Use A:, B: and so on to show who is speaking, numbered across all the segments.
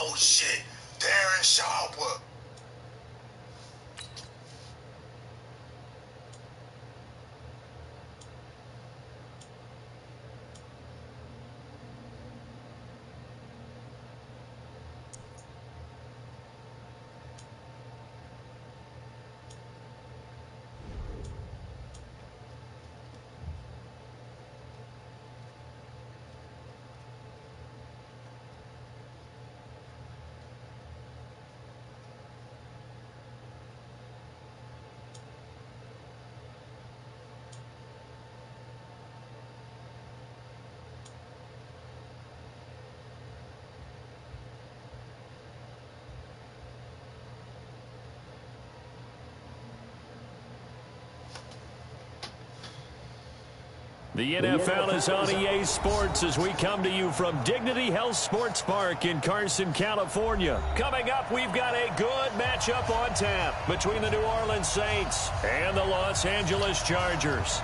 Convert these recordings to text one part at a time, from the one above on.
A: Oh, shit. Darren Sharwood.
B: The NFL is on EA Sports as we come to you from Dignity Health Sports Park in Carson, California. Coming up, we've got a good matchup on tap between the New Orleans Saints and the Los Angeles Chargers.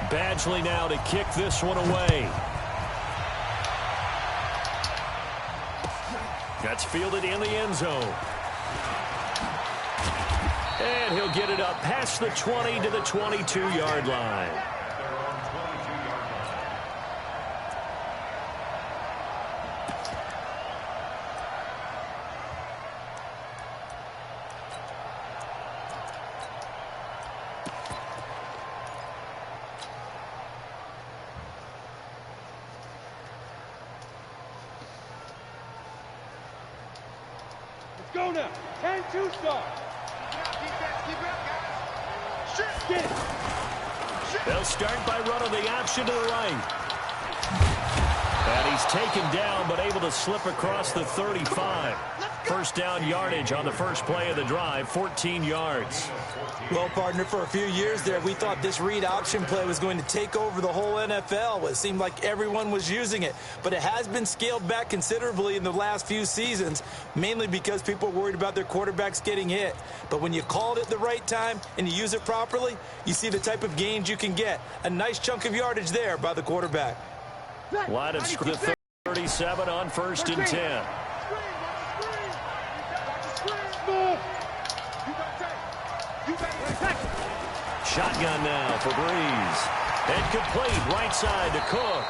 B: Badgley now to kick this one away. That's fielded in the end zone. And he'll get it up past the 20 to the 22-yard line.
C: Let's go now. 10-2 start.
B: They'll start by running the option to the right. And he's taken down, but able to slip across the 35. First down yardage on the first play of the drive, 14 yards.
D: Well, partner, for a few years there, we thought this read option play was going to take over the whole NFL. It seemed like everyone was using it, but it has been scaled back considerably in the last few seasons, mainly because people are worried about their quarterbacks getting hit. But when you call it at the right time and you use it properly, you see the type of gains you can get. A nice chunk of yardage there by the quarterback.
B: Line of scrimmage, 37 on 1st and 10. Shotgun now for Breeze. And complete right side to Cook.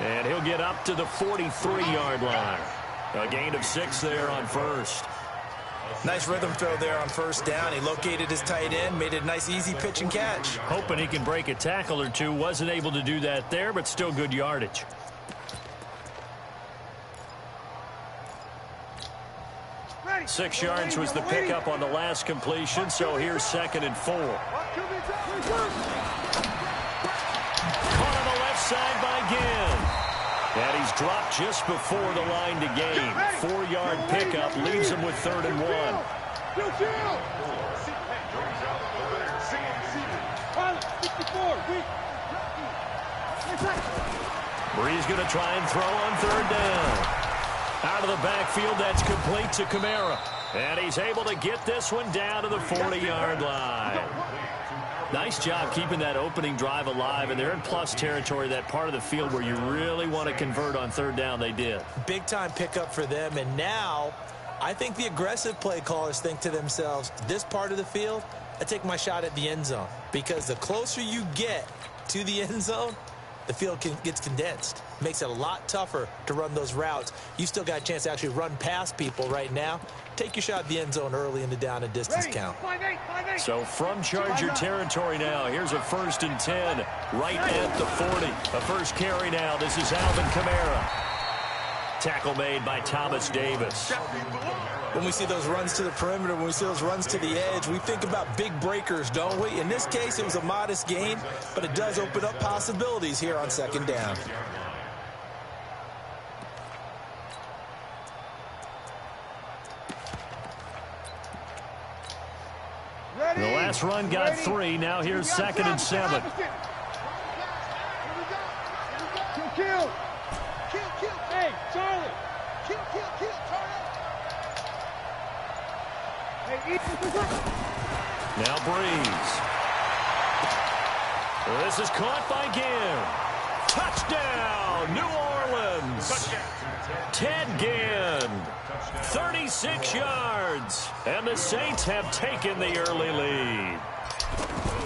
B: And he'll get up to the 43-yard line. A gain of 6 there on first.
D: Nice rhythm throw there on first down. He located his tight end, made a nice easy pitch and catch.
B: Hoping he can break a tackle or two. Wasn't able to do that there, but still good yardage.
C: Ready.
B: 6 yards was the pickup on the last completion, so here's 2nd and 4. Caught on the left side by Ginn. And he's dropped just before the line to gain. 4-yard pickup leaves him with 3rd and 1. Breeze going to try and throw on 3rd down. Out of the backfield, that's complete to Kamara. And he's able to get this one down to the 40-yard line. Nice job keeping that opening drive alive, and they're in plus territory, that part of the field where you really want to convert on 3rd down. They did.
D: Big-time pickup for them, and now I think the aggressive play callers think to themselves, this part of the field, I take my shot at the end zone, because the closer you get to the end zone, the field gets condensed. Makes it a lot tougher to run those routes. You still got a chance to actually run past people right now. Take your shot at the end zone early in the down and distance count.
B: So from Charger territory now, here's a 1st and 10 right at the 40. A first carry now. This is Alvin Kamara. Tackle made by Thomas Davis.
D: When we see those runs to the perimeter, when we see those runs to the edge, we think about big breakers, don't we? In this case, it was a modest gain, but it does open up possibilities here on 2nd down.
B: The last run got 3. Now here's 2nd and 7.
C: Kill. Hey, Charlie. Kill, Charlie.
B: Now Breeze. This is caught by Ginn. Touchdown, New Orleans. Ted Ginn, 36 yards. And the Saints have taken the early lead.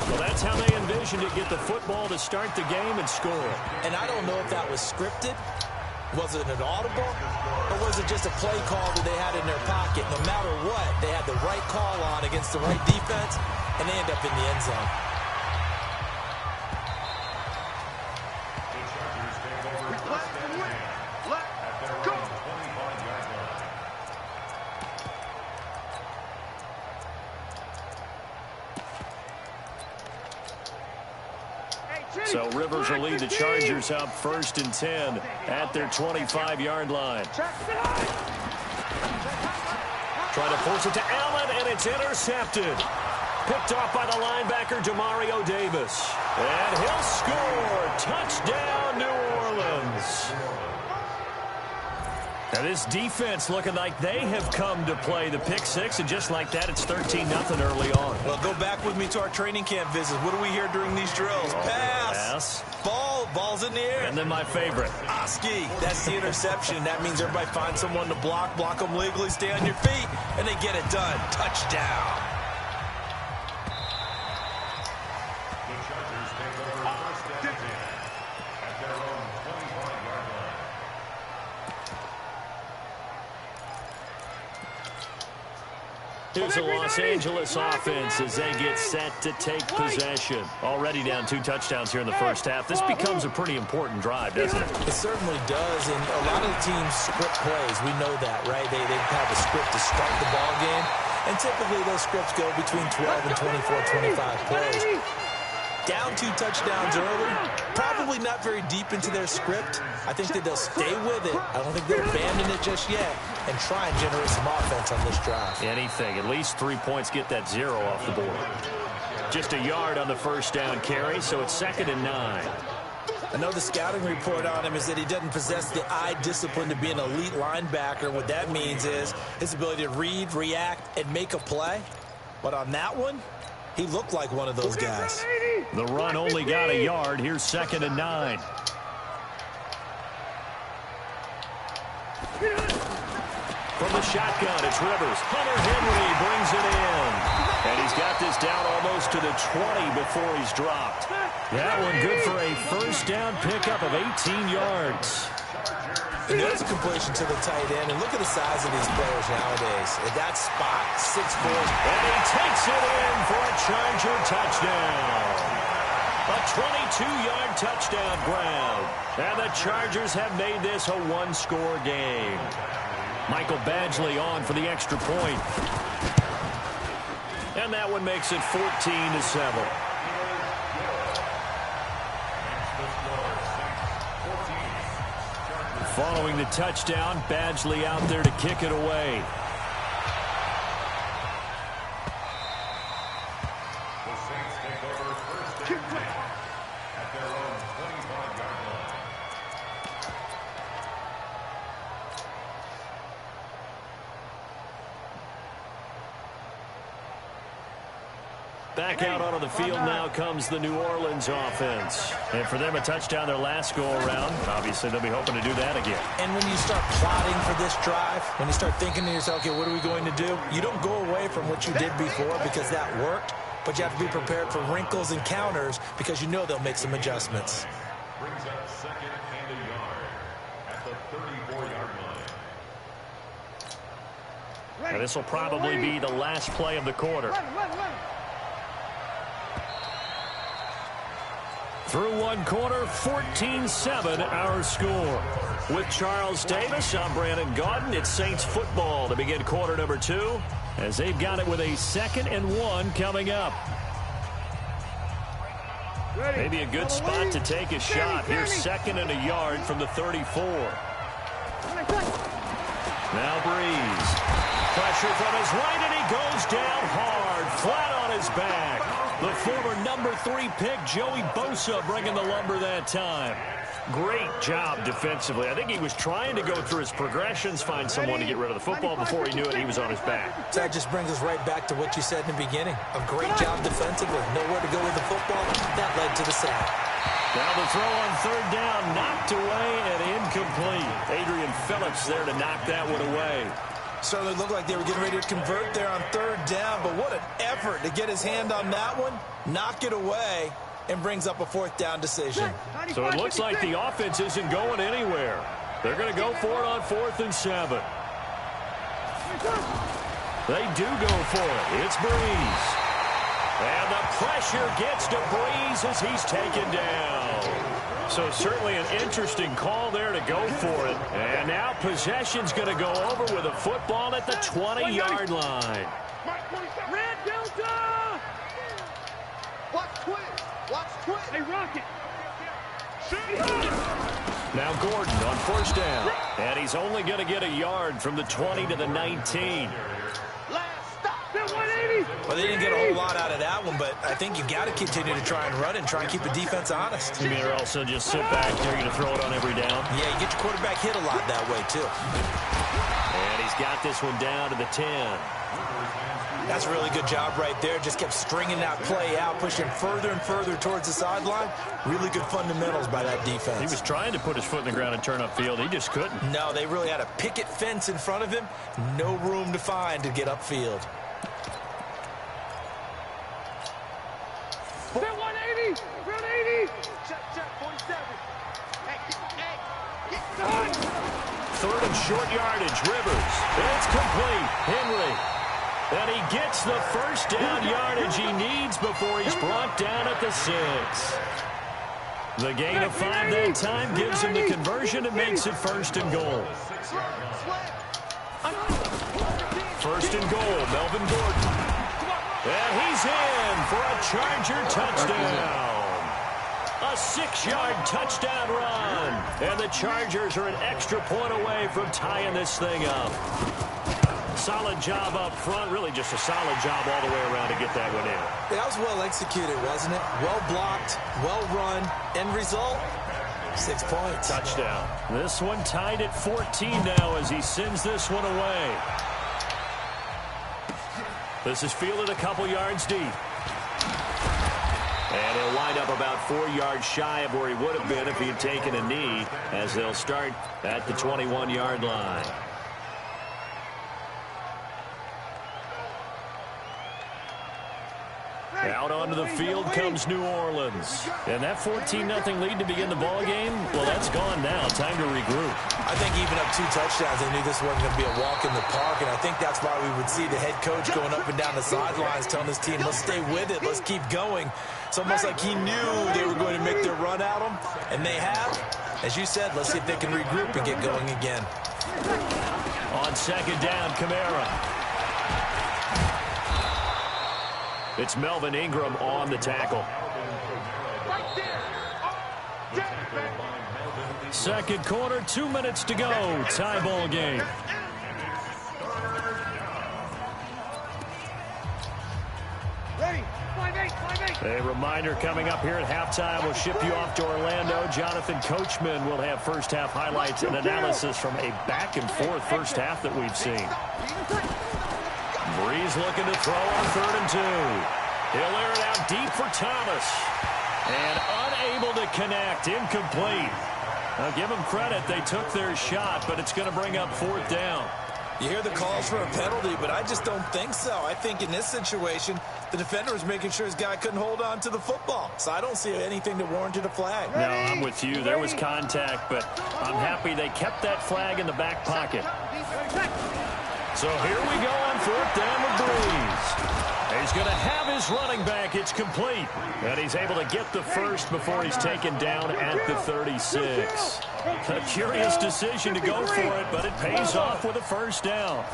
B: Well, that's how they envisioned it, get the football to start the game and score.
D: And I don't know if that was scripted. Was it an audible? Or was it just a play call that they had in their pocket? No matter what, they had the right call on against the right defense, and they end up in the end zone.
B: So Rivers will lead the Chargers up 1st and 10 at their 25-yard line. Trying to force it to Allen, and it's intercepted. Picked off by the linebacker, Demario Davis. And he'll score. Touchdown, New Orleans. Now this defense looking like they have come to play the pick six, and just like that, it's 13-0 early on.
D: Well, go back with me to our training camp visit. What do we hear during these drills? Pass. Ball's in the air.
B: And then my favorite.
D: Oski. That's the interception. That means everybody finds someone to block them legally, stay on your feet, and they get it done. Touchdown.
B: Here's the Los Angeles offense as they get set to take possession. Already down 2 touchdowns here in the first half. This becomes a pretty important drive, doesn't it?
D: It certainly does, and a lot of the teams script plays. We know that, right? They have a script to start the ball game, and typically those scripts go between 12 and 24, 25 plays. Down 2 touchdowns early, probably not very deep into their script. I think that they'll stay with it. I don't think they'll abandon it just yet and try and generate some offense on this drive.
B: Anything. At least 3 points, get that 0 off the board. Just a yard on the first down carry, so it's 2nd and 9.
D: I know the scouting report on him is that he doesn't possess the eye discipline to be an elite linebacker. What that means is his ability to read, react, and make a play. But on that one, he looked like one of those guys.
B: The run only got a yard. Here's 2nd and 9. From the shotgun, it's Rivers. Hunter Henry brings it in. And he's got this down almost to the 20 before he's dropped. That one good for a first down pickup of 18 yards.
D: And there's a completion to the tight end. And look at the size of these players nowadays. At that spot, 6'4".
B: And he takes it in for a Charger touchdown. A 22-yard touchdown ground. And the Chargers have made this a one-score game. Michael Badgley on for the extra point. And that one makes it 14-7. Following the touchdown, Badgley out there to kick it away.
E: The Saints take over 1st and 10 at their own 25-yard line.
B: Back out onto the field now comes the New Orleans offense. And for them, a touchdown their last go-around. Obviously, they'll be hoping to do that again.
D: And when you start plotting for this drive, when you start thinking to yourself, okay, what are we going to do? You don't go away from what you did before because that worked, but you have to be prepared for wrinkles and counters because you know they'll make some adjustments.
E: Brings up 2nd and a yard at the 34-yard line.
B: Now, this will probably be the last play of the quarter. Through one quarter, 14-7 our score. With Charles Davis, I'm Brandon Gaudin. It's Saints football to begin quarter number 2 as they've got it with a 2nd and 1 coming up. Maybe a good spot to take a shot. Here's 2nd and a yard from the 34. Now Breeze. Pressure from his right, and he goes down hard, flat on his back. The former number 3 pick, Joey Bosa, bringing the lumber that time. Great job defensively. I think he was trying to go through his progressions, find someone to get rid of the football. Before he knew it, he was on his back.
D: So that just brings us right back to what you said in the beginning. A great job defensively. Nowhere to go with the football. That led to the sack.
B: Now the throw on third down, knocked away and incomplete. Adrian Phillips there to knock that one away.
D: Certainly looked like they were getting ready to convert there on third down, but what an effort to get his hand on that one, knock it away, and brings up a fourth down decision.
B: So it looks like the offense isn't going anywhere. They're going to go for it on 4th and 7. They do go for it. It's Breeze. And the pressure gets to Breeze as he's taken down. So certainly an interesting call there to go for it. And now possession's going to go over with a football at the 20-yard line.
C: Red Delta!
A: Watch twin. Watch twin.
C: Hey, Rocket.
B: Now Gordon on first down. And he's only going to get a yard from the 20 to the 19.
D: Well, they didn't get a whole lot out of that one, but I think you've got to continue to try and run and try and keep the defense honest.
B: You mean, or also just sit back, they're going to throw it on every down?
D: Yeah, you get your quarterback hit a lot that way, too.
B: And he's got this one down to the 10.
D: That's a really good job right there. Just kept stringing that play out, pushing further and further towards the sideline. Really good fundamentals by that defense.
B: He was trying to put his foot in the ground and turn upfield. He just couldn't.
D: No, they really had a picket fence in front of him. No room to find to get upfield.
C: 180! 180!
A: Check, 47. Hey,
B: Third and short yardage, Rivers. It's complete. Henry. And he gets the first down yardage he needs before he's brought down at the 6. The gain of 5 that time gives him the conversion and makes it 1st and goal. 1st and goal, Melvin Gordon. And he's in for a Charger touchdown. A 6-yard touchdown run. And the Chargers are an extra point away from tying this thing up. Solid job up front. Really just a solid job all the way around to get that one in.
D: That was well executed, wasn't it? Well blocked, well run. End result, 6 points.
B: Touchdown. This one tied at 14 now as he sends this one away. This is fielded a couple yards deep. And he'll wind up about 4 yards shy of where he would have been if he had taken a knee, as they'll start at the 21-yard line. Out onto the field comes New Orleans. And that 14-0 lead to begin the ball game, well, that's gone now. Time to regroup.
D: I think even up 2 touchdowns, they knew this wasn't going to be a walk in the park, and I think that's why we would see the head coach going up and down the sidelines telling his team, let's stay with it, let's keep going. It's almost like he knew they were going to make their run at him, and they have. As you said, let's see if they can regroup and get going again.
B: On second down, Kamara. It's Melvin Ingram on the tackle. Second quarter, 2 minutes to go. Tie ball game.
C: Ready? 5-8.
B: A reminder coming up here at halftime. We'll ship you off to Orlando. Jonathan Coachman will have first half highlights and analysis from a back-and-forth first half that we've seen. Breeze looking to throw on 3rd and 2. He'll air it out deep for Thomas. And unable to connect. Incomplete. Now, give them credit. They took their shot, but it's going to bring up 4th down.
D: You hear the calls for a penalty, but I just don't think so. I think in this situation, the defender was making sure his guy couldn't hold on to the football. So I don't see anything that warranted a flag.
B: No, I'm with you. There was contact, but I'm happy they kept that flag in the back pocket. So here we go on 4th down with Breeze. He's going to have his running back. It's complete. And he's able to get the first before he's taken down at the 36. A curious decision to go for it, but it pays off with a first down.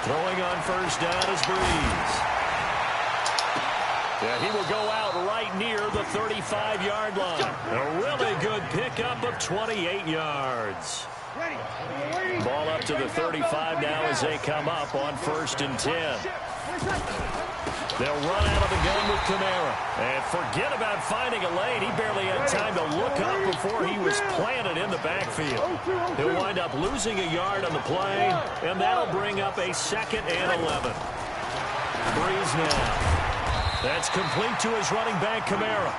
B: Throwing on first down is Breeze. Yeah, he will go out right near the 35-yard line. A really good pickup of 28 yards. Ball up to the 35 now as they come up on 1st and 10. They'll run out of the gun with Kamara. And forget about finding a lane. He barely had time to look up before he was planted in the backfield. He'll wind up losing a yard on the play, and that'll bring up a 2nd and 11. Breeze now. That's complete to his running back, Kamara.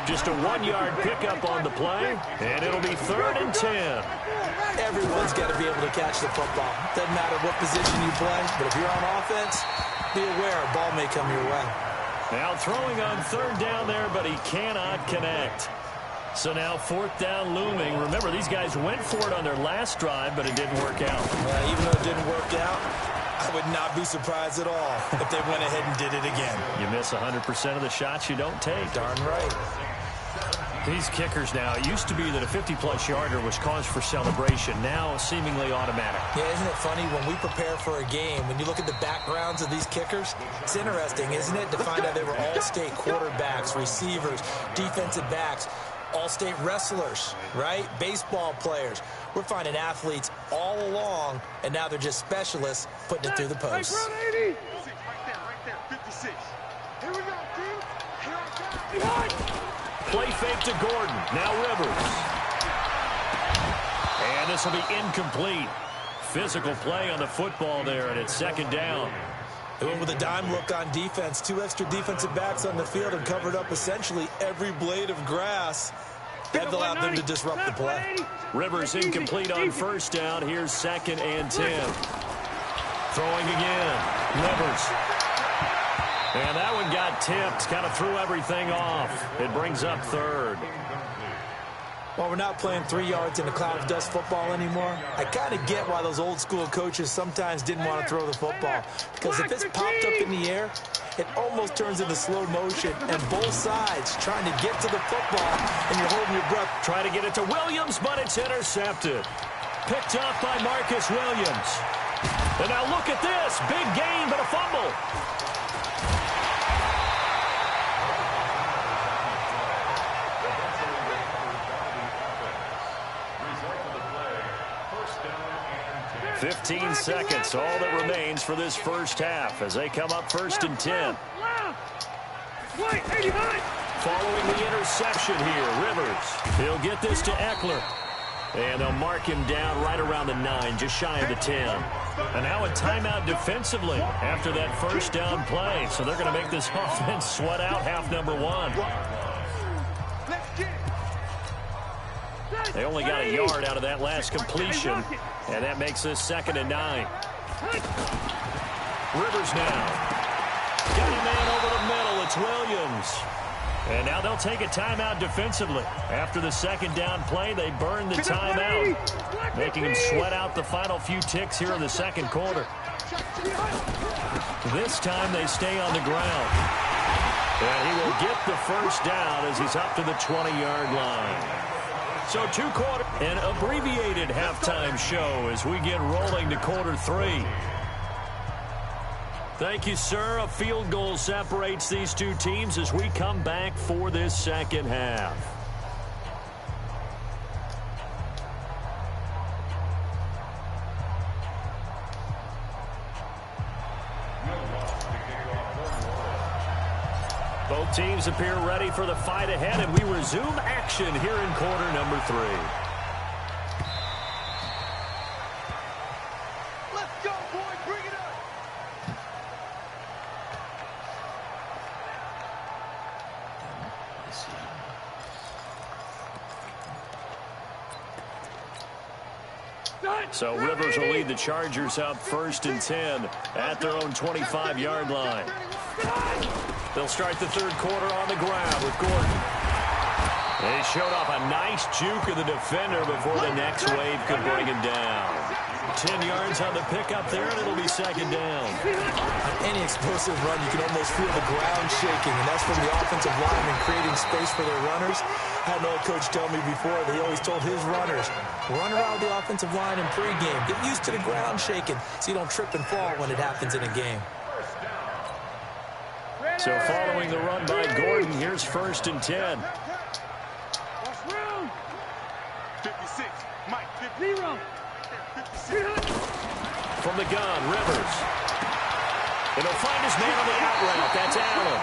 B: Just a 1-yard pickup on the play, and it'll be 3rd and 10.
D: Everyone's got to be able to catch the football. Doesn't matter what position you play, but if you're on offense, be aware a ball may come your way.
B: Now throwing on 3rd down there, but he cannot connect. So now 4th down looming. Remember, these guys went for it on their last drive, but it didn't work out.
D: Even though it didn't work out, I would not be surprised at all if they went ahead and did it again.
B: You miss 100% of the shots you don't take.
D: Darn right.
B: These kickers now, it used to be that a 50-plus yarder was cause for celebration. Now seemingly automatic.
D: Yeah, isn't it funny when we prepare for a game, when you look at the backgrounds of these kickers, it's interesting, isn't it, to find out they were all-state quarterbacks, receivers, defensive backs, all-state wrestlers, right? Baseball players. We're finding athletes all along, and now they're just specialists putting it through the posts.
A: Right there, 56. Here we go, dude. Here I come.
B: Play fake to Gordon. Now Rivers. And this will be incomplete. Physical play on the football there, and it's 2nd down.
D: They went with a dime look on defense. 2 extra defensive backs on the field and covered up essentially every blade of grass. That allowed them to disrupt the play.
B: Rivers incomplete on 1st down. Here's 2nd and 10. Throwing again. Rivers. And that one got tipped. Kind of threw everything off. It brings up 3rd.
D: Well, we're not playing 3 yards in a cloud of dust football anymore. I kind of get why those old school coaches sometimes didn't want to throw the football. Because if it's popped up in the air, it almost turns into slow motion. And both sides trying to get to the football, and you're holding your breath.
B: Try to get it to Williams, but it's intercepted. Picked up by Marcus Williams. And now look at this. Big gain, but a fumble.
E: Result of the play, 1st down and 10.
B: 15 seconds, all that remains for this first half as they come up 1st and 10. Following the interception here, Rivers. He'll get this to Eckler. And they'll mark him down right around the 9, just shy of the 10. And now a timeout defensively after that 1st down play. So they're going to make this offense sweat out half number 1. They only got a yard out of that last completion. And that makes this 2nd and 9. Rivers now. Got a man over the middle. It's Williams. And now they'll take a timeout defensively. After the 2nd down play, they burn the timeout, making them sweat out the final few ticks here in the 2nd quarter. This time they stay on the ground. And he will get the 1st down as he's up to the 20-yard line. So 2 quarters, an abbreviated halftime show as we get rolling to quarter 3. Thank you, sir. A field goal separates these two teams as we come back for this 2nd half. Both teams appear ready for the fight ahead, and we resume action here in quarter number 3.
A: Let's go, boy. Bring it up.
B: So Rivers will lead the Chargers up 1st and 10 at their own 25-yard line. They'll start the 3rd quarter on the ground with Gordon. They showed off a nice juke of the defender before the next wave could bring him down. 10 yards on the pickup there, and it'll be 2nd down.
D: On any explosive run, you can almost feel the ground shaking, and that's from the offensive linemen creating space for their runners. I had an old coach tell me before that he always told his runners, run around the offensive line in pregame. Get used to the ground shaking so you don't trip and fall when it happens in a game.
B: So following the run by Gordon, here's 1st and 10.
A: 56. Mike, 0.
B: From the gun, Rivers. And he'll find his man on the out route. That's Allen.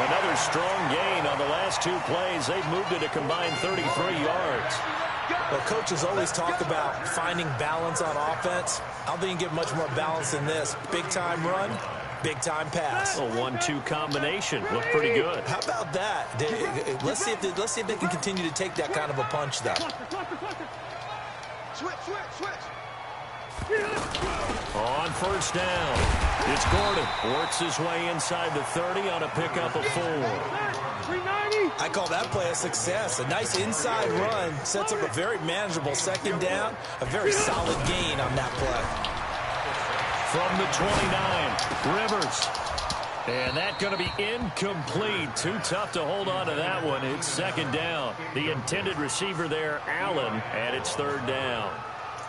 B: Another strong gain on the last 2 plays. They've moved it a combined 33 yards.
D: Well, coaches always talk about finding balance on offense. I don't think you can get much more balance than this. Big-time run, big-time pass.
B: A 1-2 combination. Looked pretty good.
D: How about that? Let's see if they can continue to take that kind of a punch, though.
A: Switch.
B: On first down, it's Gordon. Works his way inside the 30 on a pickup of 4.
D: I call that play a success. A nice inside run sets up a very manageable second down. A very solid gain on that play.
B: From the 29, Rivers. And that's going to be incomplete. Too tough to hold on to that one. It's second down. The intended receiver there, Allen, and it's third down.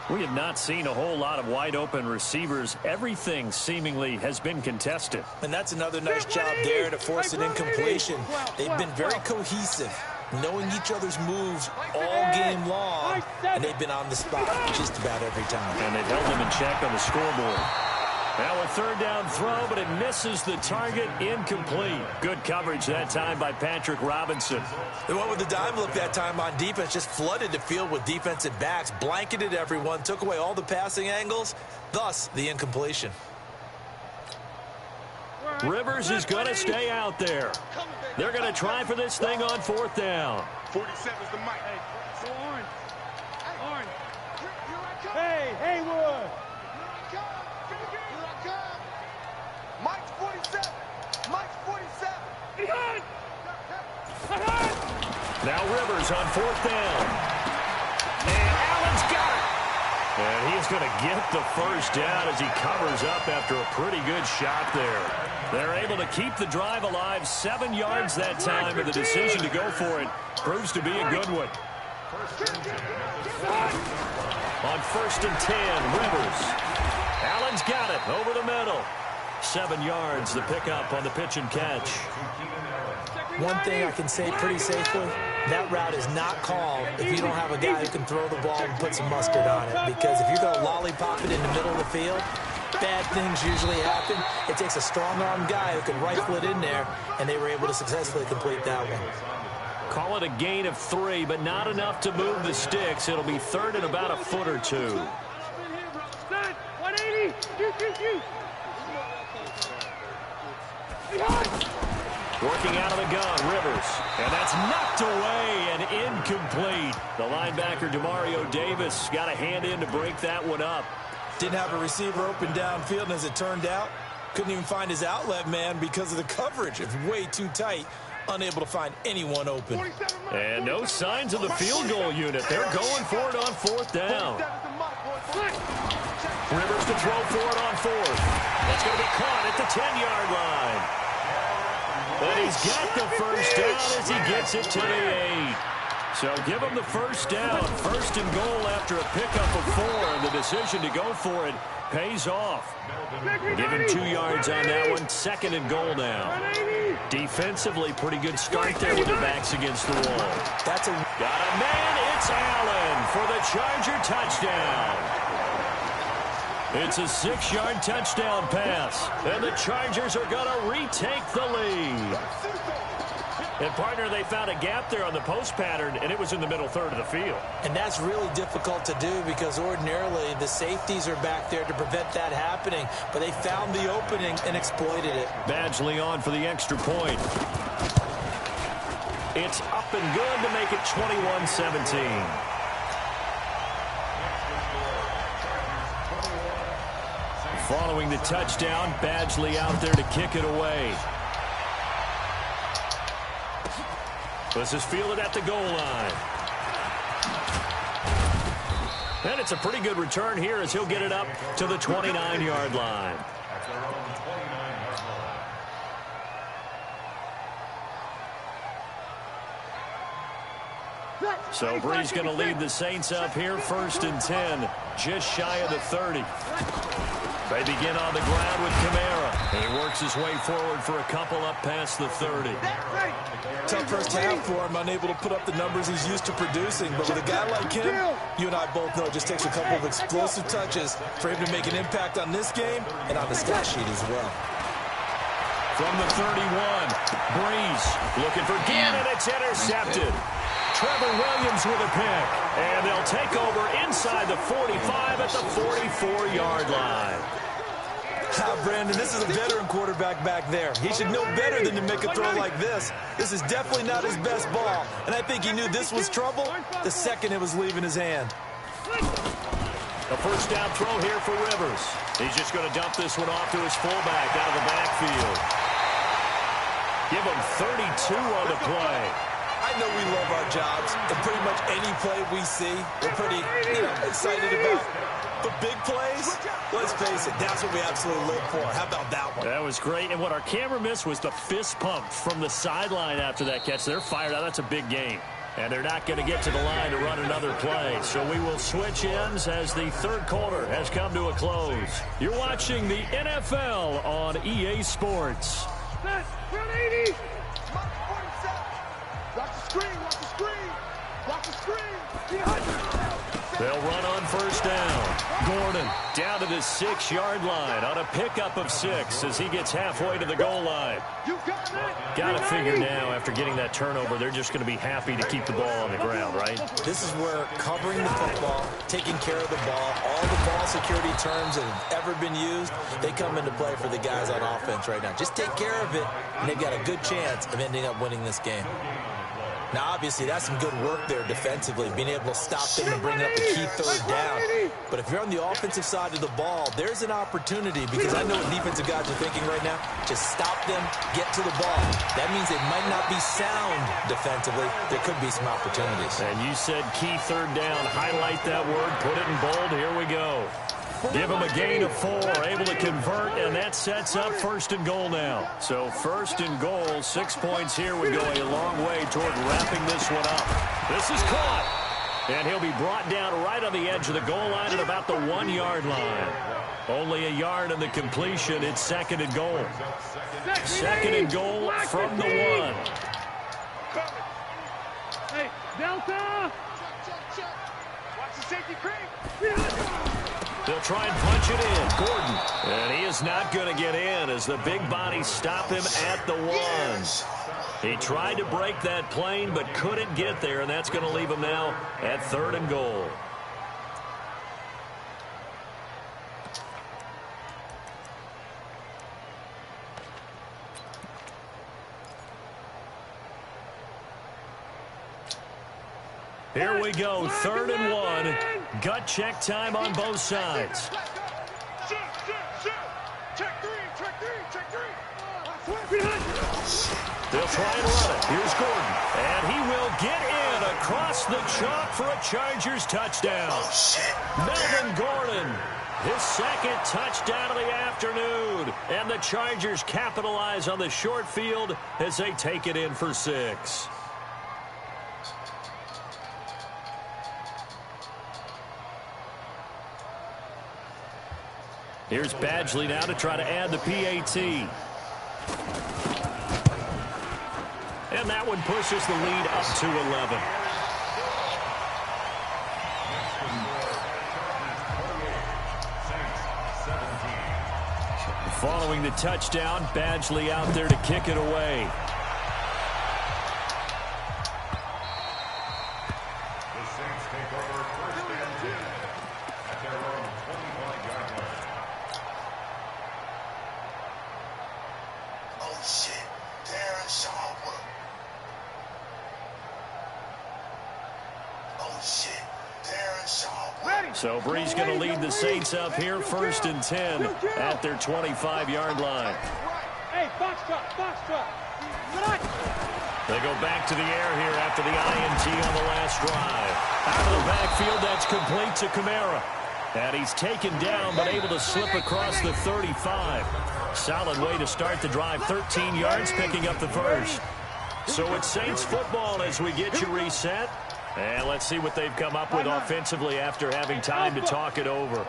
B: We have not seen a whole lot of wide-open receivers. Everything seemingly has been contested.
D: And that's another nice job there to force an incompletion. They've been very cohesive, knowing each other's moves all game long, and they've been on the spot just about every time.
B: And they've held them in check on the scoreboard. Now a third down throw, but it misses the target. Incomplete. Good coverage that time by Patrick Robinson.
D: They went with the dime look that time on defense, just flooded the field with defensive backs, blanketed everyone, took away all the passing angles, thus the incompletion.
B: Rivers is going to stay out there. They're going to try for this thing on fourth down.
A: 47's the mic.
C: Orange. Hey, Haywood.
A: Mike's 47. Mike's 47.
C: Behind.
B: Now Rivers on fourth down. And Allen's got it. And he's going to get the first down as he covers up after a pretty good shot there. They're able to keep the drive alive. 7 yards that time, and the decision to go for it proves to be a good one. On first and 10, Rivers. Allen's got it over the middle. 7 yards, the pickup on the pitch and catch.
D: One thing I can say pretty safely, that route is not called if you don't have a guy who can throw the ball and put some mustard on it. Because if you're going to lollipop it in the middle of the field, bad things usually happen. It takes a strong-arm guy who can rifle it in there, and they were able to successfully complete that one.
B: Call it a gain of 3, but not enough to move the sticks. It'll be third and about a foot or 2.
C: 180.
B: Working out of the gun, Rivers. And that's knocked away and incomplete. The linebacker, Demario Davis, got a hand in to break that one up.
D: Didn't have a receiver open downfield, and as it turned out, couldn't even find his outlet man because of the coverage. It's way too tight, unable to find anyone open.
B: And no signs of the field goal unit. They're going for it on fourth down. Rivers to throw for it on fourth. That's going to be caught at the 10-yard line. And he's got the first down as he gets it to the 8. So give him the first down. First and goal after a pickup of 4. And the decision to go for it pays off. Give him 2 yards on that one. Second and goal now. Defensively, pretty good start there with their backs against the wall.
D: Got
B: a man. It's Allen for the Charger touchdown. It's a 6-yard touchdown pass. And the Chargers are going to retake the lead. And, partner, they found a gap there on the post pattern, and it was in the middle third of the field.
D: And that's really difficult to do because ordinarily the safeties are back there to prevent that happening. But they found the opening and exploited it.
B: Badgley on for the extra point. It's up and good to make it 21-17. Following the touchdown, Badgley out there to kick it away. This is fielded at the goal line. And it's a pretty good return here as he'll get it up to the 29-yard line. So Bree's going to lead the Saints up here, first and 10, just shy of the 30. They begin on the ground with Kamara. He works his way forward for a couple up past the 30.
D: Tough first half for him, unable to put up the numbers he's used to producing. But with a guy like him, you and I both know it just takes a couple of explosive touches for him to make an impact on this game and on the stat sheet as well.
B: From the 31, Breeze looking for Gannon. It's intercepted. Trevor Williams with a pick. And they'll take over inside the 45 at the 44-yard line.
D: Brandon, this is a veteran quarterback back there. He should know better than to make a throw like this. This is definitely not his best ball, and I think he knew this was trouble the second it was leaving his hand.
B: A first down throw here for Rivers. He's just going to dump this one off to his fullback out of the backfield. Give him 32 on the play.
D: I know we love our jobs, and pretty much any play we see, we're pretty excited about. But big plays, let's face it, that's what we absolutely live for. How about that one?
B: That was great, and what our camera missed was the fist pump from the sideline after that catch. They're fired out. That's a big game. And they're not going to get to the line to run another play. So we will switch ends as the third quarter has come to a close. You're watching the NFL on EA Sports.
C: Set, front 80.
A: Watch the screen, watch the screen. Watch the screen.
B: They'll run on first down. Gordon down to the 6-yard line on a pickup of 6 as he gets halfway to the goal line.
A: You got it.
B: Got to figure now, after getting that turnover, they're just going to be happy to keep the ball on the ground, right?
D: This is where covering the football, taking care of the ball, all the ball security terms that have ever been used, they come into play for the guys on offense right now. Just take care of it, and they've got a good chance of ending up winning this game. Now, obviously, that's some good work there defensively, being able to stop them and bring up the key third down. But if you're on the offensive side of the ball, there's an opportunity, because I know what defensive guys are thinking right now. Just stop them, get to the ball. That means they might not be sound defensively. There could be some opportunities.
B: And you said key third down. Highlight that word. Put it in bold. Here we go. Give them a gain of 4, able to convert, and that sets up first and goal now. So first and goal, 6 points here. We go a long way toward wrapping this one up. This is caught, and he'll be brought down right on the edge of the goal line at about the 1-yard line. Only a yard in the completion. It's second and goal. Second and goal from the 1.
C: Hey, Delta!
A: Watch the safety creep.
B: They'll try and punch it in. Gordon. And he is not going to get in as the big bodies stop him at the 1. He tried to break that plane but couldn't get there, and that's going to leave him now at third and goal. Here we go, third and 1. Gut check time on both sides.
A: Check three.
B: They'll try and run it. Here's Gordon. And he will get in across the chalk for a Chargers touchdown. Melvin Gordon, his second touchdown of the afternoon. And the Chargers capitalize on the short field as they take it in for 6. Here's Badgley now to try to add the PAT. And that one pushes the lead up to 11. Following the touchdown, Badgley out there to kick it away. So Bree's going to lead the Saints up here, first and 10 at their 25-yard line.
C: Hey, box truck.
B: They go back to the air here after the INT on the last drive. Out of the backfield, that's complete to Kamara. And he's taken down, but able to slip across the 35. Solid way to start the drive, 13 yards, picking up the first. So it's Saints football as we get you reset. And let's see what they've come up with offensively after having time to talk it over.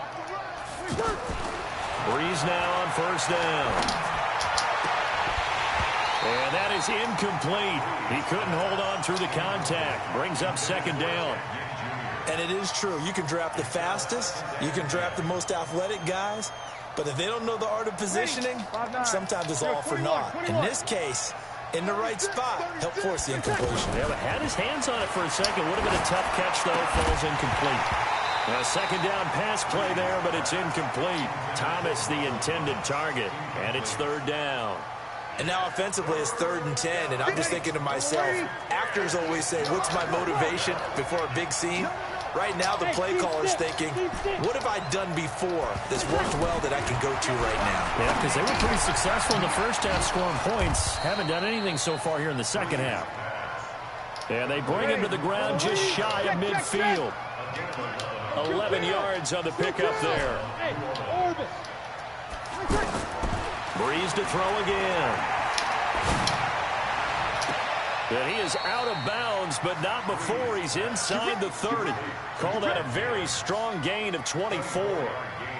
B: Breeze now on first down. And that is incomplete. He couldn't hold on through the contact. Brings up second down.
D: And it is true. You can draft the fastest. You can draft the most athletic guys. But if they don't know the art of positioning, sometimes it's all for naught. In this case, in the right spot, help force the incompletion.
B: Yeah, but had his hands on it for a second. Would have been a tough catch, though. Falls incomplete. A second down pass play there, but it's incomplete. Thomas the intended target, and it's third down.
D: And now offensively it's 3rd and 10, and I'm just thinking to myself, actors always say, what's my motivation before a big scene? Right now the play caller's thinking, what have I done before that's worked well that I can go to right now?
B: Yeah, because they were pretty successful in the first half scoring points. Haven't done anything so far here in the second half. And they bring him to the ground just shy of midfield. 11 yards on the pickup there. Breeze to throw again. And he is out of bounds, but not before he's inside the 30. Call that a very strong gain of 24.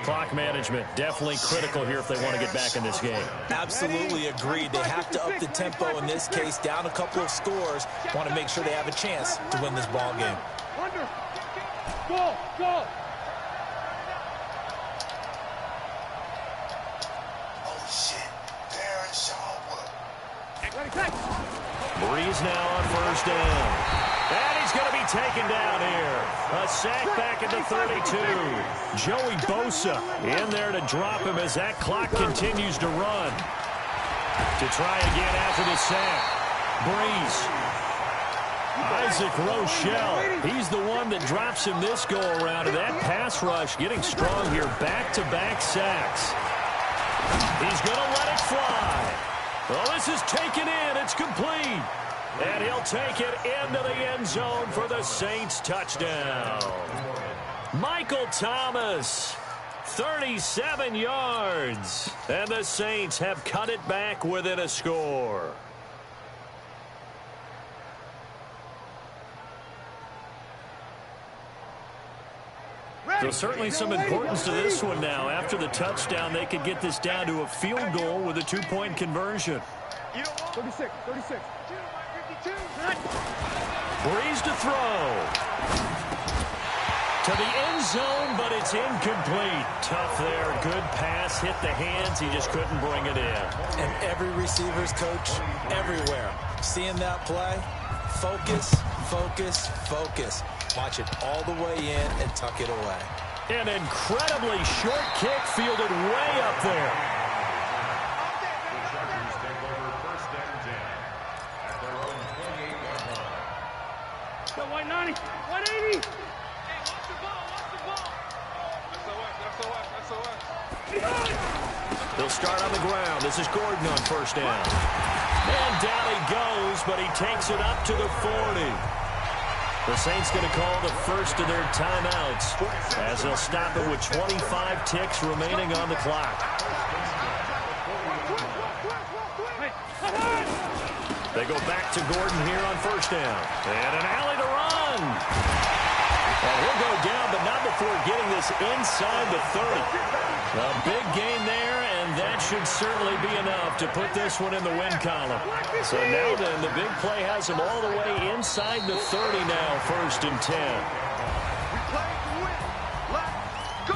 B: Clock management definitely critical here if they want to get back in this game.
D: Absolutely agreed. They have to up the tempo in this case, down a couple of scores. Want to make sure they have a chance to win this ball game.
C: Go, go.
B: Breeze now on first down. And he's going to be taken down here. A sack back at the 32. Joey Bosa in there to drop him as that clock continues to run. To try again after the sack. Breeze. Isaac Rochelle. He's the one that drops him this go-around. And that pass rush getting strong here. Back-to-back sacks. He's going to let it fly. Well, this is taken in. It's complete. And he'll take it into the end zone for the Saints touchdown. Michael Thomas, 37 yards. And the Saints have cut it back within a score. So certainly some importance to this one now. After the touchdown, they could get this down to a field goal with a 2-point conversion.
C: 36.
B: Breeze to throw. To the end zone, but it's incomplete. Tough there. Good pass. Hit the hands. He just couldn't bring it in.
D: And every receiver's coach, everywhere, seeing that play, focus, focus, focus. Watch it all the way in and tuck it away.
B: An incredibly short kick fielded way up there.
C: Go, 190, 180. Hey, watch the ball, SOS.
B: They'll start on the ground. This is Gordon on first down. And down he goes, but he takes it up to the 40. The Saints going to call the first of their timeouts as they'll stop it with 25 ticks remaining on the clock. They go back to Gordon here on first down. And an alley to run. And he'll go down, but not before getting this inside the 30. A big gain there, and that should certainly be enough to put this one in the win column. So now then, the big play has him all the way inside the 30 now, first and 10.
A: We play to win. Let's go.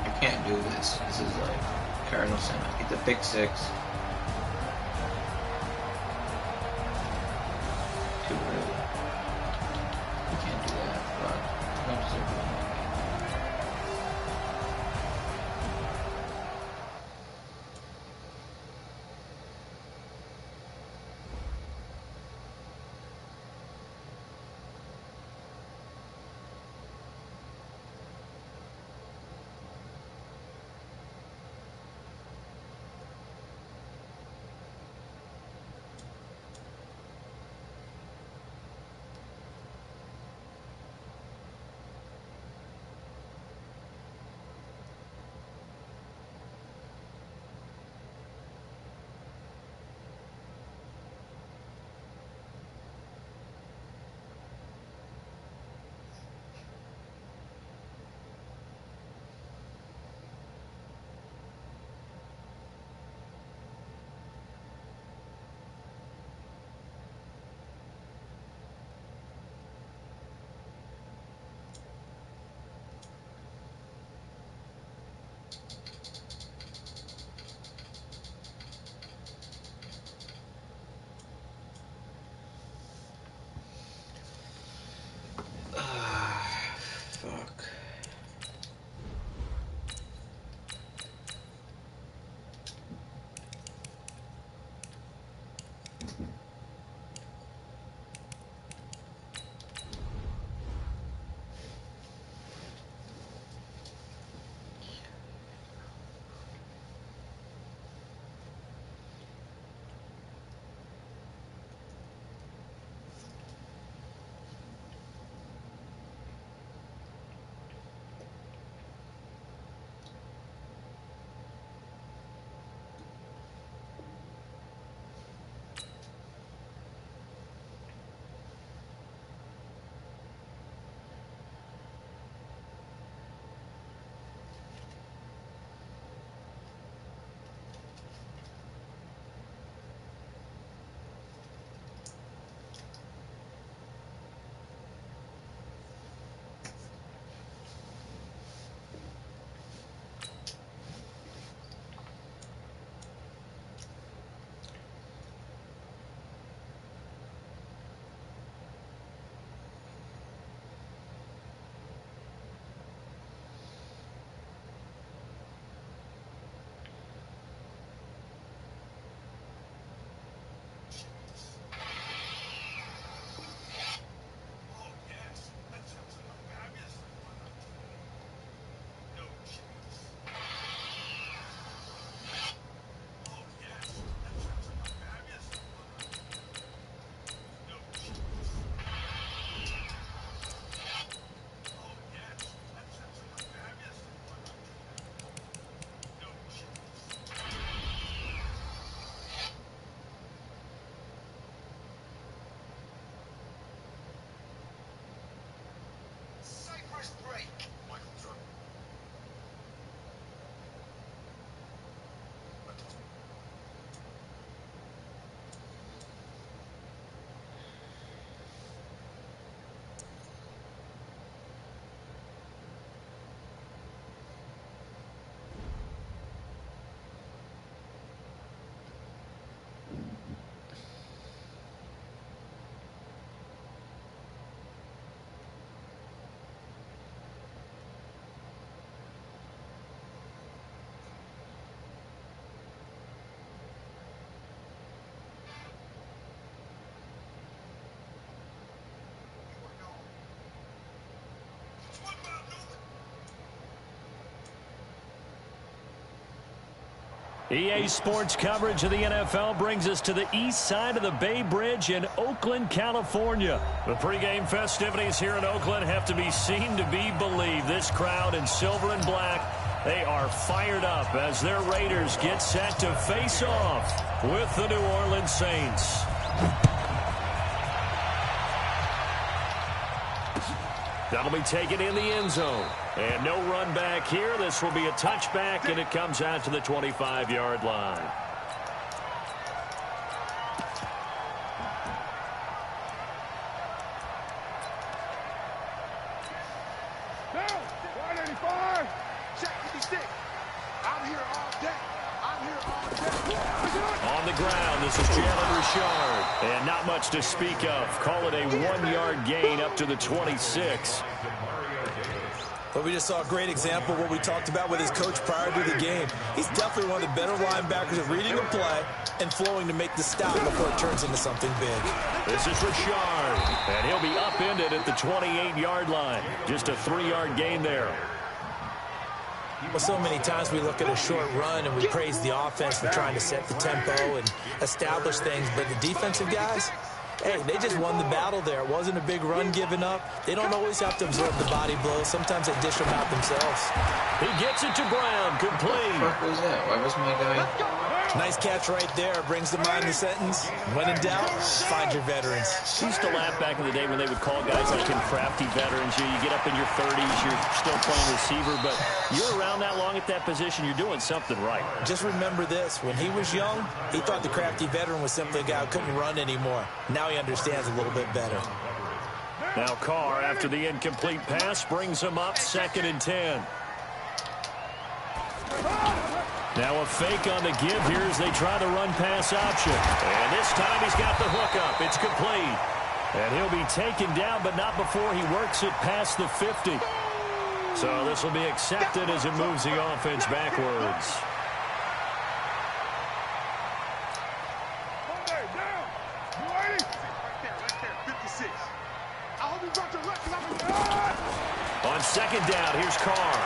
F: I can't do this. This is like Cardinals and I get the pick six. Too early. We can't do that, but don't deserve to win that game.
B: EA Sports coverage of the NFL brings us to the east side of the Bay Bridge in Oakland, California. The pregame festivities here in Oakland have to be seen to be believed. This crowd in silver and black, they are fired up as their Raiders get set to face off with the New Orleans Saints. That'll be taken in the end zone. And no run back here. This will be a touchback, and it comes out to the 25-yard line.
A: Down, 185. Check 56. I'm here all day. I'm here all day.
B: On the ground, this is Jalen Richard. And not much to speak of. Call it a 1-yard gain up to the 26.
D: But we just saw a great example of what we talked about with his coach prior to the game. He's definitely one of the better linebackers at reading a play and flowing to make the stop before it turns into something big.
B: This is Richard, and he'll be upended at the 28-yard line. Just a 3-yard gain there.
D: Well, so many times we look at a short run and we praise the offense for trying to set the tempo and establish things, but the defensive guys, hey, they just won the battle there. It wasn't a big run given up. They don't always have to absorb the body blows. Sometimes they dish them out themselves.
B: He gets it to Brown, complete.
F: What was that? Why was my guy?
D: Nice catch right there. Brings to mind the sentence, when in doubt, find your veterans.
B: We used to laugh back in the day when they would call guys like him crafty veterans. You get up in your 30s, you're still playing receiver, but you're around that long at that position, you're doing something right.
D: Just remember this. When he was young, he thought the crafty veteran was simply a guy who couldn't run anymore. Now he understands a little bit better.
B: Now Carr, after the incomplete pass, brings him up 2nd and 10. Now a fake on the give here as they try the run-pass option. And this time he's got the hook up. It's complete. And he'll be taken down, but not before he works it past the 50. So this will be accepted as it moves the offense backwards. On 2nd down, here's Carr.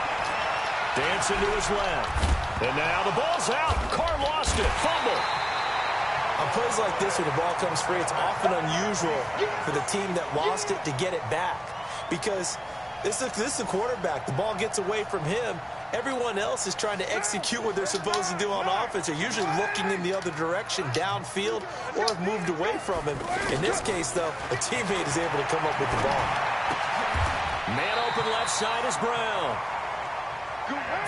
B: Dancing to his left. And now the ball's out. Carr lost it. Fumble.
D: On plays like this where the ball comes free, it's often unusual for the team that lost it to get it back. Because this is the quarterback. The ball gets away from him. Everyone else is trying to execute what they're supposed to do on offense. They're usually looking in the other direction, downfield, or have moved away from him. In this case, though, a teammate is able to come up with the ball.
B: Man open left side is Brown.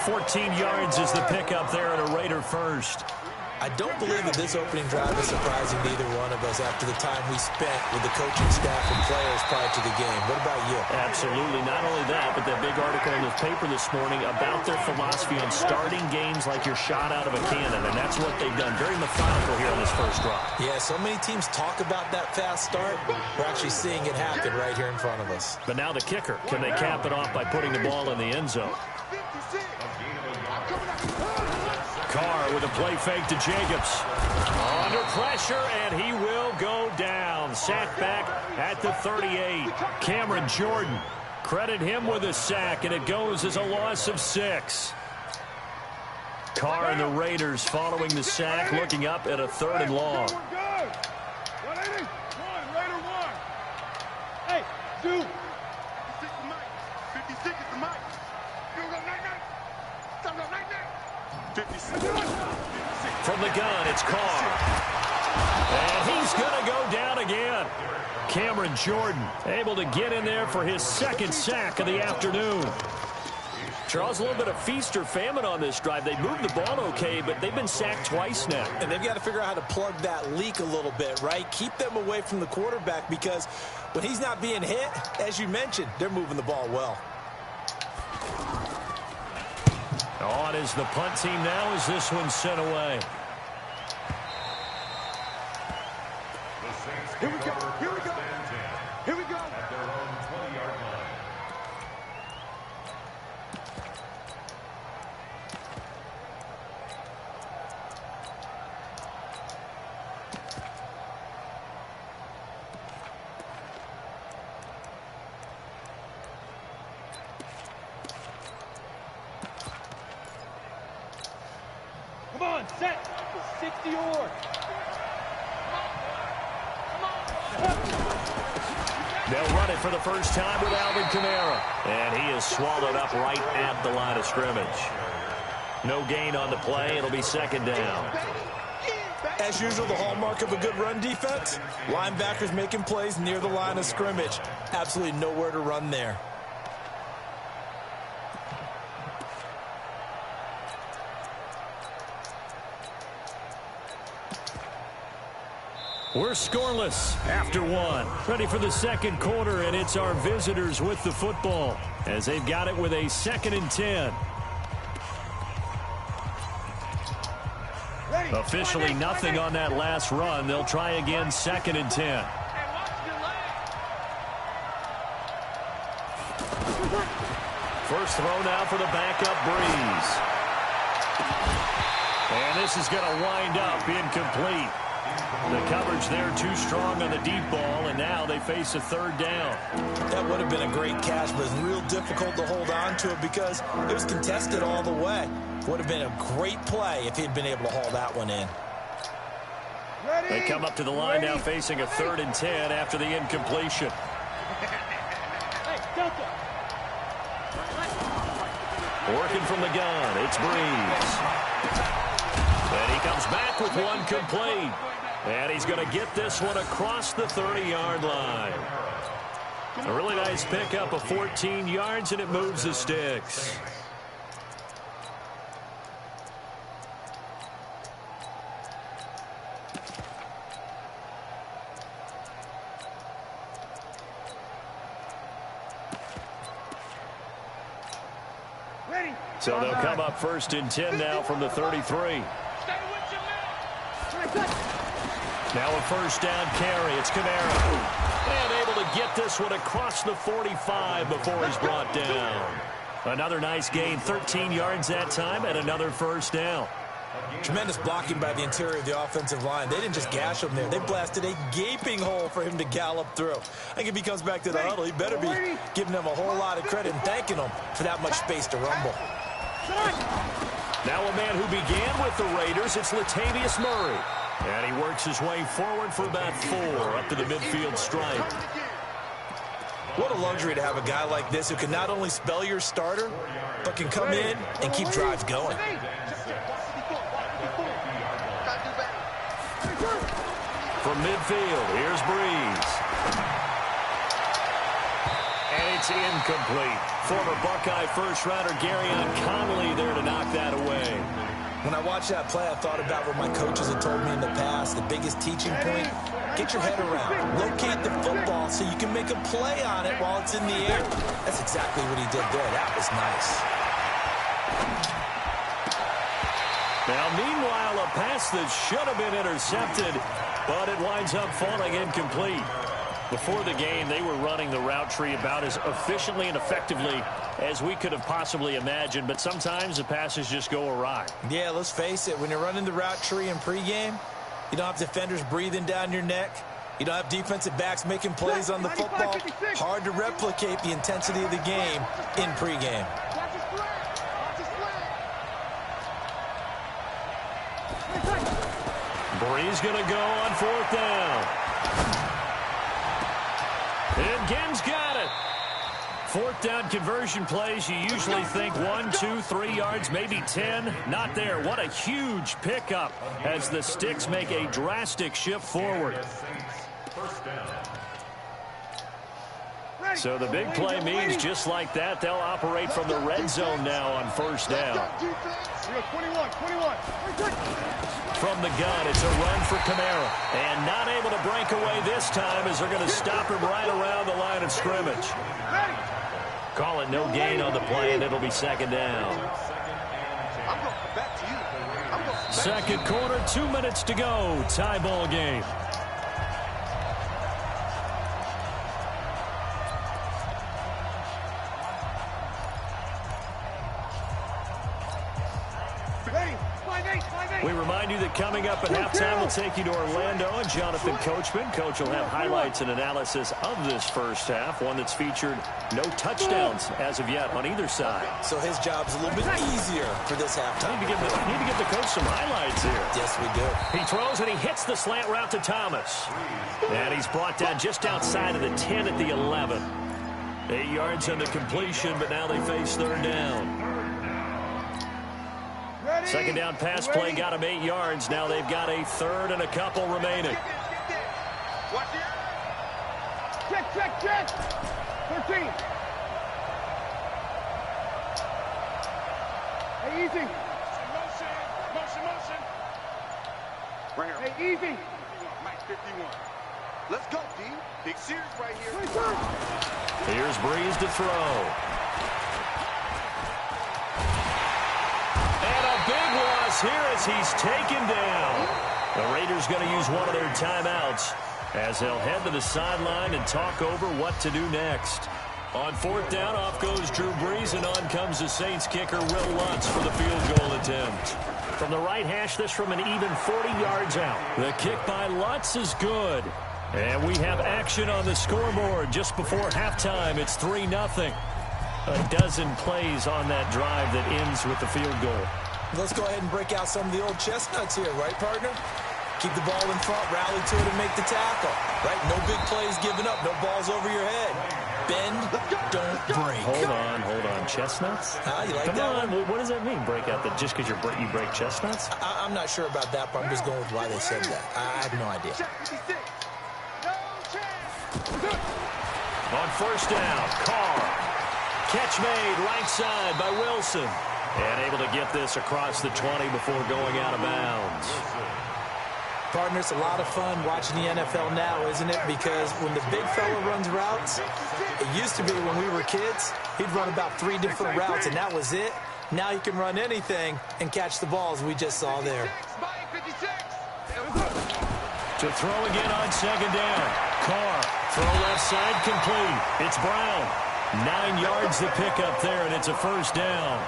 B: 14 yards is the pickup there at a Raider first.
D: I don't believe that this opening drive is surprising to either one of us after the time we spent with the coaching staff and players prior to the game. What about you?
B: Absolutely. Not only that, but that big article in the paper this morning about their philosophy on starting games like you're shot out of a cannon, and that's what they've done. Very methodical here on this first drive.
D: Yeah, so many teams talk about that fast start. We're actually seeing it happen right here in front of us.
B: But now the kicker. Can they cap it off by putting the ball in the end zone? Carr with a play fake to Jacobs. Under pressure, and he will go down. Sacked back at the 38. Cameron Jordan. Credit him with a sack, and it goes as a loss of 6. Carr and the Raiders following the sack, looking up at a 3rd and long.
C: 180. Raider 1. Hey, dude.
A: 56 is the mic. You go night-night. Go night-night. 56.
B: From the gun, it's Carr. And he's going to go down again. Cameron Jordan able to get in there for his 2nd sack of the afternoon. Charles, a little bit of feast or famine on this drive. They moved the ball okay, but they've been sacked twice now.
D: And they've got to figure out how to plug that leak a little bit, right? Keep them away from the quarterback because when he's not being hit, as you mentioned, they're moving the ball well.
B: On is the punt team now as this one's sent away.
A: Here we go. Here we go. Here we go.
E: At their own 20-yard line.
C: Come on, set. 60 or.
B: They'll run it for the first time with Alvin Kamara. And he is swallowed up right at the line of scrimmage. No gain on the play. It'll be second down.
D: As usual, the hallmark of a good run defense, linebackers making plays near the line of scrimmage. Absolutely nowhere to run there.
B: We're scoreless after one. Ready for the second quarter, and it's our visitors with the football as they've got it with a 2nd and 10. Officially nothing on that last run. They'll try again, 2nd and 10. First throw now for the backup Breeze. And this is going to wind up incomplete. The coverage there too strong on the deep ball, and now they face a 3rd down.
D: That would have been a great catch, but it's real difficult to hold on to it because it was contested all the way. Would have been a great play if he'd been able to haul that one in.
B: They come up to the line now facing a 3rd and 10 after the incompletion. Working from the gun, it's Breeze. And he comes back with one complete. And he's going to get this one across the 30-yard line. A really nice pickup of 14 yards, and it moves the sticks. So they'll come up 1st and 10 now from the 33. Now a 1st down carry. It's Kamara. And able to get this one across the 45 before he's brought down. Another nice gain, 13 yards that time, and another 1st down.
D: Tremendous blocking by the interior of the offensive line. They didn't just gash him there. They blasted a gaping hole for him to gallop through. I think if he comes back to the huddle, he better be giving them a whole lot of credit and thanking them for that much space to rumble.
B: Now a man who began with the Raiders, it's Latavius Murray. And he works his way forward for about 4 up to the midfield stripe.
D: What a luxury to have a guy like this who can not only spell your starter, but can come in and keep drives going.
B: From midfield, here's Breeze. And it's incomplete. Former Buckeye first-rounder Garyon Conley there to knock that away.
D: When I watched that play, I thought about what my coaches had told me in the past. The biggest teaching point, get your head around. Locate the football so you can make a play on it while it's in the air. That's exactly what he did there. That was nice.
B: Now, meanwhile, a pass that should have been intercepted, but it winds up falling incomplete. Before the game, they were running the route tree about as efficiently and effectively as we could have possibly imagined, but sometimes the passes just go awry.
D: Yeah, let's face it. When you're running the route tree in pregame, you don't have defenders breathing down your neck. You don't have defensive backs making plays on the football. Hard to replicate the intensity of the game in pregame.
B: Breeze going to go on 4th down. And Gim's got it. 4th down conversion plays, you usually think 1, 2, 3 yards, maybe 10. Not there. What a huge pickup as the Sticks make a drastic shift forward. So the big play means just like that, they'll operate from the red zone now on 1st down.
C: 21.
B: From the gun, it's a run for Kamara. And not able to break away this time as they're going to stop him right around the line of scrimmage. Call it no gain on the play, and it'll be 2nd down. Second quarter, 2 minutes to go. Tie ball game. We remind you that coming up at halftime, we'll take you to Orlando and Jonathan Coachman. Coach will have highlights and analysis of this first half, one that's featured no touchdowns as of yet on either side.
D: So his job's a little bit easier for this halftime.
B: Need to give the coach some highlights here.
D: Yes, we do.
B: He throws and he hits the slant route to Thomas. And he's brought down just outside of the 10 at the 11. 8 yards on the completion, but now they face third down. Second down pass play got him 8 yards. Now they've got a third and a couple remaining.
C: Check. 13. Hey, easy. Motion.
A: Right here.
C: Hey, easy.
A: Mike 51. Let's go, D. Big series right here.
B: Here's Breeze to throw. And a big loss here as he's taken down. The Raiders going to use one of their timeouts as they'll head to the sideline and talk over what to do next. On fourth down, off goes Drew Brees, and on comes the Saints kicker, Will Lutz, for the field goal attempt. From the right hash, this from an even 40 yards out. The kick by Lutz is good. And we have action on the scoreboard just before halftime. It's 3-0. A dozen plays on that drive that ends with the field goal.
D: Let's go ahead and break out some of the old chestnuts here, right, partner? Keep the ball in front, rally to it, and make the tackle. Right? No big plays given up, no balls over your head. Bend, don't break.
B: Hold on. Chestnuts?
D: You like
B: Come
D: that
B: on.
D: one?
B: What does that mean, break out? That just because you break chestnuts?
D: I'm not sure about that, but I'm just going with why they said that. I have no idea.
B: On first down, Carr. Catch made right side by Wilson. And able to get this across the 20 before going out of bounds.
D: Partner, it's a lot of fun watching the NFL now, isn't it? Because when the big fella runs routes, it used to be when we were kids, he'd run about 3 different routes, and that was it. Now he can run anything and catch the balls we just saw there.
B: To throw again on second down. Carr, throw left side, complete. It's Brown. 9 yards to pick up there, and it's a first down.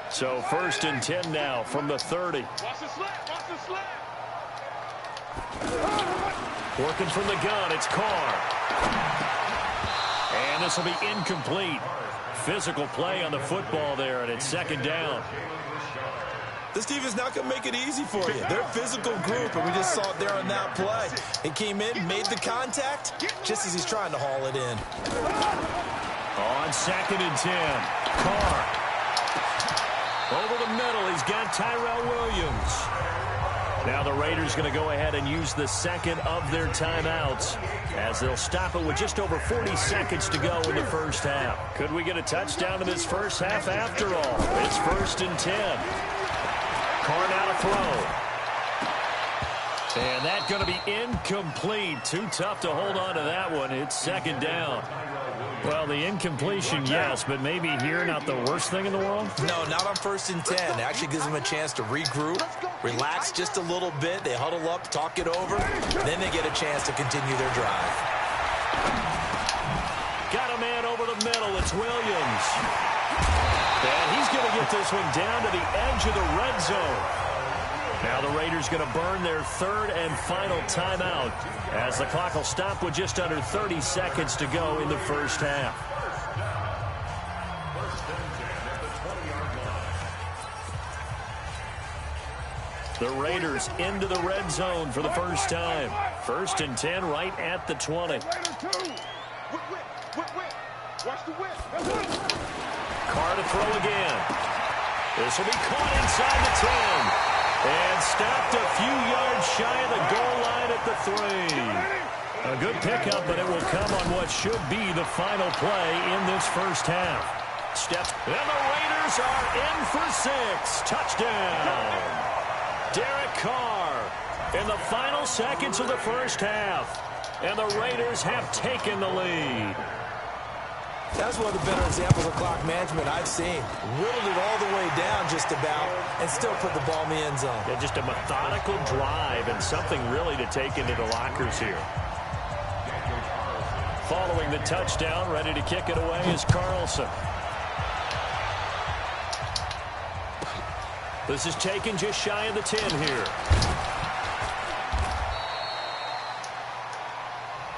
B: So first and 10 now from the 30.
C: Watch the slap.
B: Working from the gun, it's Carr. And this will be incomplete. Physical play on the football there, and it's second down.
D: This team is not going to make it easy for you. They're a physical group, and we just saw it there on that play. It came in, made the contact, just as he's trying to haul it in.
B: On second and 10, Carr. Over the middle, he's got Tyrell Williams. Now the Raiders going to go ahead and use the second of their timeouts as they'll stop it with just over 40 seconds to go in the first half. Could we get a touchdown in this first half after all? It's first and 10. Carr now to throw. And that's going to be incomplete. Too tough to hold on to that one. It's second down. Well, the incompletion, yes, but maybe here not the worst thing in the world?
D: No, not on first and 10. It actually gives them a chance to regroup, relax just a little bit. They huddle up, talk it over. Then they get a chance to continue their drive.
B: Got a man over the middle. It's Williams. And he's going to get this one down to the edge of the red zone. Now the Raiders going to burn their third and final timeout as the clock will stop with just under 30 seconds to go in the first half. The Raiders into the red zone for the first time. First and 10 right at the 20. Carr to throw again. This will be caught inside the 10. And stopped a few yards shy of the goal line at the 3. A good pickup, but it will come on what should be the final play in this first half. Steps, and the Raiders are in for 6. Touchdown. Derek Carr in the final seconds of the first half. And the Raiders have taken the lead.
D: That's one of the better examples of clock management I've seen. Whittled it all the way down just about and still put the ball in the end zone.
B: Yeah, just a methodical drive and something really to take into the lockers here. Following the touchdown, ready to kick it away is Carlson. This is taken just shy of the 10 here.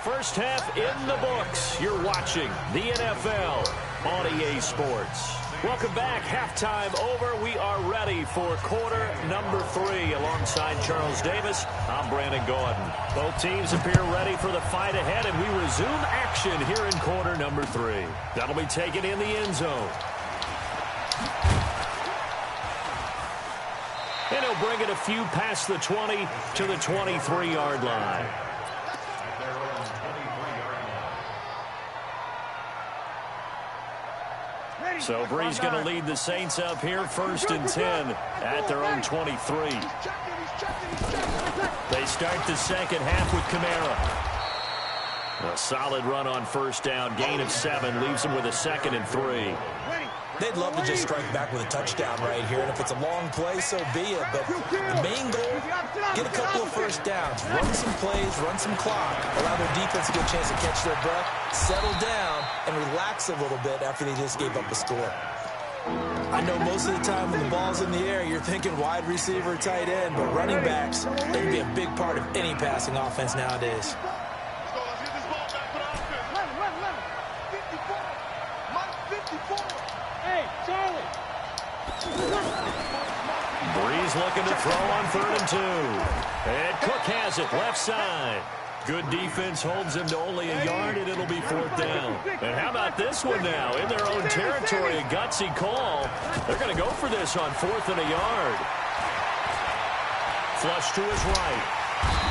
B: First half in the books. You're watching the NFL on EA Sports. Welcome back. Halftime over. We are ready for quarter number 3. Alongside Charles Davis, I'm Brandon Gordon. Both teams appear ready for the fight ahead, and we resume action here in quarter number 3. That'll be taken in the end zone. And he'll bring it a few past the 20 to the 23-yard line. So Bree's going to lead the Saints up here, 1st and 10 at their own 23. They start the second half with Kamara. A solid run on first down, gain of 7, leaves them with a 2nd and 3.
D: They'd love to just strike back with a touchdown right here, and if it's a long play, so be it. But the main goal, get a couple of first downs, run some plays, run some clock, allow their defense to get a chance to catch their breath, settle down, and relax a little bit after they just gave up a score. I know most of the time when the ball's in the air, you're thinking wide receiver, tight end, but running backs, they can be a big part of any passing offense nowadays.
B: Breeze looking to throw on 3rd and 2. And Cook has it left side. Good defense holds him to only a yard, and it'll be 4th down. And how about this one now? In their own territory, a gutsy call. They're going to go for this on 4th and a yard. Flush to his right.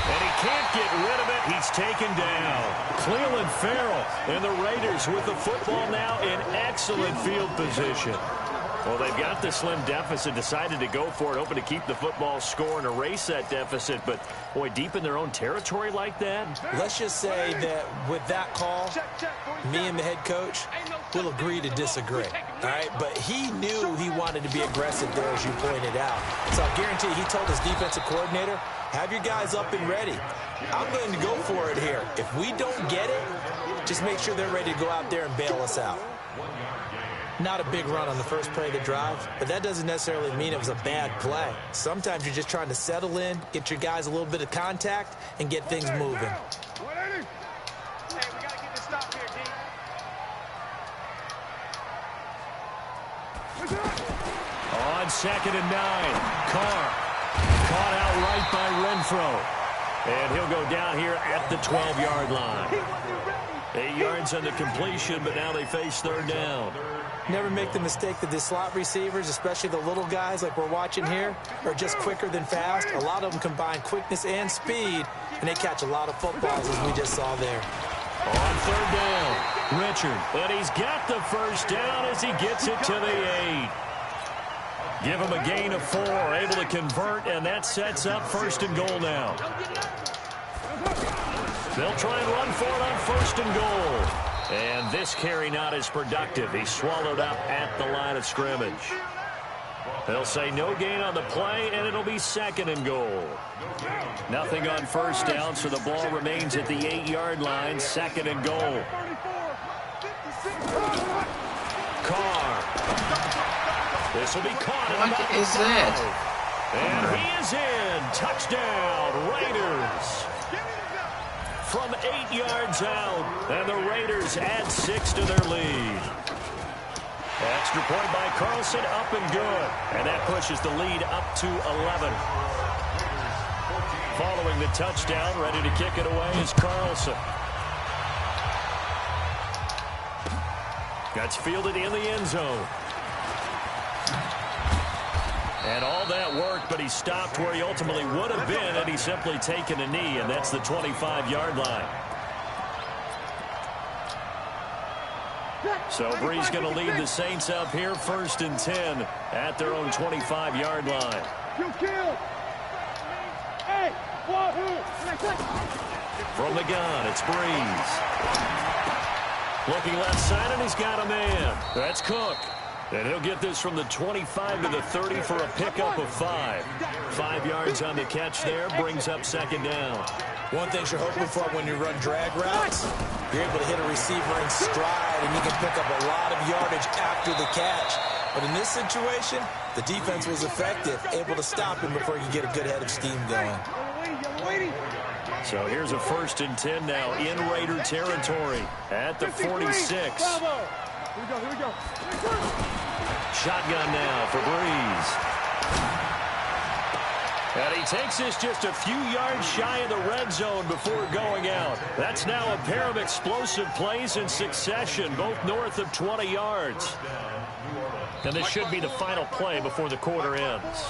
B: And he can't get rid of it. He's taken down. Cleveland Farrell and the Raiders with the football now in excellent field position. Well, they've got the slim deficit, decided to go for it, hoping to keep the football score and erase that deficit. But, boy, deep in their own territory like that?
D: Let's just say that with that call, me and the head coach will agree to disagree. All right? But he knew he wanted to be aggressive there, as you pointed out. So I guarantee he told his defensive coordinator, have your guys up and ready. I'm going to go for it here. If we don't get it, just make sure they're ready to go out there and bail us out. Not a big run on the first play of the drive, but that doesn't necessarily mean it was a bad play. Sometimes you're just trying to settle in, get your guys a little bit of contact, and get things moving.
A: Hey, we got to get this stop here, D.
B: On 2nd and 9, Carr caught out right by Renfro. And he'll go down here at the 12-yard line. 8 yards on the completion, but now they face 3rd down.
D: Never make the mistake that the slot receivers, especially the little guys like we're watching here, are just quicker than fast. A lot of them combine quickness and speed, and they catch a lot of footballs, as we just saw there.
B: On 3rd down, Richard. And he's got the first down as he gets it to the 8. Give him a gain of 4, able to convert, and that sets up 1st and goal now. They'll try and run for it on 1st and goal. And this carry not as productive. He's swallowed up at the line of scrimmage. They'll say no gain on the play, and it'll be 2nd and goal. Nothing on 1st down, so the ball remains at the 8-yard line, 2nd and goal. Carr. This will be caught.
F: What is that?
B: And he is in. Touchdown, Raiders. From 8 yards out, and the Raiders add 6 to their lead. Extra point by Carlson, up and good. And that pushes the lead up to 11. Following the touchdown, ready to kick it away is Carlson. That's fielded in the end zone. And all that worked, but he stopped where he ultimately would have been had he simply taken a knee, and that's the 25-yard line. So Bree's going to lead the Saints up here, 1st and 10 at their own 25-yard line. From the gun, it's Breeze. Looking left side, and he's got a man. That's Cook. And he'll get this from the 25 to the 30 for a pickup of 5. 5 yards on the catch there, brings up second down.
D: One thing you're hoping for when you run drag routes, you're able to hit a receiver in stride, and you can pick up a lot of yardage after the catch. But in this situation, the defense was effective, able to stop him before he could get a good head of steam going.
B: So here's a 1st and 10 now in Raider territory at the 46.
A: Here we go.
B: Shotgun now for Breeze. And he takes this just a few yards shy of the red zone before going out. That's now a pair of explosive plays in succession, both north of 20 yards. And this should be the final play before the quarter ends.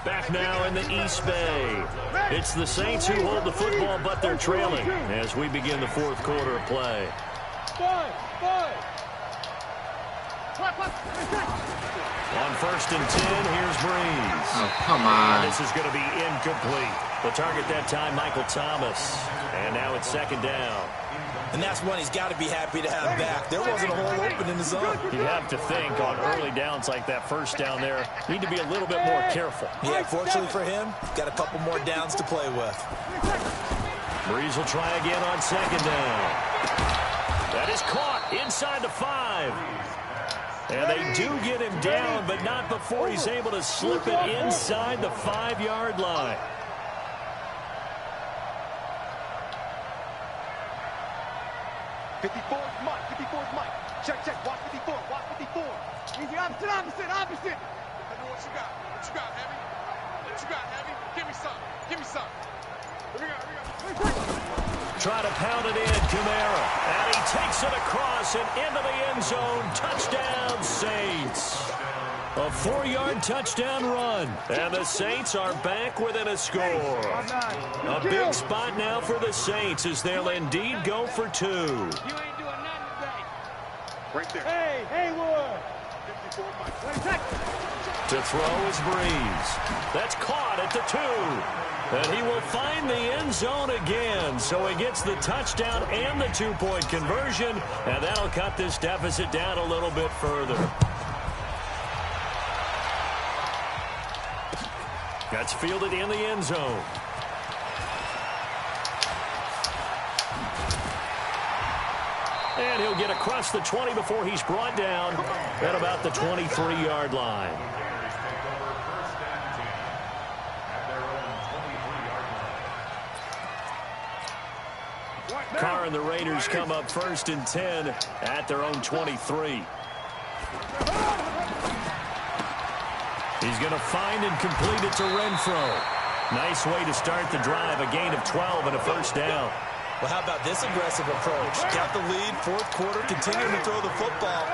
B: Back now in the East Bay. It's the Saints who hold the football, but they're trailing as we begin the 4th quarter of play. On 1st and 10, here's Breeze.
F: Oh, come on.
B: This is going to be incomplete. The target that time, Michael Thomas. And now it's 2nd down.
D: And that's one he's got to be happy to have back. There wasn't a hole open in the zone.
B: You'd have to think on early downs like that 1st down there, need to be a little bit more careful.
D: Yeah, fortunately for him, got a couple more downs to play with.
B: Breeze will try again on 2nd down. That is caught inside the 5. And they do get him down, but not before he's able to slip it inside the 5-yard line.
A: Mike. Check. Watch 54. Easy, opposite.
C: I know what you got, Heavy. Give me some. Here we go.
B: Try to pound it in, Kamara. And he takes it across and into the end zone. Touchdown, Saints. A 4-yard touchdown run. And the Saints are back within a score. A big spot now for the Saints as they'll indeed go for 2.
C: You ain't doing nothing today.
A: Right there.
C: Hey, Haywood.
A: 54, Mike.
B: To throw is Breeze. That's caught at the 2. And he will find the end zone again. So he gets the touchdown and the 2-point conversion. And that'll cut this deficit down a little bit further. That's fielded in the end zone. And he'll get across the 20 before he's brought down at about the 23-yard line. Carr and the Raiders come up 1st and 10 at their own 23. He's going to find and complete it to Renfro. Nice way to start the drive, a gain of 12 and a 1st down.
D: Well, how about this aggressive approach? Got the lead, 4th quarter, continuing to throw the football.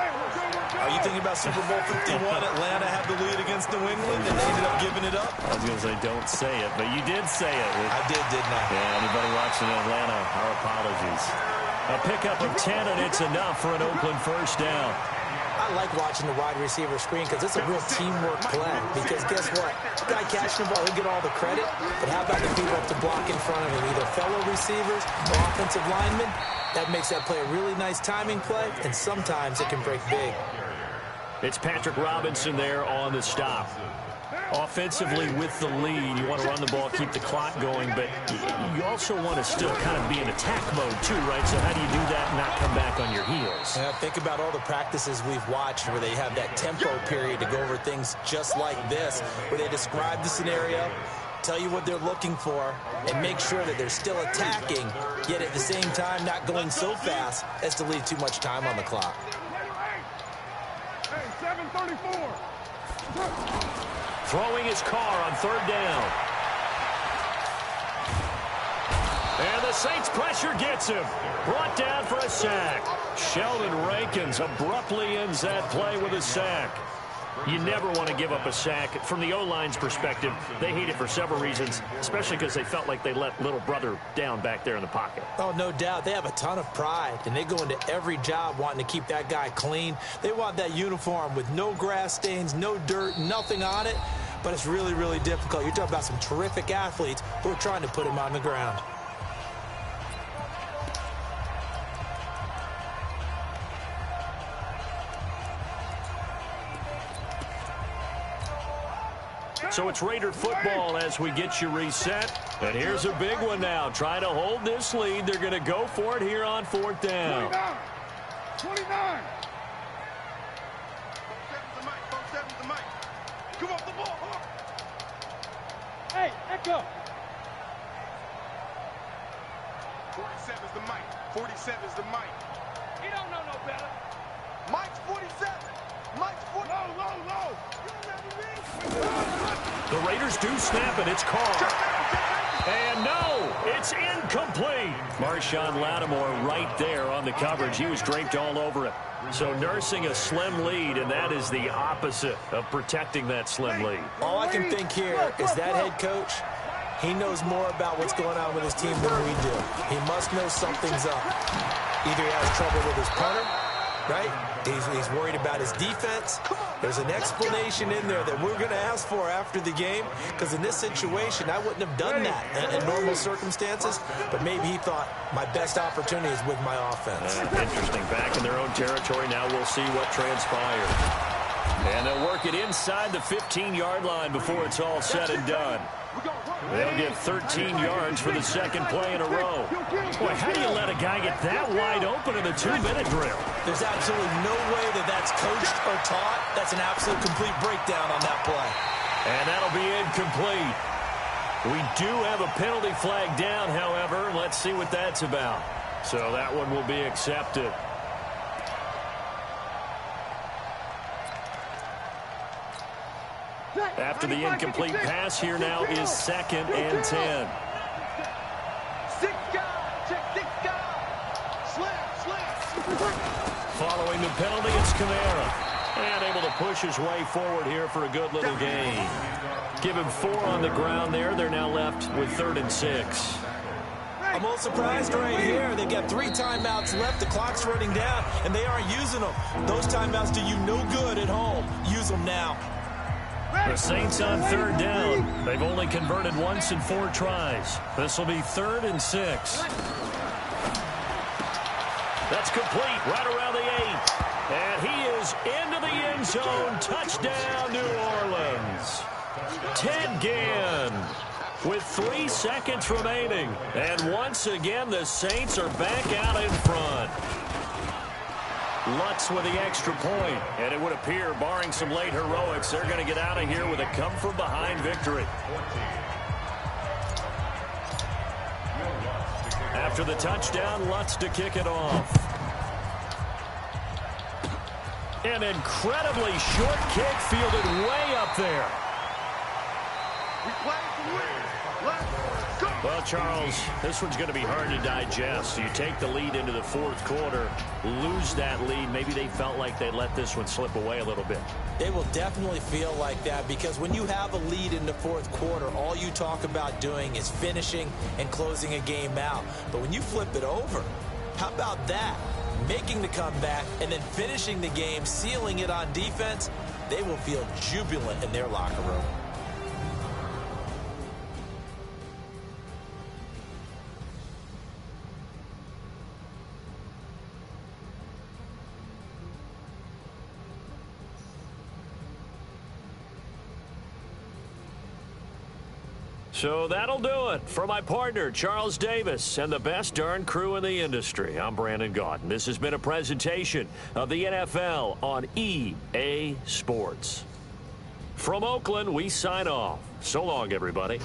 D: Are you thinking about Super Bowl 51? Atlanta had the lead against New England, and they ended up giving it up?
B: I was going to say, don't say it, but you did say it.
D: I did, didn't I?
B: Yeah, anybody watching Atlanta, our apologies. A pickup of 10, and it's enough for an Oakland 1st down.
D: I like watching the wide receiver screen because it's a real teamwork play. Because guess what? The guy catching the ball, he'll get all the credit. But how about the people up to block in front of him, either fellow receivers or offensive linemen? That makes that play a really nice timing play, and sometimes it can break big.
B: It's Patrick Robinson there on the stop. Offensively with the lead, you want to run the ball, keep the clock going, but you also want to still kind of be in attack mode too, right? So how do you do that and not come back on your heels?
D: Yeah, think about all the practices we've watched where they have that tempo period to go over things just like this, where they describe the scenario, tell you what they're looking for, and make sure that they're still attacking, yet at the same time not going so fast as to leave too much time on the clock.
C: Hey, 7:34.
B: Throwing his Carr on 3rd down. And the Saints pressure gets him. Brought down for a sack. Sheldon Rankins abruptly ends that play with a sack. You never want to give up a sack. From the O-line's perspective, they hate it for several reasons, especially because they felt like they let little brother down back there in the pocket.
D: Oh, no doubt. They have a ton of pride, and they go into every job wanting to keep that guy clean. They want that uniform with no grass stains, no dirt, nothing on it. But it's really, really difficult. You're talking about some terrific athletes who are trying to put him on the ground.
B: So it's Raider football as we get you reset. And here's a big one now. Trying to hold this lead. They're going to go for it here on 4th down.
A: 29. 47's the mic. Come off the ball. Hey, Echo. 47's the mic. 47's the mic. He don't know no better. Mike's 47. Mike's 40. Low.
B: The Raiders do snap it. It's caught. And no, it's incomplete. Marshawn Lattimore right there on the coverage. He was draped all over it. So nursing a slim lead, and that is the opposite of protecting that slim lead.
D: All I can think here is that head coach, he knows more about what's going on with his team than we do. He must know something's up. Either he has trouble with his punter, right? He's worried about his defense. There's an explanation in there that we're going to ask for after the game, because in this situation, I wouldn't have done that in normal circumstances, but maybe he thought my best opportunity is with my offense.
B: Interesting. Back in their own territory. Now we'll see what transpires. And they'll work it inside the 15-yard line before it's all said and done. They'll get 13 yards for the second play in a row. Boy, how do you let a guy get that wide open in the 2-minute drill?
D: There's absolutely no way that that's coached or taught. That's an absolute complete breakdown on that play.
B: And that'll be incomplete. We do have a penalty flag down, however. Let's see what that's about. So that one will be accepted. After the incomplete pass, here now is 2nd and 10.
A: 6 guys. Check 6 guys. Slam.
B: Following the penalty, it's Kamara. And able to push his way forward here for a good little gain. Give him 4 on the ground there. They're now left with 3rd and 6.
D: I'm a little surprised right here. They've got 3 timeouts left. The clock's running down, and they aren't using them. Those timeouts do you no good at home. Use them now.
B: The Saints on 3rd down. They've only converted once in 4 tries. This will be 3rd and 6. That's complete right around the 8. And he is into the end zone. Touchdown, New Orleans. Ted Ginn with 3 seconds remaining. And once again, the Saints are back out in front. Lutz with the extra point, and it would appear, barring some late heroics, they're going to get out of here with a come-from-behind victory. After the touchdown, Lutz to kick it off. An incredibly short kick fielded way up there.
A: We play to win. Let's go.
B: Well, Charles, this one's going to be hard to digest. You take the lead into the 4th quarter, lose that lead. Maybe they felt like they let this one slip away a little bit.
D: They will definitely feel like that, because when you have a lead in the 4th quarter, all you talk about doing is finishing and closing a game out. But when you flip it over, how about that? Making the comeback and then finishing the game, sealing it on defense, they will feel jubilant in their locker room.
B: So that'll do it for my partner, Charles Davis, and the best darn crew in the industry. I'm Brandon Gaudin. This has been a presentation of the NFL on EA Sports. From Oakland, we sign off. So long, everybody.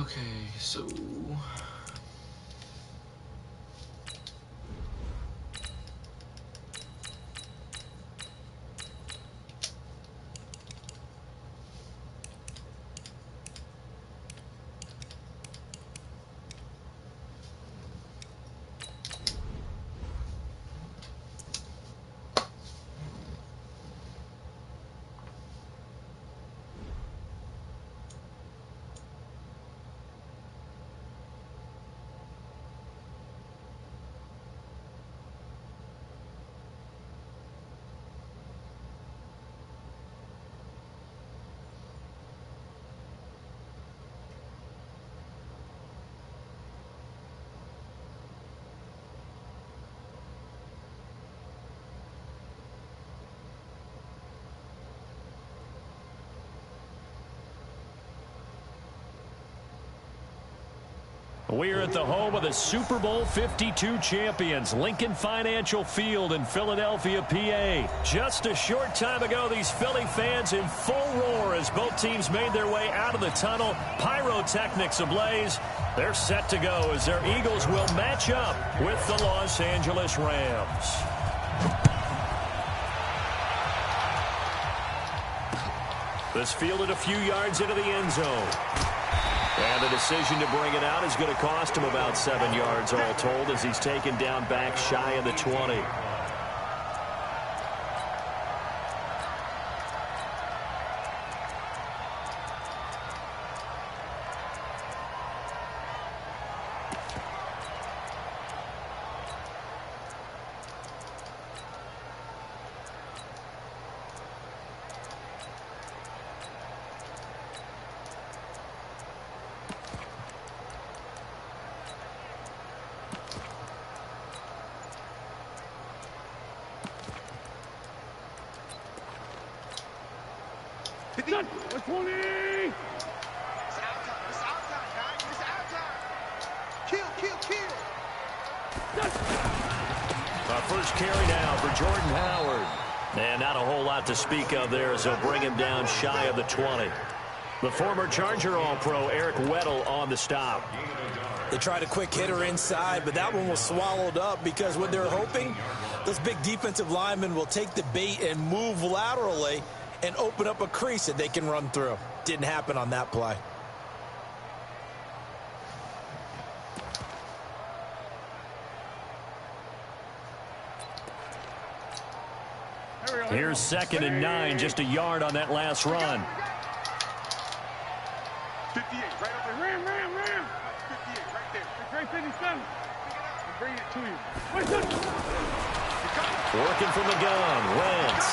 F: Okay, so
B: we're at the home of the Super Bowl 52 champions, Lincoln Financial Field in Philadelphia, PA. Just a short time ago, these Philly fans in full roar as both teams made their way out of the tunnel. Pyrotechnics ablaze. They're set to go as their Eagles will match up with the Los Angeles Rams. This fielded a few yards into the end zone. And the decision to bring it out is going to cost him about 7 yards all told as he's taken down back shy of the 20.
C: It's out time. It's out time, guys. It's out time. Kill.
B: First carry now for Jordan Howard. And not a whole lot to speak of there as they'll bring him down shy of the 20. The former Charger All-Pro Eric Weddle on the stop.
D: They tried a quick hitter inside, but that one was swallowed up because what they're hoping, those big defensive linemen will take the bait and move laterally and open up a crease that they can run through. Didn't happen on that play.
B: Here's 2nd and 9, just a yard on that last run.
C: 58, right over there. Ram. 58, right there. 57. Bring it to you.
B: Working from the gun, Wentz.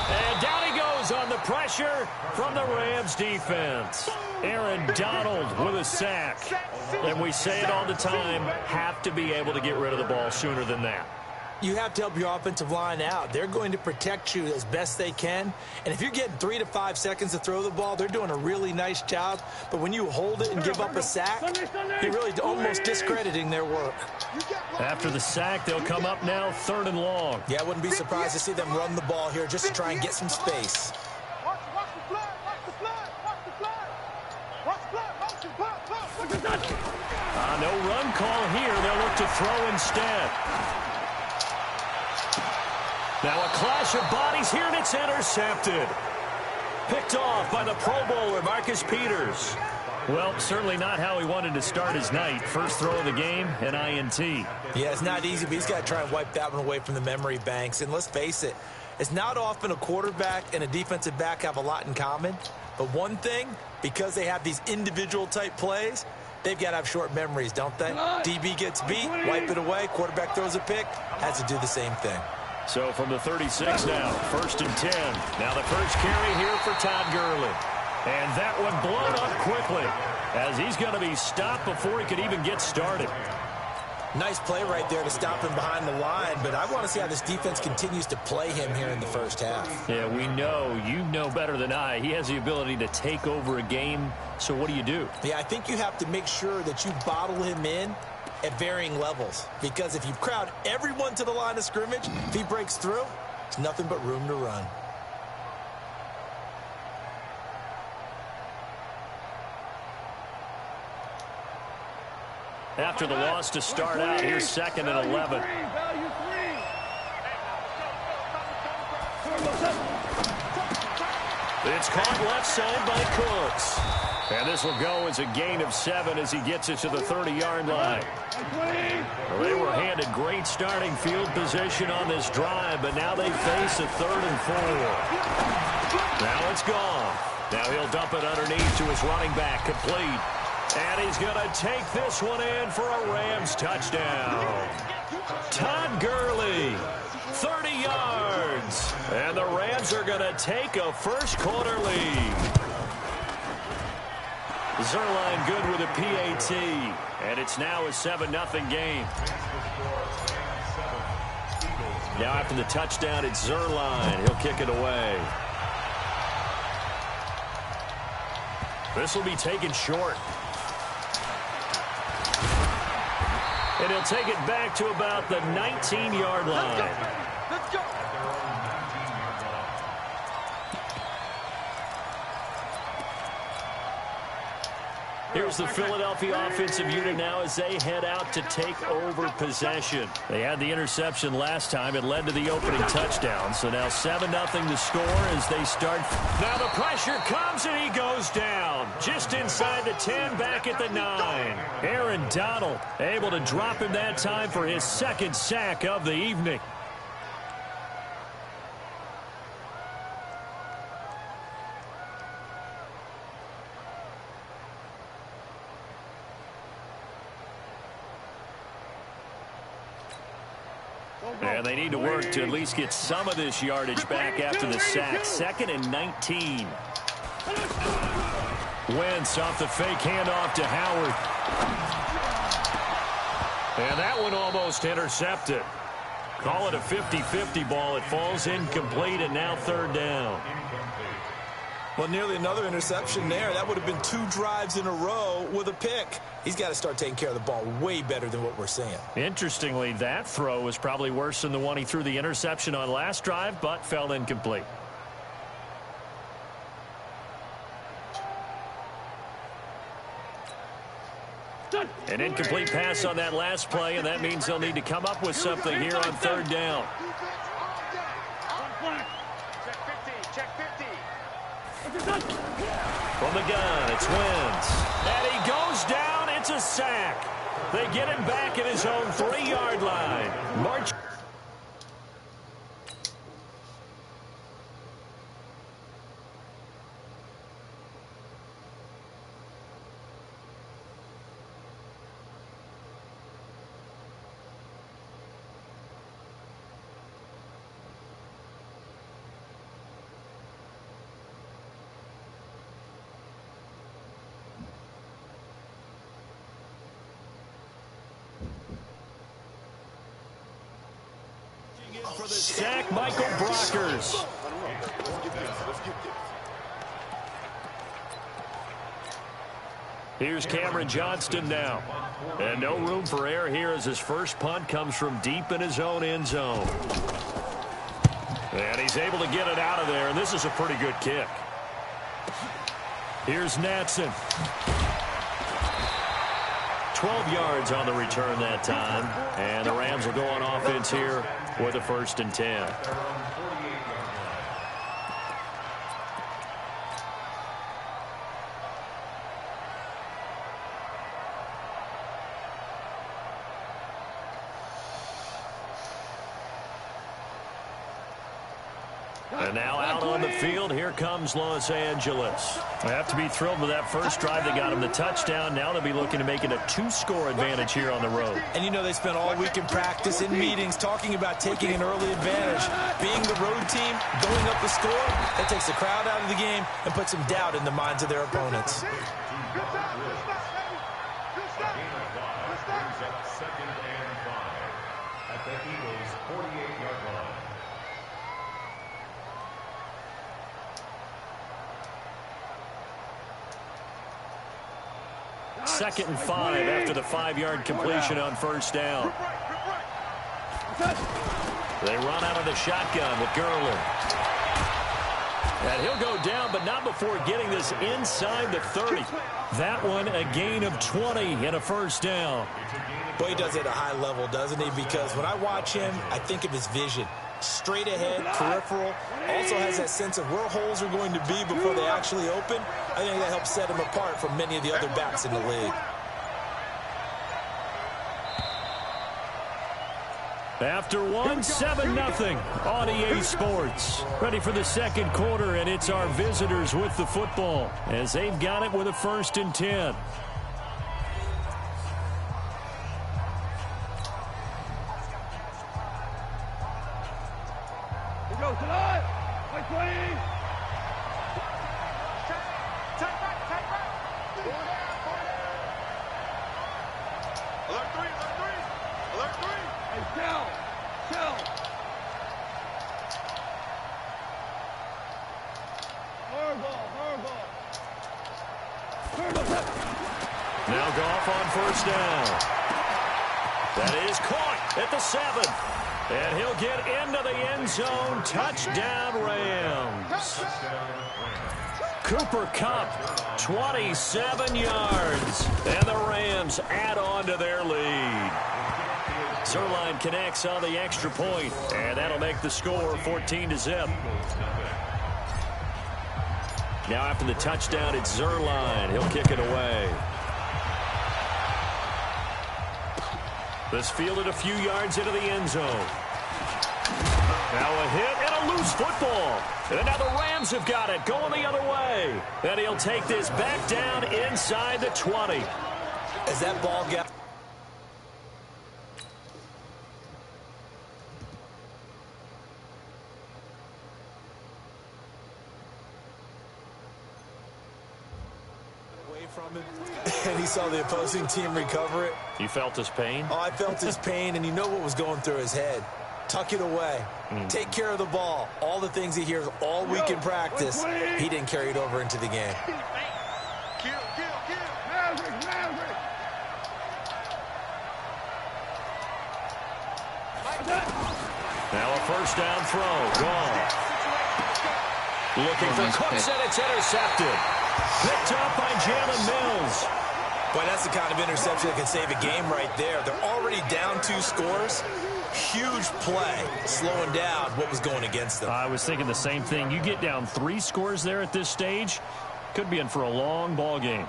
B: And down he goes on the pressure from the Rams defense. Aaron Donald with a sack. And we say it all the time, have to be able to get rid of the ball sooner than that.
D: You have to help your offensive line out. They're going to protect you as best they can. And if you're getting 3 to 5 seconds to throw the ball, they're doing a really nice job. But when you hold it and give up a sack, you're really almost discrediting their work.
B: After the sack, they'll come up now 3rd and long.
D: Yeah, I wouldn't be surprised to see them run the ball here just to try and get some space.
C: Watch the blood.
B: No run call here. They'll look to throw instead. Now a clash of bodies here, and it's intercepted. Picked off by the Pro Bowler, Marcus Peters. Well, certainly not how he wanted to start his night. First throw of the game, an INT.
D: Yeah, it's not easy, but he's got to try and wipe that one away from the memory banks. And let's face it, it's not often a quarterback and a defensive back have a lot in common. But one thing, because they have these individual type plays, they've got to have short memories, don't they? DB gets beat, wipe it away, quarterback throws a pick, has to do the same thing.
B: So from the 36 now, 1st and 10. Now the first carry here for Todd Gurley. And that one blown up quickly as he's going to be stopped before he could even get started.
D: Nice play right there to stop him behind the line, but I want to see how this defense continues to play him here in the first half.
B: Yeah, we know. You know better than I. He has the ability to take over a game, so what do?
D: Yeah, I think you have to make sure that you bottle him in at varying levels, because if you crowd everyone to the line of scrimmage, if he breaks through, there's nothing but room to run.
B: After the loss to start out, here's 2nd and 11. It's caught left side by Cooks. And this will go as a gain of 7 as he gets it to the 30-yard line. Well, they were handed great starting field position on this drive, but now they face a 3rd and 4. Now it's gone. Now he'll dump it underneath to his running back, complete. And he's going to take this one in for a Rams touchdown. Todd Gurley, 30 yards. And the Rams are going to take a first-quarter lead. Zerline good with a PAT. And it's now a 7-0 game. Now after the touchdown, it's Zerline. He'll kick it away. This will be taken short. And he'll take it back to about the 19-yard line.
C: Let's go.
B: Here's the Philadelphia offensive unit now as they head out to take over possession. They had the interception last time. It led to the opening touchdown. So now 7-0 to score as they start. Now the pressure comes and he goes down. Just inside the 10, back at the 9. Aaron Donald able to drop him that time for his 2nd sack of the evening. And they need to work to at least get some of this yardage back after the sack. 2nd and 19. Wentz off the fake handoff to Howard. And that one almost intercepted. Call it a 50-50 ball. It falls incomplete, and now 3rd down.
D: Well, nearly another interception there. That would have been 2 drives in a row with a pick. He's got to start taking care of the ball way better than what we're seeing.
B: Interestingly, that throw was probably worse than the one he threw the interception on last drive, but fell incomplete. An incomplete pass on that last play, and that means they'll need to come up with something here on 3rd down. From the gun, it's Wentz. And he goes down. It's a sack. They get him back at his own 3-yard line. March. Sack Michael Brockers. Here's Cameron Johnston now. And no room for error here as his first punt comes from deep in his own end zone. And he's able to get it out of there, and this is a pretty good kick. Here's Natson. 12 yards on the return that time. And the Rams will go on offense here with a 1st and 10. And now out on the field, here comes Los Angeles. They have to be thrilled with that first drive. They got him the touchdown. Now they'll be looking to make it a 2-score advantage here on the road.
D: And you know they spent all week in practice, in meetings, talking about taking an early advantage. Being the road team, going up the score, that takes the crowd out of the game and puts some doubt in the minds of their opponents.
E: Second and 5 at the Eagles' 48-yard line.
B: Second and 5 after the 5-yard completion on 1st down. They run out of the shotgun with Gurley. And he'll go down, but not before getting this inside the 30. That one, a gain of 20 and a first down.
D: Boy, he does it at a high level, doesn't he? Because when I watch him, I think of his vision. Straight ahead, peripheral. Also has that sense of where holes are going to be before they actually open. I think that helps set him apart from many of the other backs in the league.
B: After one, 7-0 on EA Sports. Ready for the second quarter, and it's our visitors with the football as they've got it with a 1st and 10. Now Goff on 1st down. That is caught at the 7. And he'll get into the end zone. Touchdown, Rams. Cooper Kupp, 27 yards. And the Rams add on to their lead. Zerline connects on the extra point, and that'll make the score 14-0. Now after the touchdown, it's Zerline. He'll kick it away. This fielded a few yards into the end zone. Now a hit and a loose football. And now the Rams have got it, going the other way. And he'll take this back down inside the 20.
D: As that ball got... from him, and he saw the opposing team recover it.
B: You felt his pain?
D: Oh, I felt his pain, and you know what was going through his head. Tuck it away. Take care of the ball. All the things he hears all week in practice, he didn't carry it over into the game.
C: Kill. Maverick.
B: Now a 1st down throw. Gone. Looking for Cooks, and it's intercepted. Picked up by Jalen Mills.
D: Boy, that's the kind of interception that can save a game right there. They're already down 2 scores. Huge play, slowing down what was going against them.
B: I was thinking the same thing. You get down 3 scores there at this stage, could be in for a long ball game.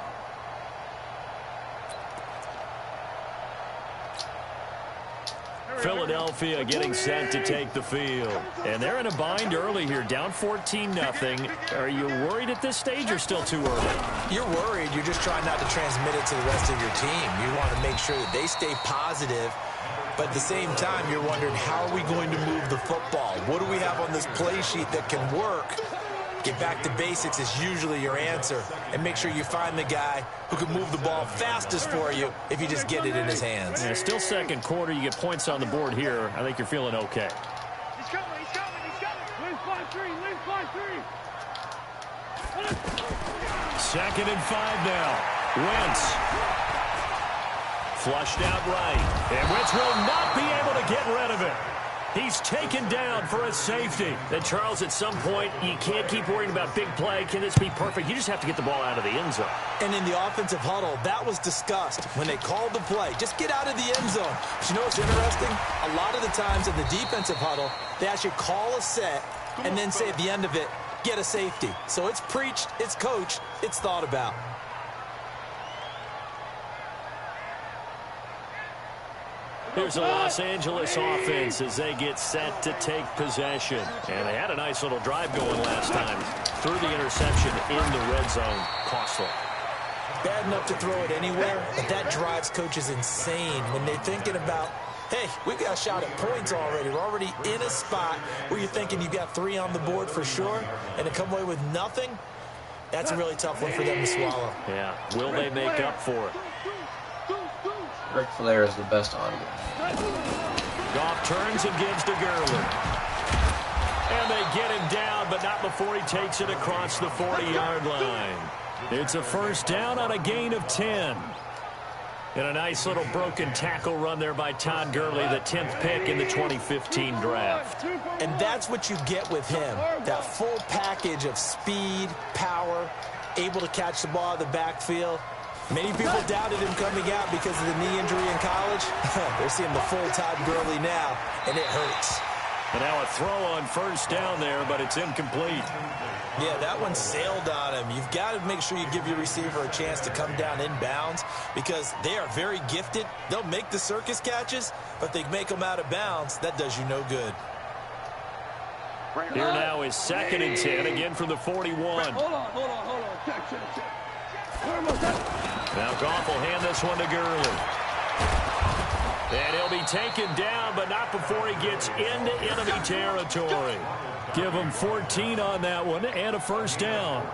B: Philadelphia getting set to take the field. And they're in a bind early here, down 14-0. Are you worried at this stage or still too early?
D: You're worried. You're just trying not to transmit it to the rest of your team. You want to make sure that they stay positive. But at the same time, you're wondering, how are we going to move the football? What do we have on this play sheet that can work? Get back to basics is usually your answer. And make sure you find the guy who can move the ball fastest for you if you just get it in his hands.
B: Yeah, still second quarter. You get points on the board here. I think you're feeling okay.
C: He's coming. Leave 5-3.
B: 2nd and 5 now. Wentz. Flushed out right. And Wentz will not be able to get rid of it. He's taken down for a safety. And Charles, at some point, you can't keep worrying about big play. Can this be perfect? You just have to get the ball out of the end zone.
D: And in the offensive huddle, that was discussed when they called the play. Just get out of the end zone. But you know what's interesting? A lot of the times in the defensive huddle, they actually call a set and then say at the end of it, get a safety. So it's preached, it's coached, it's thought about.
B: Here's the Los Angeles offense as they get set to take possession. And they had a nice little drive going last time. Threw the interception in the red zone. Costly.
D: Bad enough to throw it anywhere, but that drives coaches insane when they're thinking about, hey, we've got a shot at points already. We're already in a spot where you're thinking you've got 3 on the board for sure, and to come away with nothing, that's a really tough one for them to swallow.
B: Yeah. Will they make up for it?
F: Ric Flair is the best audio.
B: Goff turns and gives to Gurley. And they get him down, but not before he takes it across the 40-yard line. It's a 1st down on a gain of 10. And a nice little broken tackle run there by Todd Gurley, the 10th pick in the 2015 draft.
D: And that's what you get with him, that full package of speed, power, able to catch the ball out of the backfield. Many people doubted him coming out because of the knee injury in college. They're seeing the full Todd Gurley now, and it hurts.
B: And now a throw on first down there, but it's incomplete.
D: Yeah, that one sailed on him. You've got to make sure you give your receiver a chance to come down inbounds because they are very gifted. They'll make the circus catches, but they make them out of bounds. That does you no good.
B: Here now is 2nd and 10, again from the 41.
C: Hold on. Check.
B: Now Goff will hand this one to Gurley. And he'll be taken down, but not before he gets into enemy territory. Give him 14 on that one and a first down.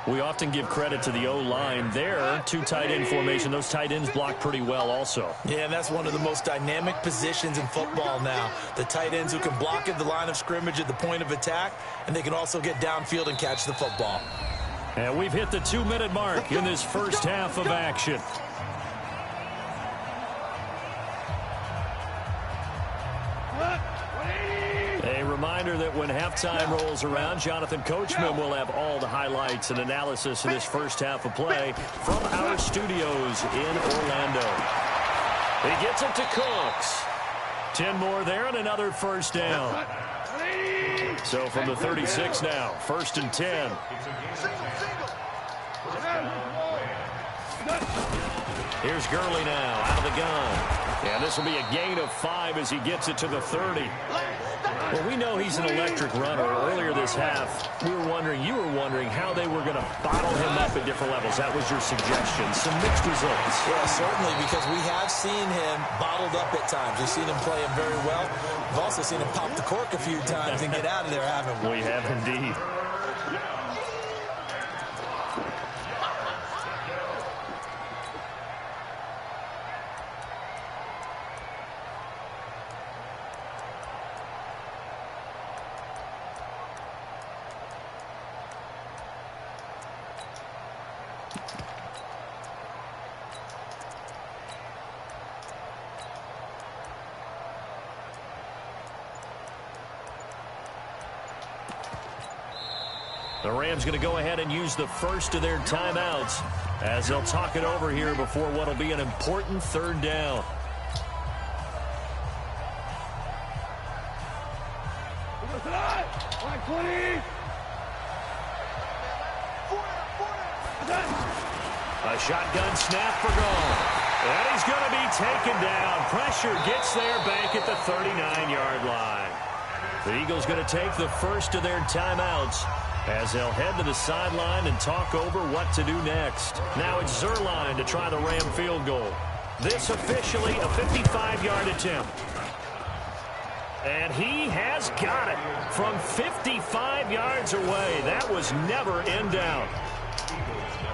B: We often give credit to the O-line there. 2 tight end formation. Those tight ends block pretty well also.
D: Yeah, and that's one of the most dynamic positions in football now. The tight ends who can block at the line of scrimmage at the point of attack, and they can also get downfield and catch the football.
B: And we've hit the 2-minute mark in this first half of action. A reminder that when halftime rolls around, Jonathan Coachman will have all the highlights and analysis of this first half of play from our studios in Orlando. He gets it to Cooks. 10 more there and another first down. So from the 36 now, 1st and 10. Here's Gurley now out of the gun. And this will be a gain of 5 as he gets it to the 30. Well, we know he's an electric runner. Earlier this half, you were wondering how they were going to bottle him up at different levels. That was your suggestion. Some mixed results.
D: Yeah, certainly, because we have seen him bottled up at times. We've seen him play him very well. We've also seen him pop the cork a few times and get out of there, haven't we?
B: We have indeed. The Rams going to go ahead and use the first of their timeouts as they'll talk it over here before what will be an important 3rd down. A shotgun snap for goal. And he's going to be taken down. Pressure gets there back at the 39-yard line. The Eagles going to take the first of their timeouts as they'll head to the sideline and talk over what to do next. Now it's Zerline to try the Ram field goal. This officially a 55-yard attempt. And he has got it from 55 yards away. That was never in doubt.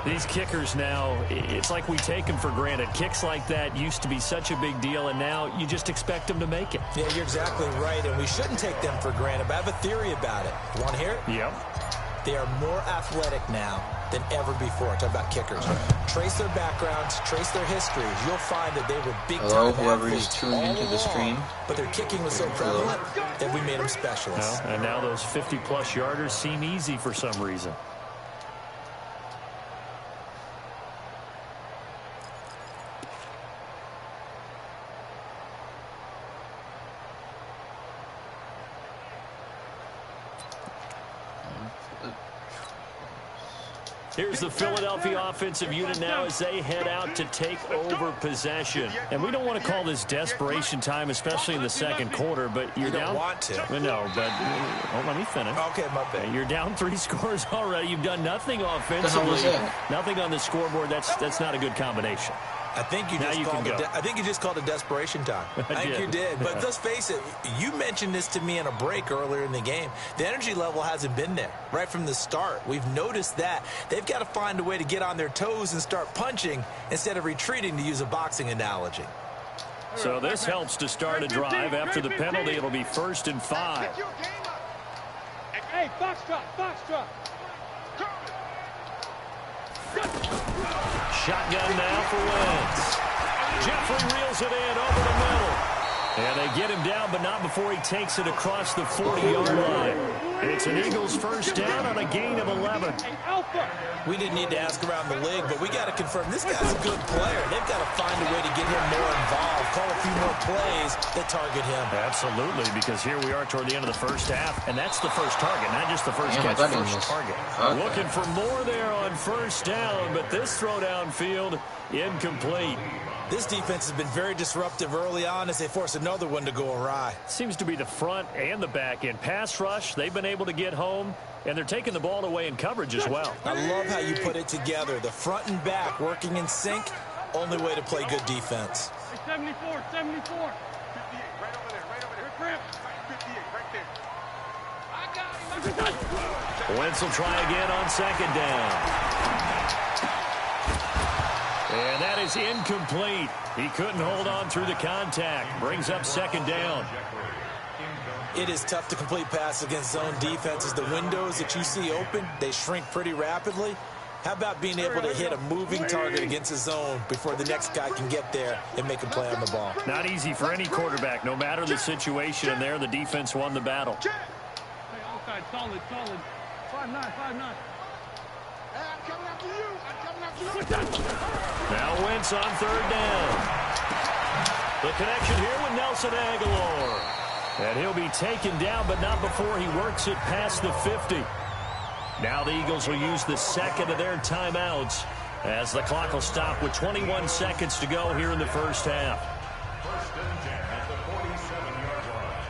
B: These kickers now, it's like we take them for granted. Kicks like that used to be such a big deal, and now you just expect them to make it.
D: Yeah, you're exactly right, and we shouldn't take them for granted, but I have a theory about it. You want to hear it?
B: Yep.
D: They are more athletic now than ever before. Talk about kickers. Trace their backgrounds, trace their histories. You'll find that they were big-time
F: whoever is
D: athletes
F: tuned into the stream.
D: but their kicking was so prevalent that we made them specialists.
B: Well, and now those 50-plus yarders seem easy for some reason. Here's the Philadelphia offensive unit now as they head out to take over possession. And we don't want to call this desperation time, especially in the second quarter, but you're down.
D: You don't want to.
B: No, but let me finish.
D: Okay, my bad.
B: You're down 3 scores already. You've done nothing offensively. Nothing on the scoreboard. That's not a good combination.
D: I think you just called it desperation time. I think you did. But let's face it, you mentioned this to me in a break earlier in the game. The energy level hasn't been there right from the start. We've noticed that. They've got to find a way to get on their toes and start punching instead of retreating, to use a boxing analogy.
B: So this helps to start a drive. After the penalty, it'll be 1st and 5.
C: Hey, foxtrot.
B: Shotgun now for Wentz. Jeffrey reels it in over the middle. And they get him down, but not before he takes it across the 40-yard line. It's an Eagles first down on a gain of 11.
D: We didn't need to ask around the league, but we got to confirm this guy's a good player. They've got to find a way to get him more involved, call a few more plays that target him.
B: Absolutely, because here we are toward the end of the first half, and that's the first target, not just the first catch, first target.
F: Okay.
B: Looking for more there on first down, but this throw downfield, incomplete.
D: This defense has been very disruptive early on as they force another one to go awry.
B: Seems to be the front and the back end. Pass rush, they've been able to get home, and they're taking the ball away in coverage as well.
D: I love how you put it together. The front and back working in sync, only way to play good defense.
C: 74, 74. 58, right over there, right over there. Cramp. 58, right there. I got him.
B: Wentz will try again on second down. And that is incomplete. He couldn't hold on through the contact. Brings up second down.
D: It is tough to complete passes against zone defenses. The windows that you see open, they shrink pretty rapidly. How about being able to hit a moving target against a zone before the next guy can get there and make a play on the ball?
B: Not easy for any quarterback, no matter the situation. And there, the defense won the battle.
C: Hey, outside, solid, solid. 5'9", 5'9". Hey, I'm coming after you. I'm coming after you.
B: Now Wentz on third down. The connection here with Nelson Aguilar. And he'll be taken down, but not before he works it past the 50. Now the Eagles will use the second of their timeouts as the clock will stop with 21 seconds to go here in the first half.
E: First and 10 at the 47-yard line.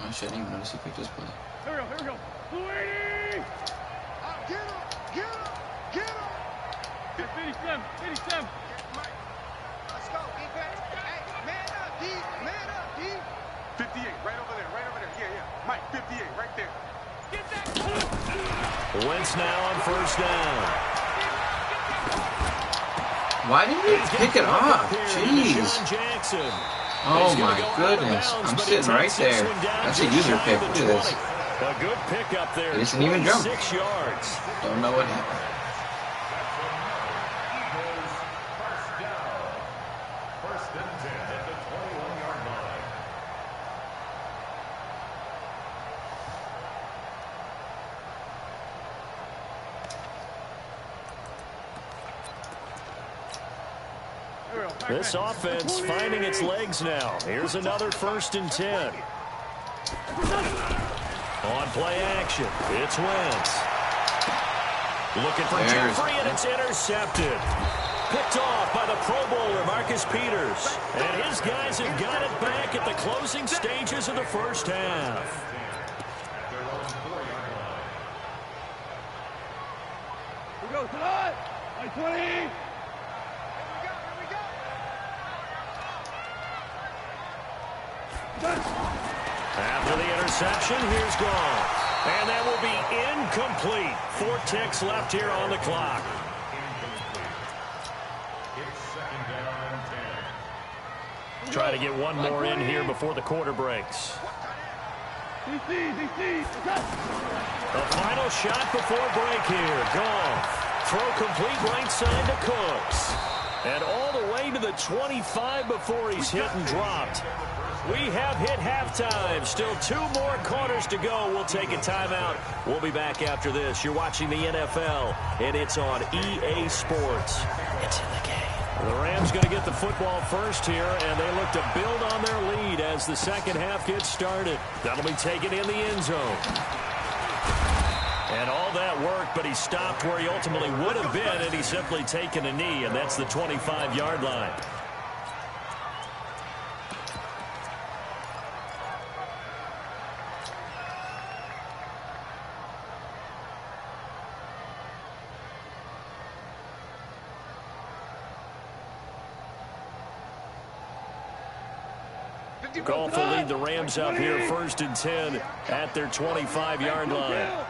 F: I shouldn't even notice he picked this play.
C: Here we go, here we go. 280! Get him, get him, get him! 87, 87. Mike, let's go, defense. Hey, man up, D, man up, D. 58, right over there, yeah, yeah. Mike, 58, right there. Get that!
B: Wentz now on first down.
F: Why didn't he pick it off? Jeez.
B: Jackson.
F: Oh my goodness. I'm sitting right there. That's a user pick. Look at this.
B: A good pick up there.
F: He didn't even jump.
B: 6 yards.
F: Don't know what happened.
E: Eagles first down. First and 10 at the 21-yard line.
B: This offense finding its legs now. Here's another first and 10. On play action, it's Wentz. Looking for Jeffrey, and it's intercepted. Picked off by the Pro Bowler, Marcus Peters. And his guys have got it back at the closing stages of the first half.
C: Here we go, tonight. 20.
B: After the interception, here's Gall. And that will be incomplete. 4 ticks left here on the clock.
E: It's second down and 10.
B: Try to get one more in here before the quarter breaks.
C: DC.
B: The final shot before break here. Gall. Throw complete right side to Cooks. And all the way to the 25 before he's hit and dropped. We have hit halftime. Still 2 more quarters to go. We'll take a timeout. We'll be back after this. You're watching the NFL, and it's on EA Sports. It's in the game. The Rams going to get the football first here, and they look to build on their lead as the second half gets started. That'll be taken in the end zone. And all that work, but he stopped where he ultimately would have been, and he's simply taken a knee, and that's the 25-yard line. Goff will lead the Rams up here first and 10 at their 25-yard line.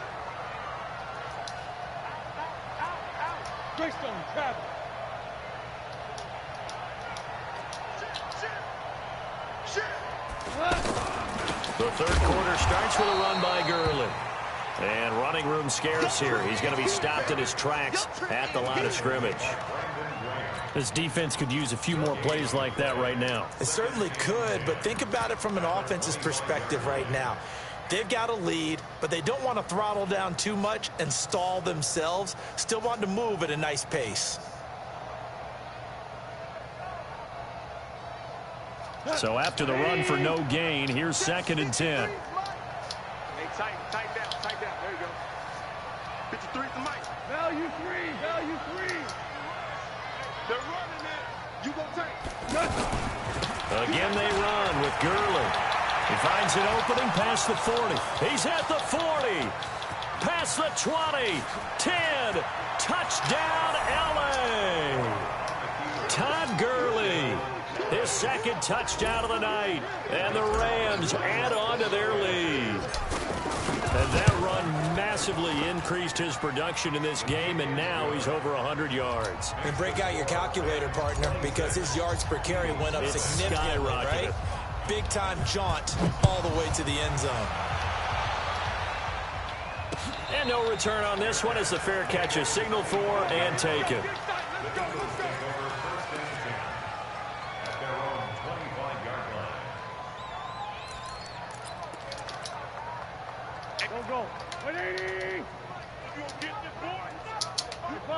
B: The third quarter starts with a run by Gurley. And running room scarce here. He's going to be stopped in his tracks at the line of scrimmage.
G: This defense could use a few more plays like that right now.
D: It certainly could, but think about it from an offense's perspective right now. They've got a lead, but they don't want to throttle down too much and stall themselves. Still want to move at a nice pace.
G: So after the run for no gain, here's 2nd and 10.
A: Hey, tight down. There you go. 53 to Mike. Value three. They're running it. You go take.
B: Again they run with Gurley. He finds an opening past the 40. He's at the 40. Past the 20. 10. Touchdown, L.A. Todd Gurley. His 2nd touchdown of the night. And the Rams add on to their lead. And that run massively increased his production in this game, and now he's over 100 yards.
D: And break out your calculator, partner, because his yards per carry went up significantly, right? Big-time jaunt all the way to the end zone.
B: And no return on this one as the fair catch is signaled for and taken.
C: Go. 180. You gonna get this boy? Come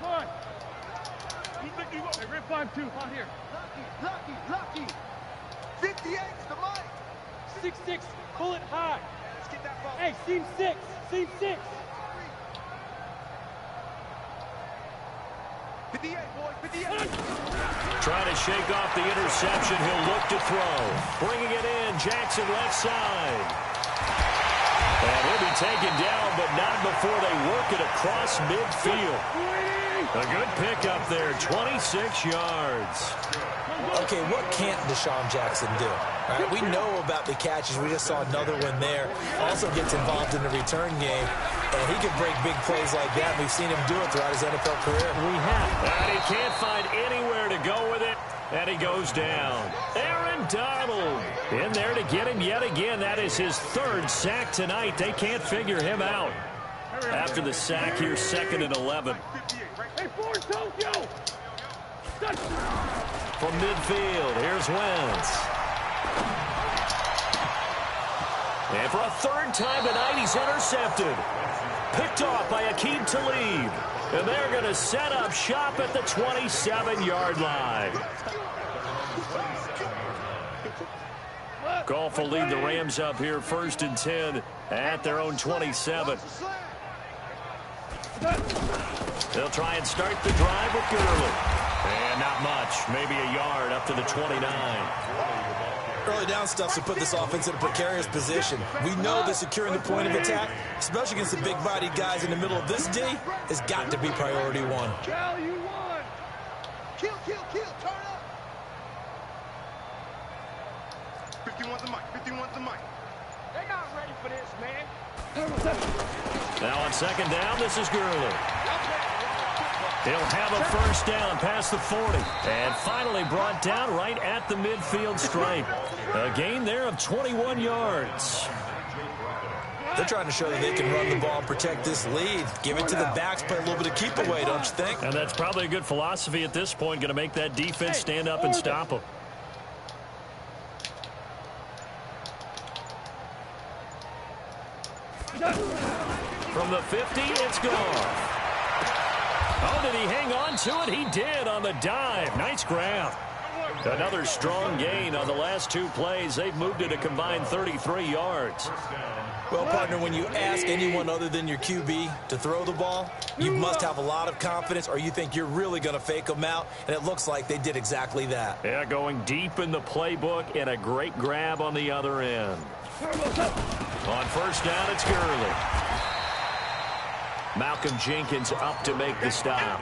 C: on. You think you gonna? Hey, rip 5-2. On here.
A: Lucky. 58's the Mike.
C: 6-6. Pull it high.
A: Let's get that ball.
C: Hey, seam 6.
A: 58, boy. 58.
B: Trying to shake off the interception. He'll look to throw. Bringing it in. Jackson left side. And he'll be taken down, but not before they work it across midfield. A good pickup there, 26 yards.
D: Okay, what can't Deshaun Jackson do? All right, we know about the catches. We just saw another one there. Also gets involved in the return game, and he can break big plays like that. We've seen him do it throughout his NFL career.
B: We have. And he can't find anywhere to go with it, and he goes down. Aaron Donald in there to get him yet again. That is his 3rd sack tonight. They can't figure him out. After the sack, here's 2nd and 11.
C: Hey, Ford, Tokyo.
B: From midfield, here's Wentz. And for a 3rd time tonight, he's intercepted. Picked off by Akeem Talib. And they're going to set up shop at the 27-yard line. Goff will lead the Rams up here 1st and 10 at their own 27. They'll try and start the drive with Gurley. And not much. Maybe a yard up to the 29.
D: Early down stuff to put this offense in a precarious position. We know that securing the point of attack, especially against the big-bodied guys in the middle of this D, has got to be priority 1.
C: Value 1.
A: Kill. Turn up. 51's the Mike. They're not ready for this, man.
B: Now on 2nd down, this is Gurley. He'll have a 1st down past the 40. And finally brought down right at the midfield stripe. A gain there of 21 yards.
D: They're trying to show that they can run the ball, protect this lead. Give it to the backs, play a little bit of keep away, don't you think?
B: And that's probably a good philosophy at this point. Going to make that defense stand up and stop them. From the 50, it's gone. Oh, did he hang on to it? He did on the dive. Nice grab. Another strong gain on the last 2 plays. They've moved it a combined 33 yards.
D: Well, partner, when you ask anyone other than your QB to throw the ball, you must have a lot of confidence or you think you're really going to fake them out, and it looks like they did exactly that.
B: Yeah, going deep in the playbook and a great grab on the other end. On 1st down, it's Gurley. Malcolm Jenkins up to make the stop.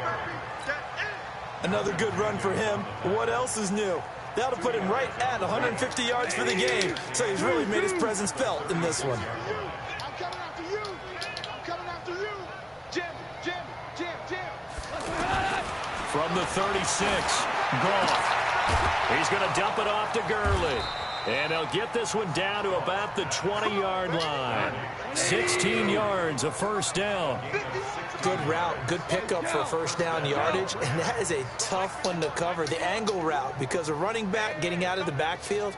D: Another good run for him. What else is new? That'll put him right at 150 yards for the game, so he's really made his presence felt in this one.
A: I'm coming after you. Jim.
B: From the 36, Goff. He's going to dump it off to Gurley. And they'll get this one down to about the 20-yard line. 16 yards, a first down.
D: Good route, good pickup for first down yardage, and that is a tough one to cover, the angle route, because a running back getting out of the backfield,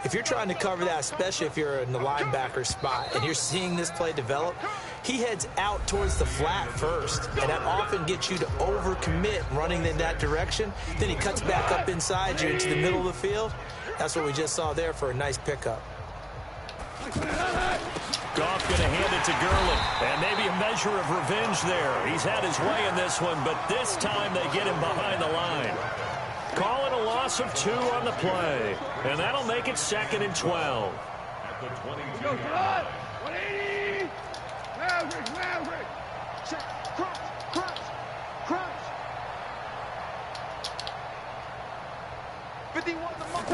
D: if you're trying to cover that, especially if you're in the linebacker spot and you're seeing this play develop, he heads out towards the flat first, and that often gets you to overcommit running in that direction. Then he cuts back up inside you into the middle of the field. That's what we just saw there for a nice pickup.
B: Goff going to hand it to Gurley, and maybe a measure of revenge there. He's had his way in this one, but this time they get him behind the line. Call it a loss of 2 on the play, and that'll make it 2nd and 12.
E: At the 22.
C: 180! Maverick!
A: Check. Crunch. 51 the month.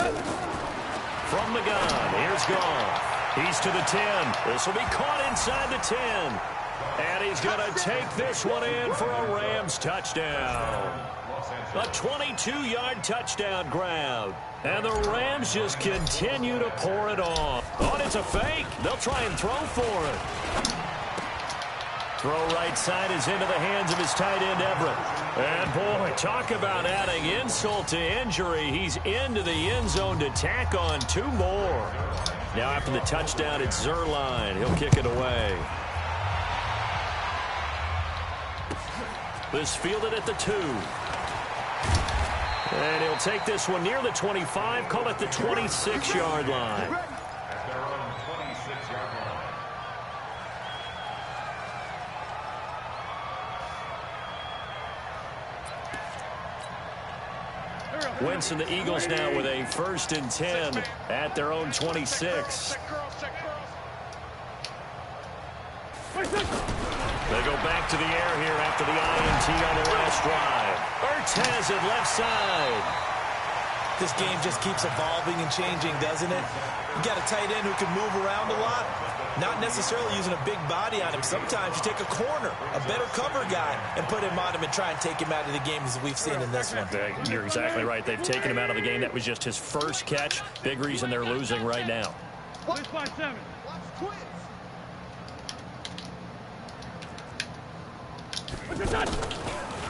B: From the gun, here's Goff. He's to the 10. This will be caught inside the 10. And he's going to take this one in for a Rams touchdown. A 22-yard touchdown grab. And the Rams just continue to pour it on. Oh, and it's a fake. They'll try and throw for it. Throw right side is into the hands of his tight end, Everett. And, boy, talk about adding insult to injury. He's into the end zone to tack on 2 more. Now after the touchdown, it's Zerline. He'll kick it away. This fielded at the 2. And he'll take this one near the 25, call it the 26-yard line.
E: At their own 26-yard line.
B: Wentz and the Eagles now with a 1st and 10 at their own 26. They go back to the air here after the INT on the last drive. Ertz has it left side.
D: This game just keeps evolving and changing, doesn't it? You got a tight end who can move around a lot, not necessarily using a big body on him. Sometimes you take a corner, a better cover guy, and put him on him and try and take him out of the game, as we've seen in this one.
B: You're exactly right. They've taken him out of the game. That was just his first catch. Big reason they're losing right now.
C: 657.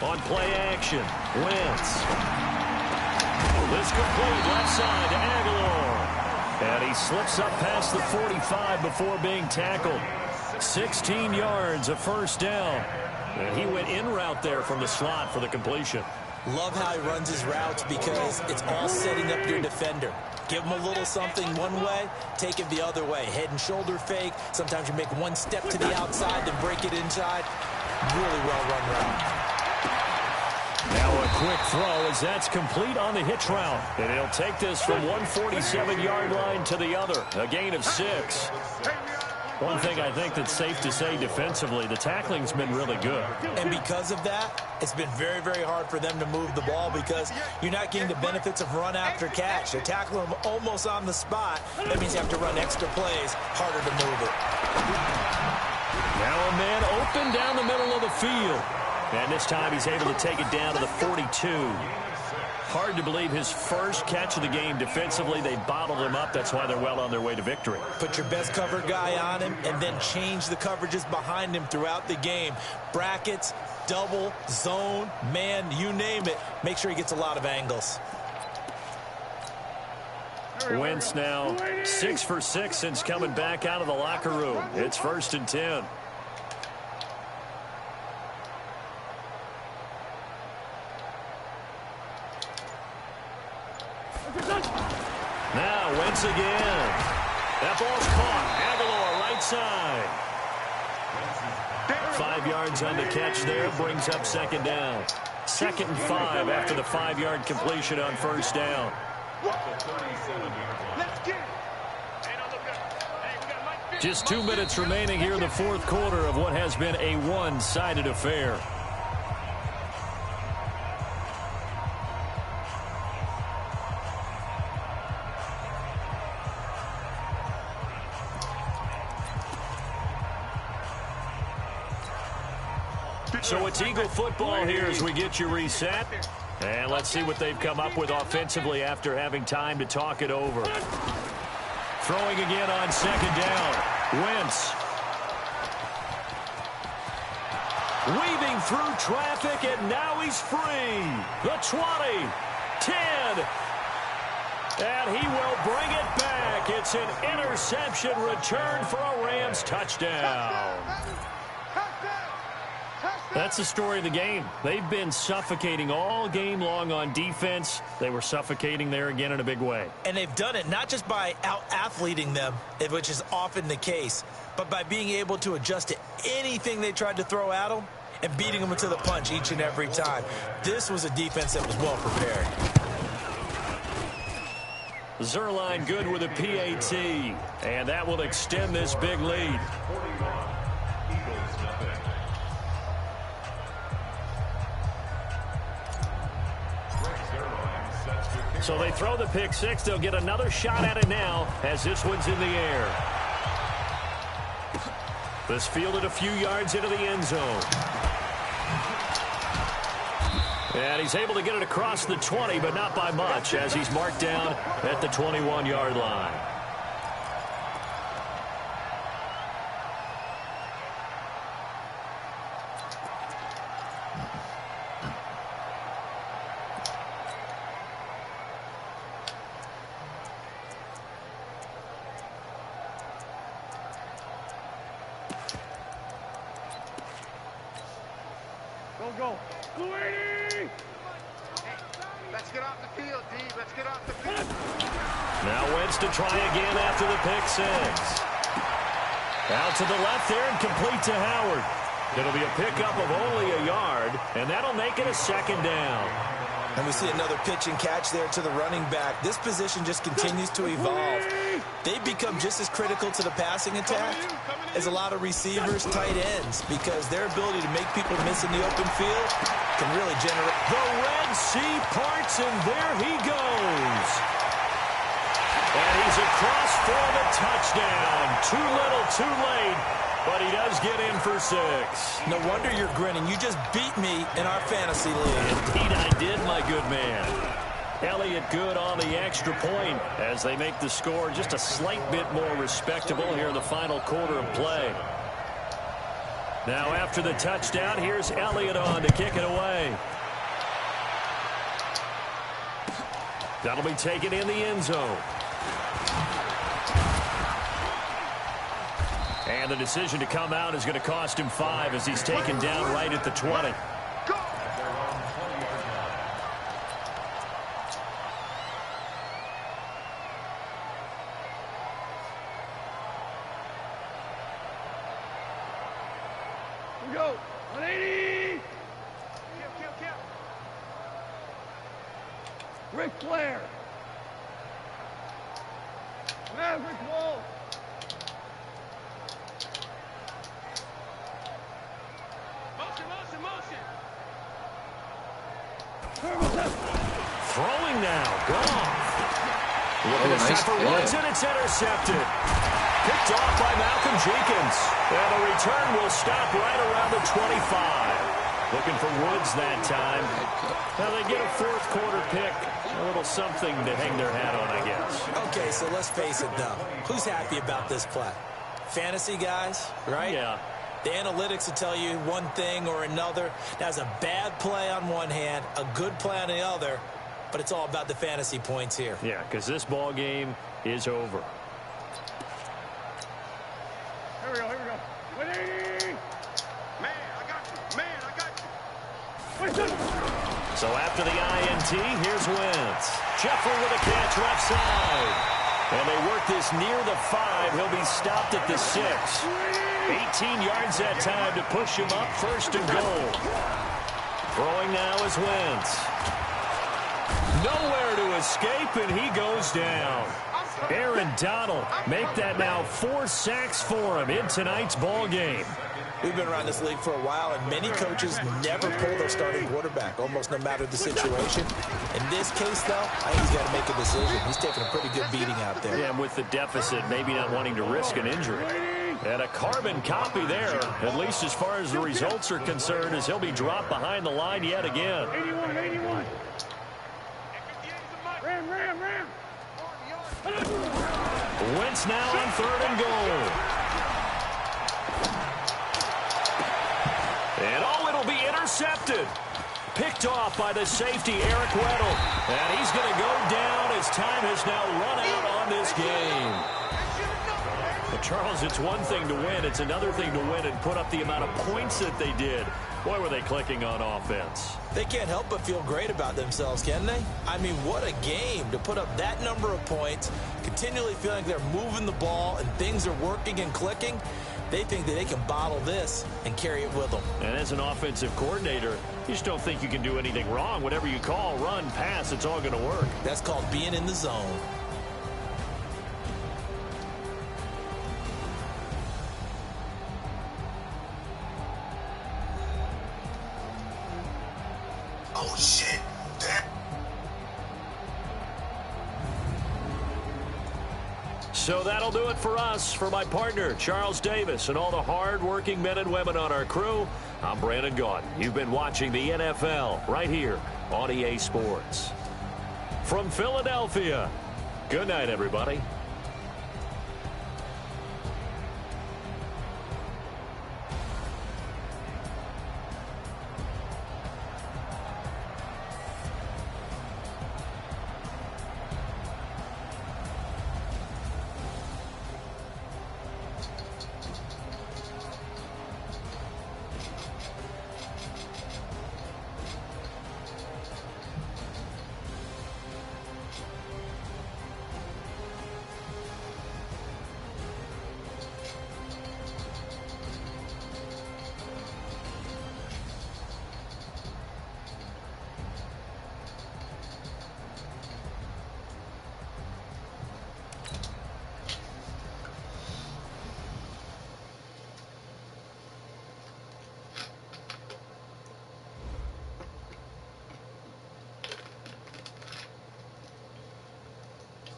B: On play action, Wentz. This complete left side to Aguilar. And he slips up past the 45 before being tackled. 16 yards, a first down. And he went in route there from the slot for the completion.
D: Love how he runs his routes because it's all setting up your defender. Give him a little something one way, take it the other way. Head and shoulder fake. Sometimes you make one step to the outside, then break it inside. Really well-run route.
B: Now a quick throw as that's complete on the hitch route. And he'll take this from 147-yard line to the other. A gain of 6. One thing I think that's safe to say defensively, the tackling's been really good.
D: And because of that, it's been very, very hard for them to move the ball because you're not getting the benefits of run after catch. They're tackling them almost on the spot. That means you have to run extra plays, harder to move it.
B: Now a man open down the middle of the field. And this time he's able to take it down to the 42. Hard to believe his first catch of the game defensively. They bottled him up. That's why they're well on their way to victory.
D: Put your best cover guy on him and then change the coverages behind him throughout the game. Brackets, double, zone, man, you name it. Make sure he gets a lot of angles.
B: Wentz now 6 for 6 since coming back out of the locker room. It's 1st and 10. Now Wentz again. That ball's caught. Aguilar right side. 5 yards on the catch there. Brings up 2nd down. 2nd and 5 after the 5-yard completion on 1st down. Just 2 minutes remaining here in the 4th quarter of what has been a one-sided affair. So it's Eagle football here as we get you reset. And let's see what they've come up with offensively after having time to talk it over. Throwing again on second down. Wentz. Weaving through traffic, and now he's free. The 20, 10, and he will bring it back. It's an interception return for a Rams touchdown. That's the story of the game. They've been suffocating all game long on defense. They were suffocating there again in a big way.
D: And they've done it not just by out-athleting them, which is often the case, but by being able to adjust to anything they tried to throw at them and beating them to the punch each and every time. This was a defense that was well prepared.
B: Zerline good with a PAT, and that will extend this big lead. So they throw the pick six. They'll get another shot at it now as this one's in the air. This fielded a few yards into the end zone. And he's able to get it across the 20, but not by much, as he's marked down at the 21-yard line.
C: Go.
A: Let's get off the field, D. Let's get off the field.
B: Now Wentz to try again after the pick six. Out to the left there and complete to Howard. It'll be a pickup of only a yard, and that'll make it a second down.
D: And we see another pitch and catch there to the running back. This position just continues to evolve. They've become just as critical to the passing attack as a lot of receivers, tight ends, because their ability to make people miss in the open field can really generate.
B: The Red Sea parts, and there he goes. And he's across for the touchdown. Too little, too late, but he does get in for 6.
D: No wonder you're grinning. You just beat me in our fantasy league.
B: Indeed I did, my good man. Elliott good on the extra point as they make the score just a slight bit more respectable here in the final quarter of play. Now after the touchdown, here's Elliott on to kick it away. That'll be taken in the end zone. And the decision to come out is going to cost him 5 as he's taken down right at the 20.
C: Go. 180.
A: Kill.
C: Ric Flair. Maverick Wall. Motion.
B: Throwing now. Goff. Looking to set for once, and it's intercepted. Picked off by Malcolm Jenkins. And the return will stop right around the 25. Looking for Woods that time. Now they get a fourth quarter pick. A little something to hang their hat on, I guess.
D: Okay, so let's face it, though. Who's happy about this play? Fantasy guys, right?
B: Yeah.
D: The analytics will tell you one thing or another. That's a bad play on one hand, a good play on the other, but it's all about the fantasy points here.
B: Yeah, because this ball game is over.
C: Here we go. 180.
A: Man, I got you.
B: So after the INT, here's Wentz. Jeffrey with a catch left side. And they work this near the 5. He'll be stopped at the 6. 18 yards that time to push him up first and goal. Throwing now is Wentz. Nowhere to escape, and he goes down. Aaron Donald make that now 4 sacks for him in tonight's ball game.
D: We've been around this league for a while, and many coaches never pull their starting quarterback, almost no matter the situation. In this case, though, I think he's got to make a decision. He's taking a pretty good beating out there.
B: Yeah, and with the deficit, maybe not wanting to risk an injury. And a carbon copy there, at least as far as the results are concerned, as he'll be dropped behind the line yet again.
C: 81. Ram.
B: Wentz now on 3rd and goal. And it'll be intercepted. Picked off by the safety, Eric Weddle. And he's going to go down as time has now run out on this game. But Charles, it's one thing to win. It's another thing to win and put up the amount of points that they did. Boy, were they clicking on offense.
D: They can't help but feel great about themselves, can they? I mean, what a game to put up that number of points, continually feeling like they're moving the ball and things are working and clicking. They think that they can bottle this and carry it with them.
B: And as an offensive coordinator, you just don't think you can do anything wrong. Whatever you call, run, pass, it's all going to work.
D: That's called being in the zone.
A: Oh, shit. Damn.
B: So that'll do it for us. For my partner, Charles Davis, and all the hard-working men and women on our crew, I'm Brandon Gaudin. You've been watching the NFL right here on EA Sports. From Philadelphia, good night, everybody.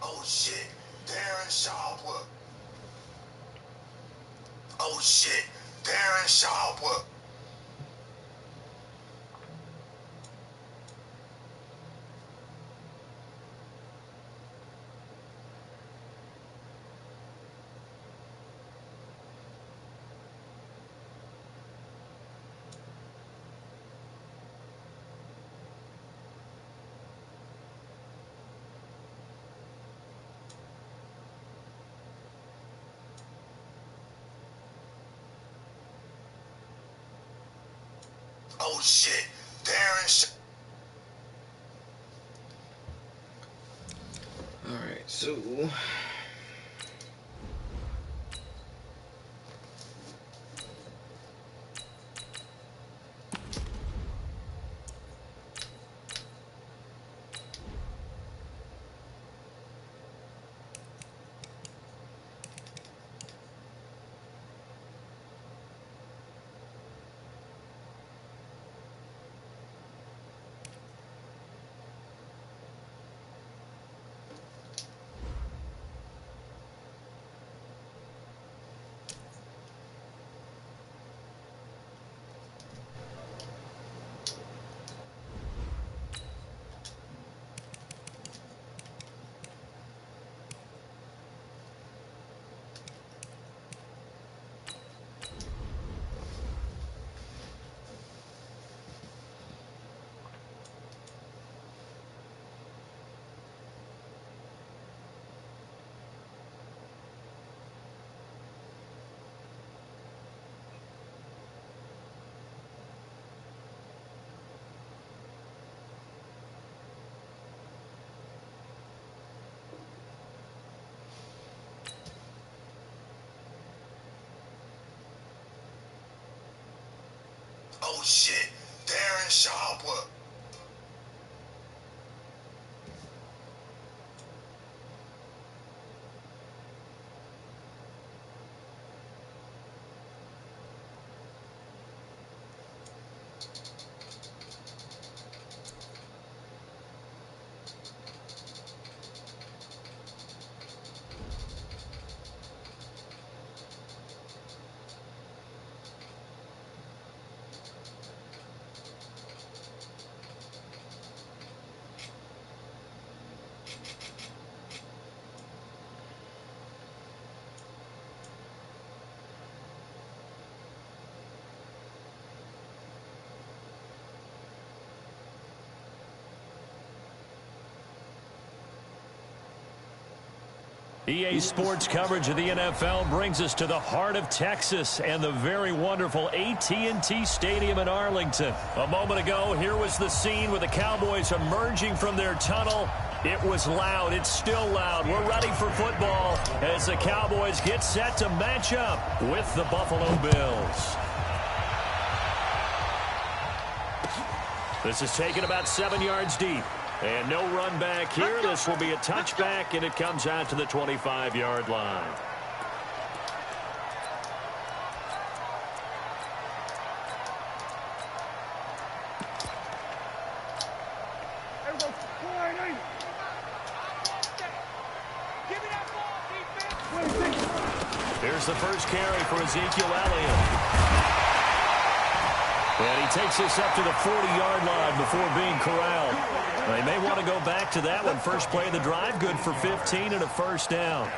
A: Oh shit, Darren Sharpwood. Oh shit, Darren Sharpwood. Oh shit, Darren.
F: All right, so
A: Oh shit, Darren Sharpwood.
B: EA Sports coverage of the NFL brings us to the heart of Texas and the very wonderful AT&T Stadium in Arlington. A moment ago, here was the scene with the Cowboys emerging from their tunnel. It was loud. It's still loud. We're ready for football as the Cowboys get set to match up with the Buffalo Bills. This is taken about 7 yards deep. And no run back here. This will be a touchback, and it comes out to the 25-yard line. Here's the first carry for Ezekiel Elliott. And he takes this up to the 40-yard line before being corralled. They may want to go back to that one. First play of the drive, good for 15 and a first down.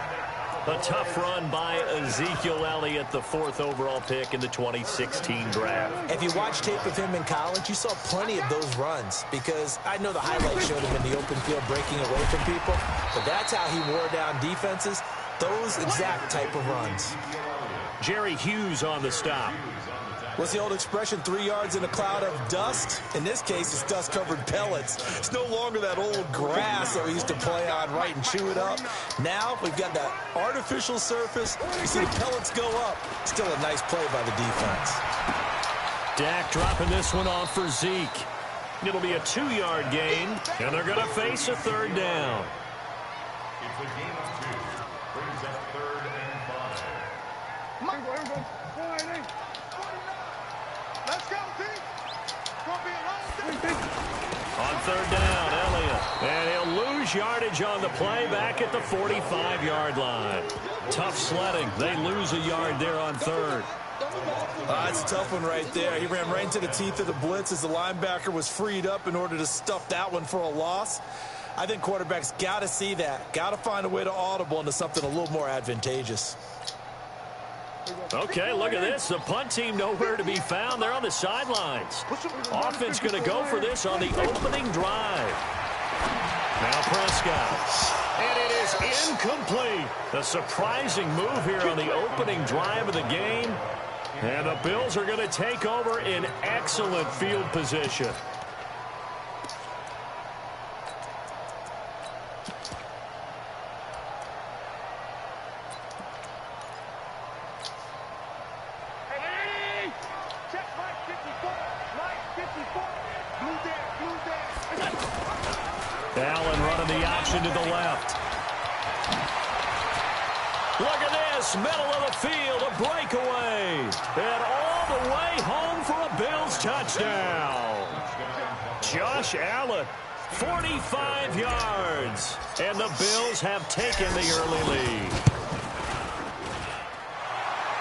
B: A tough run by Ezekiel Elliott, the 4th overall pick in the 2016 draft.
D: If you watch tape of him in college, you saw plenty of those runs because I know the highlights showed him in the open field breaking away from people, but that's how he wore down defenses, those exact type of runs.
B: Jerry Hughes on the stop.
D: What's the old expression, 3 yards in a cloud of dust? In this case, it's dust-covered pellets. It's no longer that old grass that we used to play on, right, and chew it up. Now we've got that artificial surface. You see the pellets go up. Still a nice play by the defense.
B: Dak dropping this one off for Zeke. It'll be a 2-yard gain, and they're going to face a 3rd down.
E: It's a game of 2. Brings up 3rd and 5.
A: Let's go, team. Gonna be a long day.
B: On 3rd down, Elliott. And he'll lose yardage on the play back at the 45-yard line. Tough sledding. They lose a yard there on 3rd.
D: That's a tough one right there. He ran right into the teeth of the blitz as the linebacker was freed up in order to stuff that one for a loss. I think quarterbacks got to see that. Got to find a way to audible into something a little more advantageous.
B: Okay, look at this. The punt team nowhere to be found. They're on the sidelines. Offense going to go for this on the opening drive. Now Prescott. And it is incomplete. A surprising move here on the opening drive of the game. And the Bills are going to take over in excellent field position. Allen running the option to the left. Look at this, middle of the field, a breakaway. And all the way home for a Bills touchdown. Josh Allen, 45 yards. And the Bills have taken the early lead.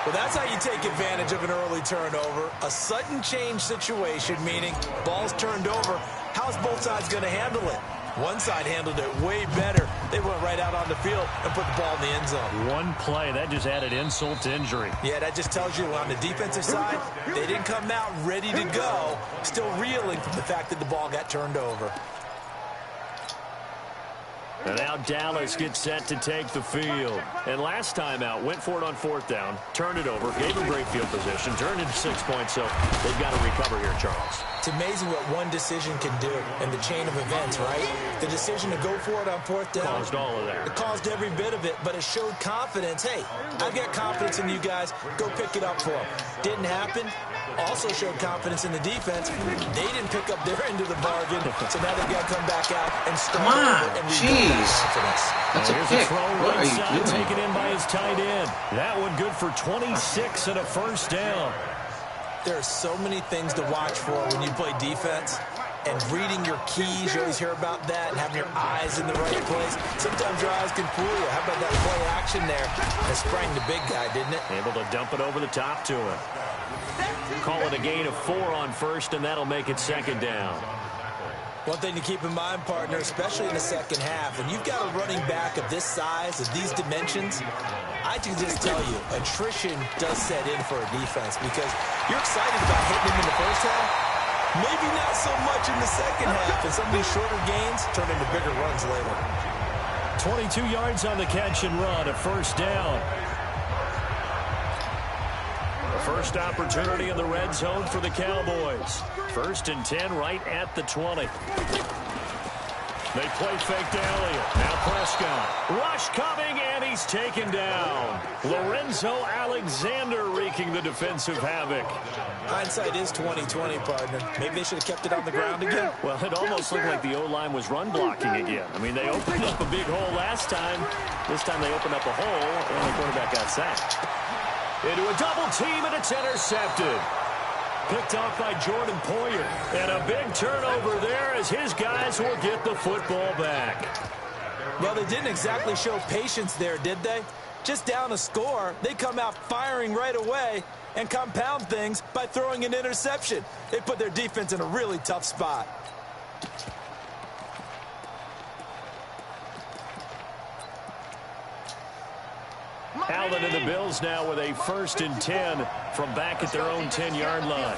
D: Well, that's how you take advantage of an early turnover. A sudden change situation, meaning ball's turned over. How's both sides going to handle it? One side handled it way better. They went right out on the field and put the ball in the end zone.
B: One play, that just added insult to injury.
D: Yeah, that just tells you on the defensive side, they didn't come out ready to go, still reeling from the fact that the ball got turned over.
B: And now Dallas gets set to take the field. And last time out, went for it on 4th down, turned it over, gave them great field position, turned into 6 points, so they've got to recover here, Charles.
D: It's amazing what one decision can do in the chain of events, right? The decision to go for it on 4th down.
B: Caused all of that.
D: It caused every bit of it, but it showed confidence. Hey, I've got confidence in you guys. Go pick it up for them. Didn't happen. Also showed confidence in the defense. They didn't pick up their end of the bargain, so now they've got to come back out and start over and rebuild confidence.
F: That's a pick. What are you doing?
B: Taken in by his tight end. That one good for 26 and a first down.
D: There are so many things to watch for when you play defense. And reading your keys, you always hear about that, and having your eyes in the right place. Sometimes your eyes can fool you. How about that play action there? That sprang the big guy, didn't it?
B: Able to dump it over the top to him. Call it a gain of 4 on 1st, and that'll make it 2nd down.
D: One thing to keep in mind, partner, especially in the second half, when you've got a running back of this size, of these dimensions, I can just tell you, attrition does set in for a defense because you're excited about hitting him in the first half. Maybe not so much in the second half, and some of these shorter gains turn into bigger runs later.
B: 22 yards on the catch and run, a first down. First opportunity in the red zone for the Cowboys. 1st and 10 right at the 20. They play fake to Elliott. Now Prescott. Rush coming, and he's taken down. Lorenzo Alexander wreaking the defensive havoc.
D: Hindsight is 20/20, partner. Maybe they should have kept it on the ground again.
B: Well, it almost looked like the O-line was run blocking again. I mean, they opened up a big hole last time. This time they opened up a hole, and the quarterback got sacked. Into a double team, and it's intercepted. Picked off by Jordan Poyer. And a big turnover there as his guys will get the football back.
D: Well, they didn't exactly show patience there, did they? Just down a score, they come out firing right away and compound things by throwing an interception. They put their defense in a really tough spot.
B: Allen and the Bills now with a 1st and 10 from back at their own 10-yard line.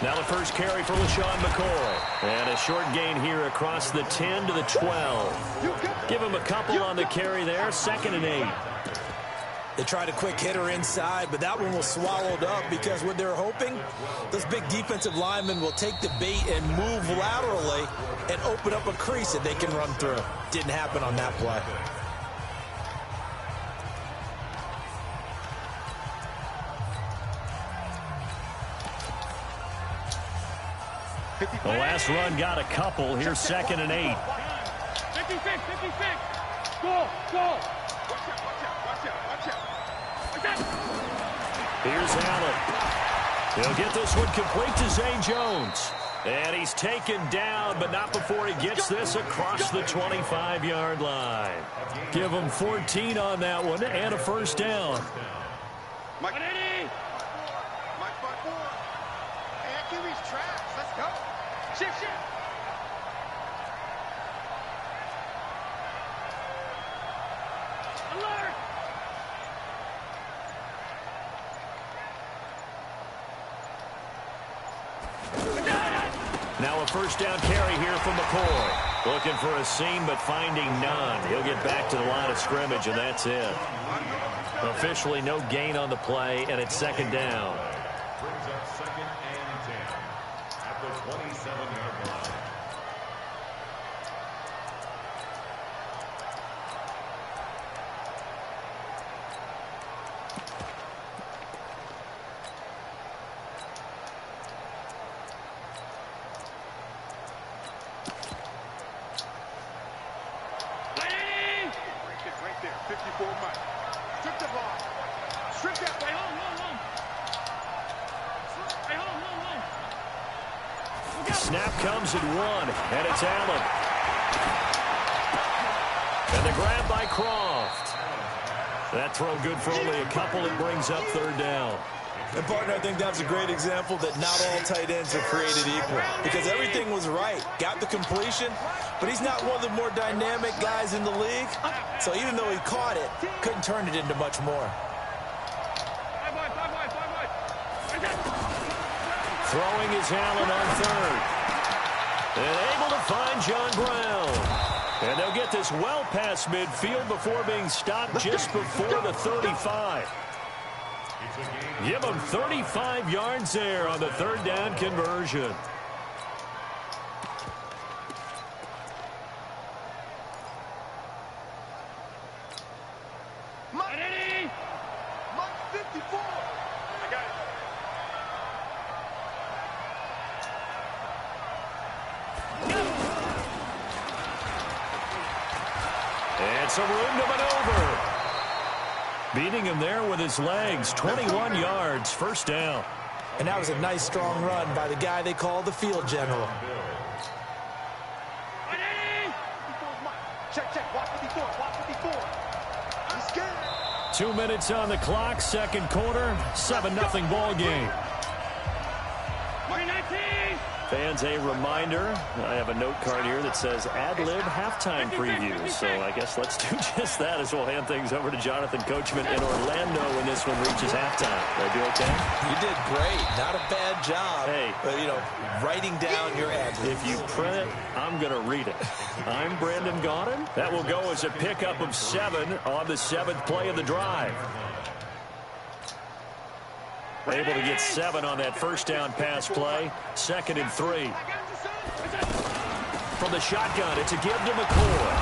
B: Now the first carry for LaShawn McCoy. And a short gain here across the 10 to the 12. Give him a couple on the carry there. 2nd and 8.
D: They tried a quick hitter inside, but that one was swallowed up because what they're hoping, those big defensive linemen will take the bait and move laterally and open up a crease that they can run through. Didn't happen on that play.
B: The last run got a couple. Here's 2nd and 8.
C: 56, 56. Go, go.
B: Here's Allen. He'll get this one complete to Zay Jones. And he's taken down, but not before he gets this across the 25-yard line. Give him 14 on that one and a first down.
A: Mike 4. Hey, QB's trash. Let's go. Shift.
C: Alert.
B: Now a first down carry here from McCoy. Looking for a seam, but finding none. He'll get back to the line of scrimmage, and that's it. Officially no gain on the play, and it's 2nd down.
E: Brings up 2nd and 10 at the 27-yard line.
A: Right there. 54 Mike. Strip the ball. Strip that.
C: Hey, hold. Hey, hold.
B: Snap comes at 1, and it's Allen. And the grab by Croft. That throw good for only a couple. It brings up 3rd down.
D: And, partner, I think that's a great example that not all tight ends are created equal because everything was right. Got the completion, but he's not one of the more dynamic guys in the league. So even though he caught it, couldn't turn it into much more.
B: Throwing is Allen on 3rd. And able to find John Brown. And they'll get this well past midfield before being stopped just before the 35. Give them 35 yards there on the 3rd down conversion.
A: Mike 54. I got it.
B: And some room to maneuver. Beating him there with his legs. 21 yards, 1st down.
D: And that was a nice, strong run by the guy they call the field general.
A: Check. Watch 54. I'm scared.
B: 2 minutes on the clock, 2nd quarter, 7-0 ball game.
G: fans a reminder. I have a note card here that says ad-lib halftime preview. So I guess let's do just that as we'll hand things over to Jonathan Coachman in Orlando when this one reaches halftime. Did I do okay?
D: You did great. Not a bad job.
G: Hey.
D: But, you know, writing down your ad.
G: If you print it, I'm going to read it. I'm Brandon Gaudin. That will go as a pickup of 7 on the 7th play of the drive. Able to get 7 on that first down pass play. 2nd and 3. From the shotgun, it's a give to McCoy.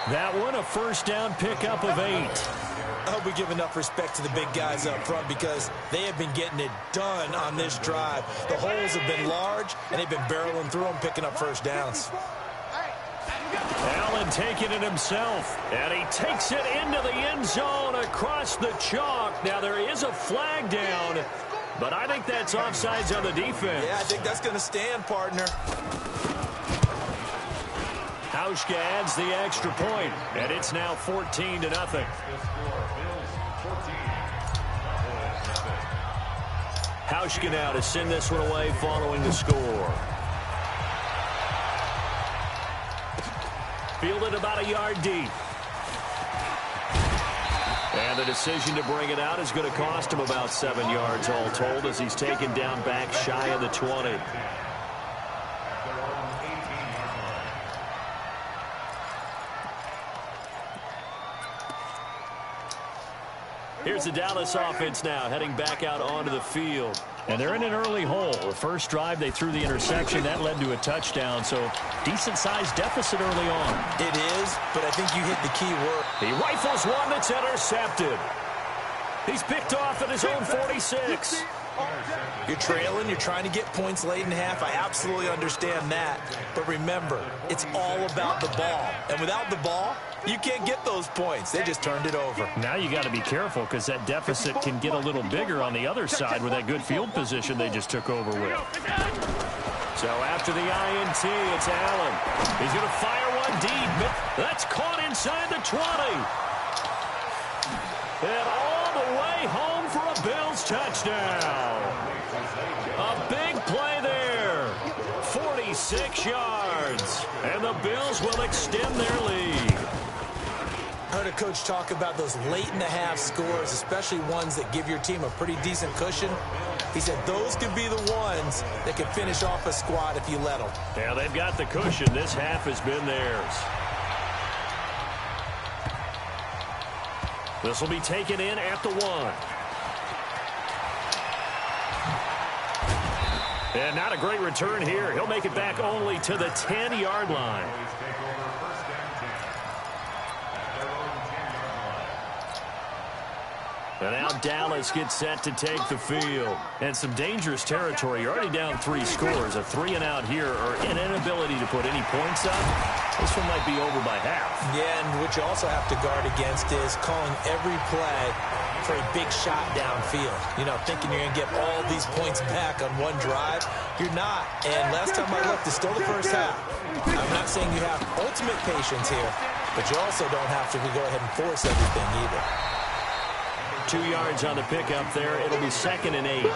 G: That one, a first down pickup of 8.
D: I hope we give enough respect to the big guys up front because they have been getting it done on this drive. The holes have been large, and they've been barreling through them, picking up first downs.
G: Allen taking it himself, and he takes it into the end zone across the chalk. Now, there is a flag down, but I think that's offsides on the defense.
D: Yeah, I think that's going to stand, partner.
G: Hauschka adds the extra point, and it's now 14-0. Hauschka now to send this one away following the score. Fielded about a yard deep. And the decision to bring it out is going to cost him about 7 yards all told as he's taken down back shy of the 20. Here's the Dallas offense now heading back out onto the field. And they're in an early hole. The first drive, they threw the interception. That led to a touchdown, so decent-sized deficit early on.
D: It is, but I think you hit the key word.
G: He rifles one that's intercepted. He's picked off at his own 46.
D: You're trailing. You're trying to get points late in half. I absolutely understand that. But remember, it's all about the ball. And without the ball, you can't get those points. They just turned it over.
G: Now you got to be careful because that deficit can get a little bigger on the other side with that good field position they just took over with. So after the INT, it's Allen. He's going to fire one deep. That's caught inside the 20. And all the way home for a Bills touchdown. A big play there. 46 yards. And the Bills will extend their lead.
D: I heard a coach talk about those late-in-the-half scores, especially ones that give your team a pretty decent cushion. He said those could be the ones that could finish off a squad if you let them.
G: Yeah, they've got the cushion. This half has been theirs. This will be taken in at the 1. And not a great return here. He'll make it back only to the 10-yard line. And now Dallas gets set to take the field. And some dangerous territory. You're already down 3 scores. A 3-and-out here or an inability to put any points up. This one might be over by half.
D: Yeah, and what you also have to guard against is calling every play for a big shot downfield. You know, thinking you're going to get all these points back on one drive. You're not. And last time I looked, it's still the first half. I'm not saying you have ultimate patience here, but you also don't have to go ahead and force everything either.
G: 2 yards on the pickup there. It'll be 2nd and 8.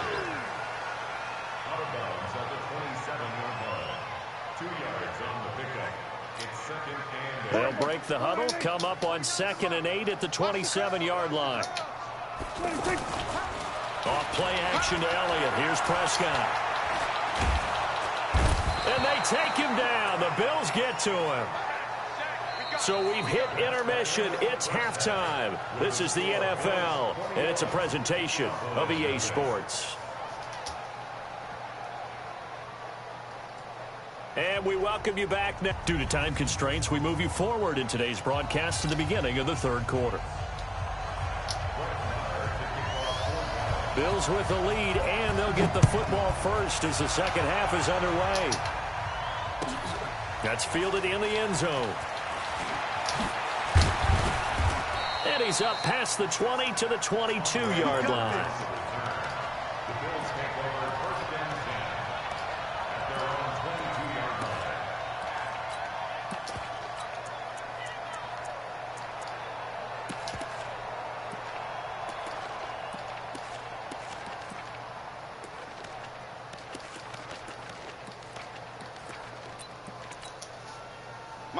G: They'll break the huddle, come up on 2nd and 8 at the 27-yard line. Off play action to Elliott. Here's Prescott. And they take him down. The Bills get to him. So we've hit intermission. It's halftime. This is the NFL, and it's a presentation of EA Sports. And we welcome you back now. Due to time constraints, we move you forward in today's broadcast to the beginning of the 3rd quarter. Bills with the lead, and they'll get the football first as the second half is underway. That's fielded in the end zone. And he's up past the 20 to the 22-yard line.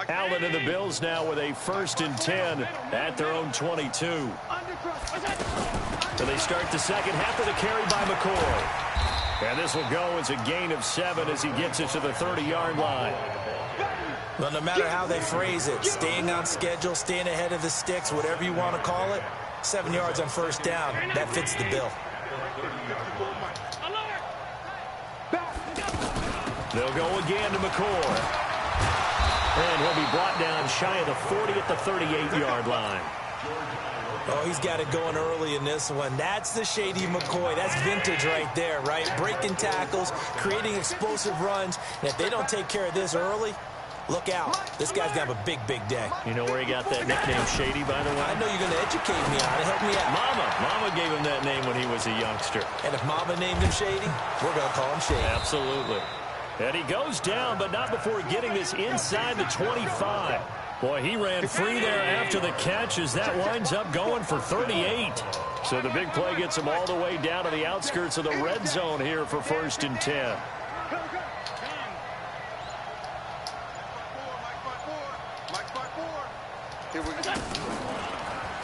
B: Allen and the Bills now with a 1st and 10 at their own 22. So they start the second half with a carry by McCoy. And this will go as a gain of 7 as he gets it to the 30-yard line.
D: Well, no matter how they phrase it, staying on schedule, staying ahead of the sticks, whatever you want to call it, 7 yards on 1st down, that fits the bill.
B: They'll go again to McCoy. And he'll be brought down shy of the 40 at the 38-yard line.
D: Oh, he's got it going early in this one. That's the shady McCoy. That's vintage right there, right? Breaking tackles, creating explosive runs. And if they don't take care of this early, look out. This guy's going to have a big, big day.
B: You know where he got that nickname, Shady, by the way?
D: I know you're going to educate me on it. Help me out.
B: Mama gave him that name when he was a youngster.
D: And if Mama named him Shady, we're going to call him Shady.
B: Absolutely. And he goes down, but not before getting this inside the 25. Boy, he ran free there after the catch as that winds up going for 38. So the big play gets him all the way down to the outskirts of the red zone here for 1st and 10.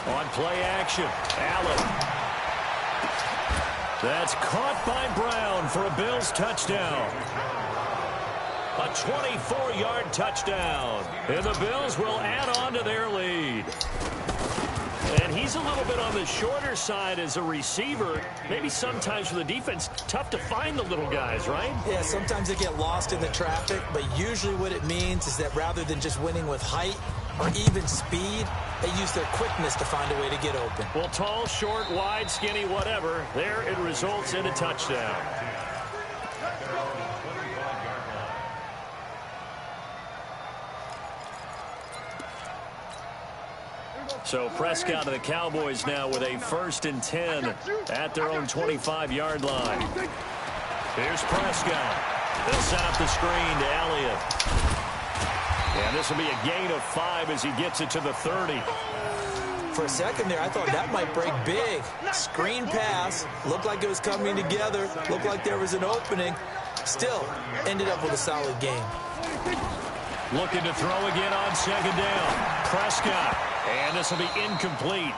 B: On play action, Allen. That's caught by Brown for a Bills touchdown. A 24-yard touchdown. And the Bills will add on to their lead. And he's a little bit on the shorter side as a receiver. Maybe sometimes for the defense, tough to find the little guys, right?
D: Yeah, sometimes they get lost in the traffic, but usually what it means is that rather than just winning with height or even speed, they use their quickness to find a way to get open.
B: Well, tall, short, wide, skinny, whatever, there it results in a touchdown. So Prescott and the Cowboys now with a 1st and 10 at their own 25-yard line. Here's Prescott. They'll set up the screen to Elliott. And this will be a gain of 5 as he gets it to the 30.
D: For a second there, I thought that might break big. Screen pass. Looked like it was coming together. Looked like there was an opening. Still, ended up with a solid game.
B: Looking to throw again on 2nd down. Prescott. And this will be incomplete.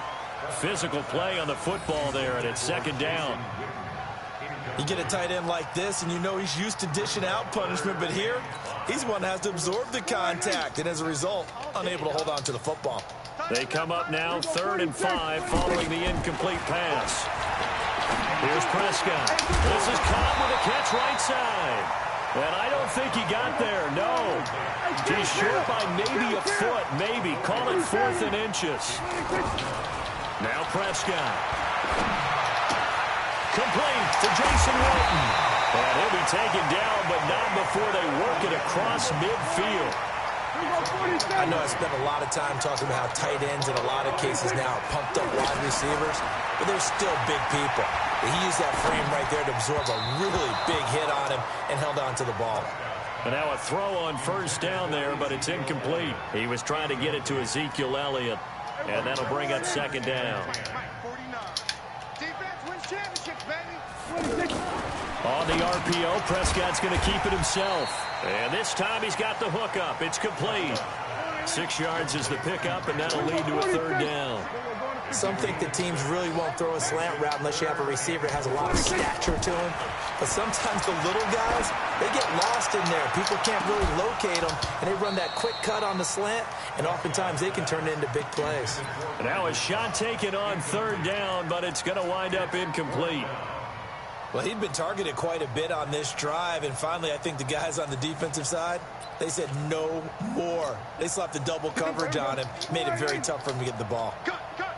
B: Physical play on the football there, and it's 2nd down.
D: You get a tight end like this, and you know he's used to dishing out punishment, but here, he's one that has to absorb the contact, and as a result, unable to hold on to the football.
B: They come up now 3rd and 5 following the incomplete pass. Here's Prescott. This is caught with a catch right side. And I don't think he got there, no. He's short by maybe a foot, maybe. Call it 4th and inches. Now Prescott. Complete to Jason Witten. And he'll be taken down, but not before they work it across midfield.
D: I know I spent a lot of time talking about how tight ends in a lot of cases now are pumped up wide receivers, but they're still big people. He used that frame right there to absorb a really big hit on him and held on to the ball.
B: And now a throw on 1st down there, but it's incomplete. He was trying to get it to Ezekiel Elliott, and that'll bring up 2nd down. On the RPO, Prescott's going to keep it himself. And this time he's got the hook up. It's complete. 6 yards is the pickup, and that'll lead to a 3rd down.
D: Some think that teams really won't throw a slant route unless you have a receiver that has a lot of stature to him. But sometimes the little guys, they get lost in there. People can't really locate them, and they run that quick cut on the slant, and oftentimes they can turn it into big plays.
B: Now a shot taken on 3rd down, but it's going to wind up incomplete.
D: Well, he'd been targeted quite a bit on this drive, and finally I think the guys on the defensive side, they said no more. They slapped the double coverage on him, made it very tough for him to get the ball.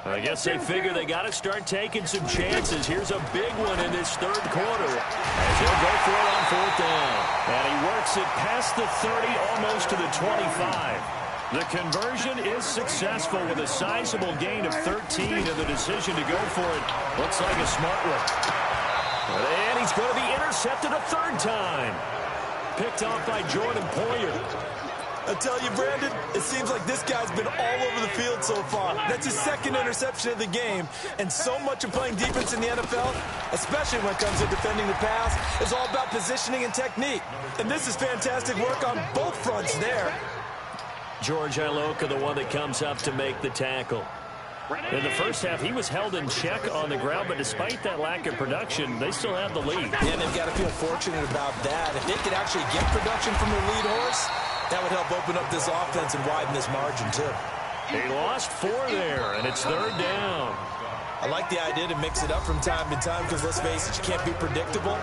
B: I guess they figure they got to start taking some chances. Here's a big one in this 3rd quarter as he'll go for it on 4th down. And he works it past the 30, almost to the 25. The conversion is successful with a sizable gain of 13, and the decision to go for it looks like a smart one. And he's going to be intercepted a 3rd time. Picked off by Jordan Poyer.
D: I tell you, Brandon, it seems like this guy's been all over the field so far. That's his 2nd interception of the game. And so much of playing defense in the NFL, especially when it comes to defending the pass, is all about positioning and technique. And this is fantastic work on both fronts there.
B: George Iloka, the one that comes up to make the tackle. In the first half, he was held in check on the ground, but despite that lack of production, they still have the lead.
D: And they've got to feel fortunate about that. If they could actually get production from their lead horse, that would help open up this offense and widen this margin, too.
B: He lost 4 there, and it's 3rd down.
D: I like the idea to mix it up from time to time because, let's face it, you can't be predictable.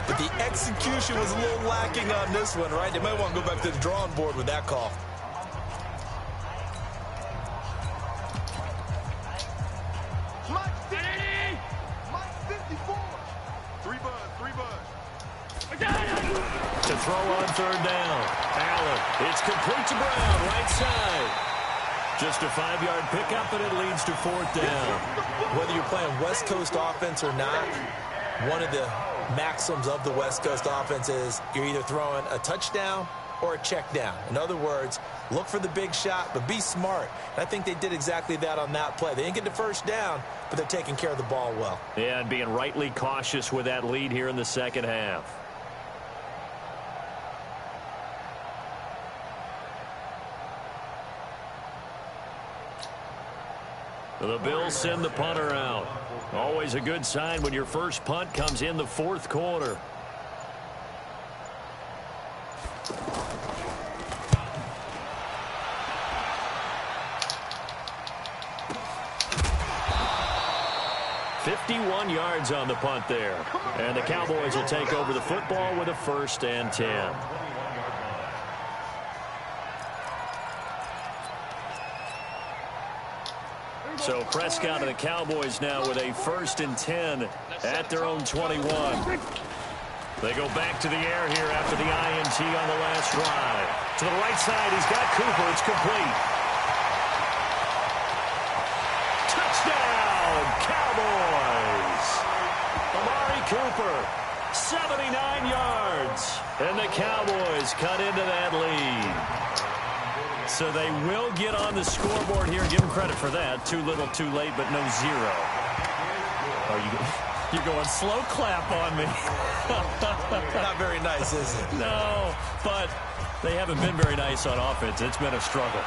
D: But the execution was a little lacking on this one, right? They might want to go back to the drawing board with that call.
B: To throw on 3rd down. Allen, it's complete to Brown, right side. Just a 5-yard pickup, and it leads to 4th down.
D: Whether you're playing West Coast offense or not, one of the maxims of the West Coast offense is you're either throwing a touchdown or a check down. In other words, look for the big shot, but be smart. And I think they did exactly that on that play. They didn't get the first down, but they're taking care of the ball well.
B: Yeah, and being rightly cautious with that lead here in the second half. The Bills send the punter out. Always a good sign when your first punt comes in the 4th quarter. "51 yards on the punt there. And the Cowboys will take over the football with a 1st and 10. So Prescott and the Cowboys now with a 1st and 10 at their own 21. They go back to the air here after the INT on the last drive. To the right side, he's got Cooper. It's complete. Touchdown, Cowboys! Amari Cooper, 79 yards. And the Cowboys cut into that lead. So they will get on the scoreboard here. Give them credit for that. Too little, too late, but no 0. Oh, you're going slow clap on me.
D: Not very nice, is it?
B: No, but they haven't been very nice on offense. It's been a struggle.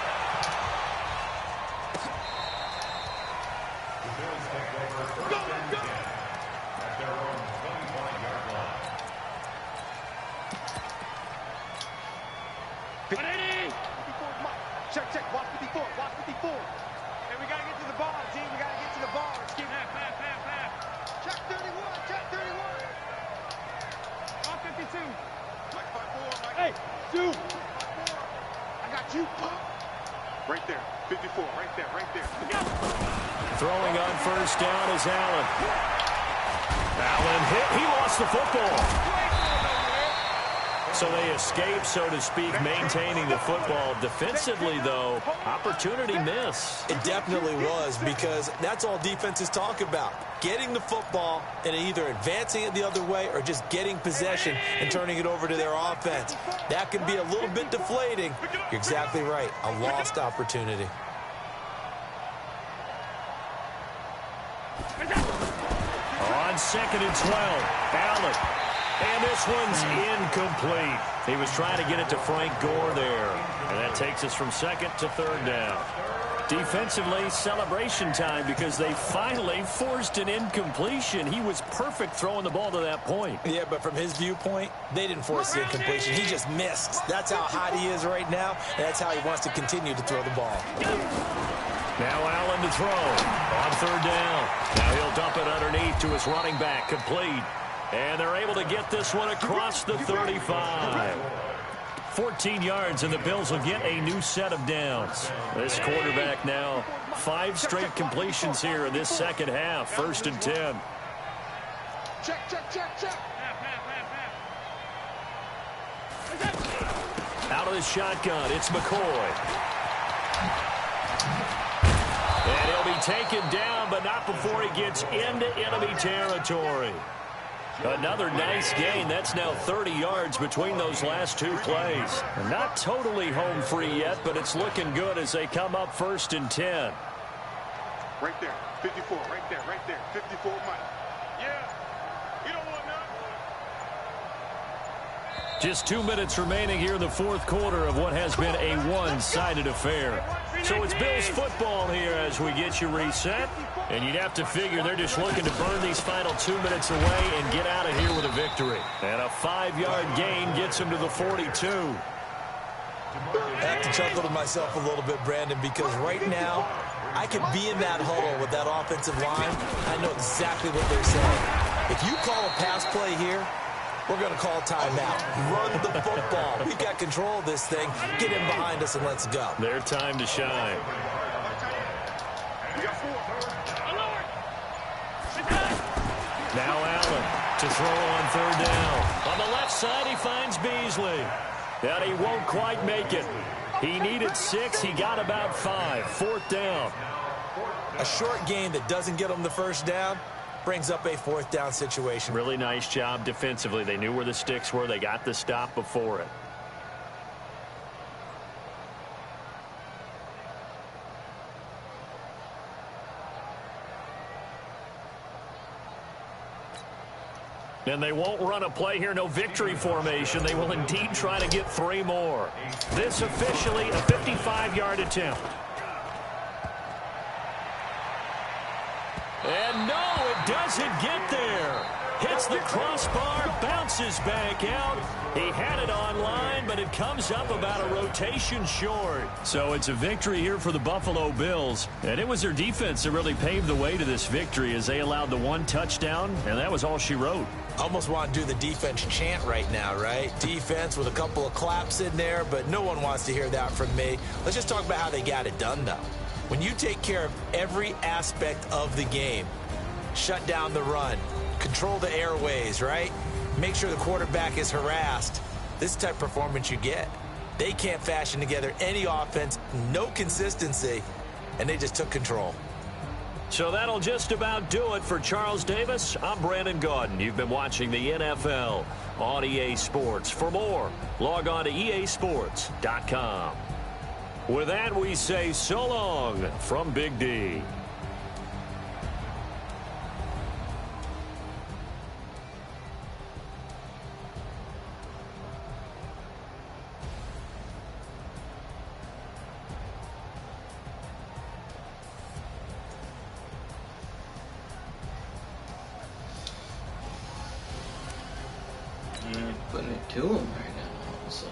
C: Check. Watch 54. Hey, we got to get to the ball, team. We got to get to the ball. Let's keep half. Check 31. Ball 52. Mike 5-4. Hey, Stu. I got you. Right there. 54. Right there.
B: Throwing on 1st down is Allen. Allen hit. He lost the football. So they escape, so to speak, maintaining the football. Defensively, though, opportunity miss.
D: It definitely was, because that's all defenses talk about. Getting the football and either advancing it the other way or just getting possession and turning it over to their offense. That can be a little bit deflating. You're exactly right. A lost opportunity.
B: On 2nd and 12, Allen. And this one's incomplete. He was trying to get it to Frank Gore there. And that takes us from 2nd to 3rd down. Defensively, celebration time because they finally forced an incompletion. He was perfect throwing the ball to that point.
D: Yeah, but from his viewpoint, they didn't force the incompletion. He just missed. That's how hot he is right now, and that's how he wants to continue to throw the ball.
B: Now Allen to throw on 3rd down. Now he'll dump it underneath to his running back, complete. And they're able to get this one across the 35. 14 yards, and the Bills will get a new set of downs. This quarterback now 5 straight completions here in this second half. 1st and 10.
C: Check.
B: Out of the shotgun, it's McCoy. And he'll be taken down, but not before he gets into enemy territory. Another nice gain. That's now 30 yards between those last 2 plays. Not totally home free yet, but it's looking good as they come up 1st and 10.
C: Right there. 54. Right there. 54, Mike. Yeah. You don't want none.
B: Just 2 minutes remaining here in the fourth quarter of what has been a one-sided affair. So it's Bills football here as we get you reset. And you'd have to figure they're just looking to burn these final 2 minutes away and get out of here with a victory. And a 5-yard gain gets them to the 42.
D: I have to chuckle to myself a little bit, Brandon, because right now I could be in that huddle with that offensive line. I know exactly what they're saying. If you call a pass play here, we're going to call timeout. Run the football. We've got control of this thing. Get in behind us and let's go.
B: Their time to shine. Now Allen to throw on third down. On the left side, he finds Beasley. And he won't quite make it. He needed 6. He got about 5. Fourth down.
D: A short game that doesn't get them the first down brings up a fourth down situation.
B: Really nice job defensively. They knew where the sticks were. They got the stop before it. And they won't run a play here. No victory formation. They will indeed try to get 3 more. This officially a 55-yard attempt. And no, it doesn't get there. Hits the crossbar, bounces back out. He had it online, but it comes up about a rotation short. So it's a victory here for the Buffalo Bills. And it was their defense that really paved the way to this victory as they allowed the 1 touchdown, and that was all she wrote.
D: Almost want to do the defense chant right now, right? Defense with a couple of claps in there, but no one wants to hear that from me. Let's just talk about how they got it done, though. When you take care of every aspect of the game, shut down the run, control the airways, right? Make sure the quarterback is harassed. This is the type of performance you get. They can't fashion together any offense, no consistency, and they just took control.
B: So that'll just about do it for Charles Davis. I'm Brandon Gaudin. You've been watching the NFL on EA Sports. For more, log on to easports.com. With that, we say so long from Big D.
F: Putting it to him right now, all of a sudden.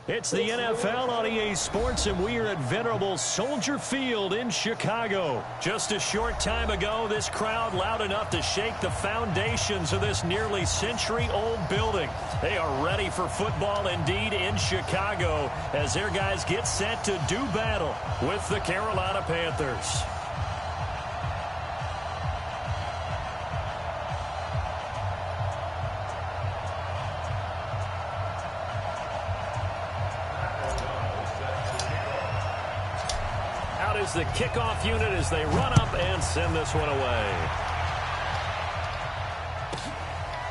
B: It's the NFL on EA Sports, and we are at venerable Soldier Field in Chicago. Just a short time ago, this crowd loud enough to shake the foundations of this nearly century-old building. They are ready for football indeed in Chicago as their guys get set to do battle with the Carolina Panthers. The kickoff unit as they run up and send this one away.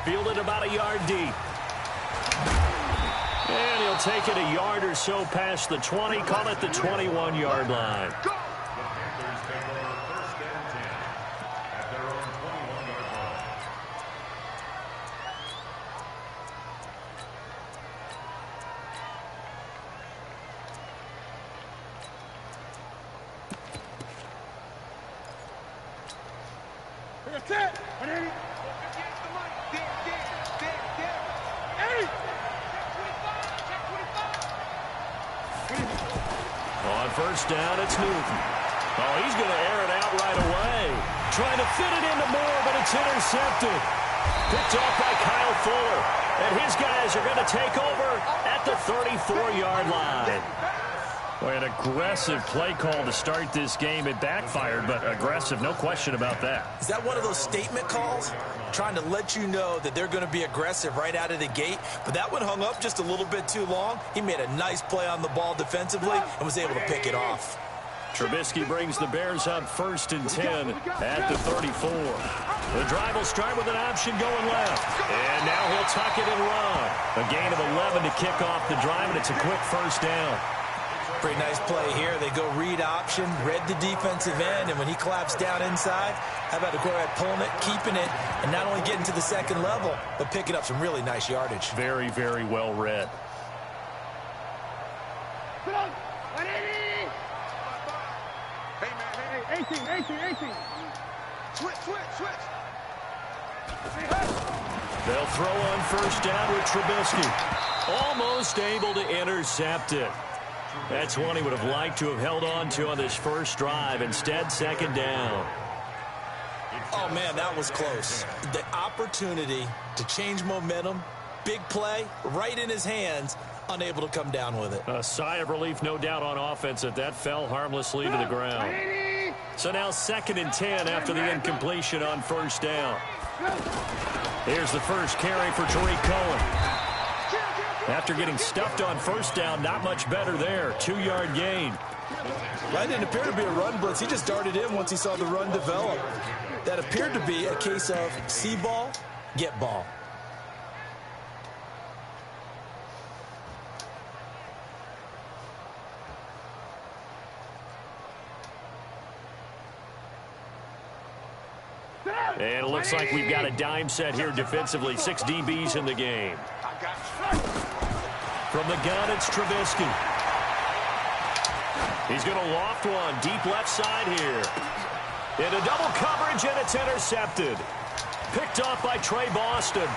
B: Fielded about a yard deep. And he'll take it a yard or so past the 20, call it the 21-yard line. On first down, it's Newton. Oh, he's going to air it out right away. Trying to fit it into Moore, but it's intercepted. Picked off by Kyle Fuller. And his guys are going to take over at the 34-yard line. Boy, an aggressive play call to start this game. It backfired, but aggressive, no question about that.
D: Is that one of those statement calls? Trying to let you know that they're going to be aggressive right out of the gate, but that one hung up just a little bit too long. He made a nice play on the ball defensively and was able to pick it off.
B: Trubisky brings the Bears up 1st and 10 at the 34. The drive will start with an option going left. And now he'll tuck it and run. A gain of 11 to kick off the drive, and it's a quick first down.
D: Pretty nice play here. They go read option, read the defensive end, and when he collapsed down inside, how about the quarterback pulling it, keeping it, and not only getting to the second level, but picking up some really nice yardage.
B: Very, very well read.
C: Hey, 18. Switch.
B: They'll throw on first down with Trubisky. Almost able to intercept it. That's one he would have liked to have held on to on this first drive. Instead, second down.
D: Oh, man, that was close. The opportunity to change momentum, big play, right in his hands, unable to come down with it.
B: A sigh of relief, no doubt, on offense that fell harmlessly to the ground. So now 2nd and 10 after the incompletion on first down. Here's the first carry for Tariq Cohen. After getting stuffed on first down, not much better there. 2-yard gain.
D: That didn't appear to be a run blitz. He just darted in once he saw the run develop. That appeared to be a case of see ball, get ball.
B: And it looks like we've got a dime set here defensively. 6 DBs in the game. From the gun, it's Trubisky. He's going to loft one deep left side here. Into double coverage, and it's intercepted. Picked off by Trey Boston.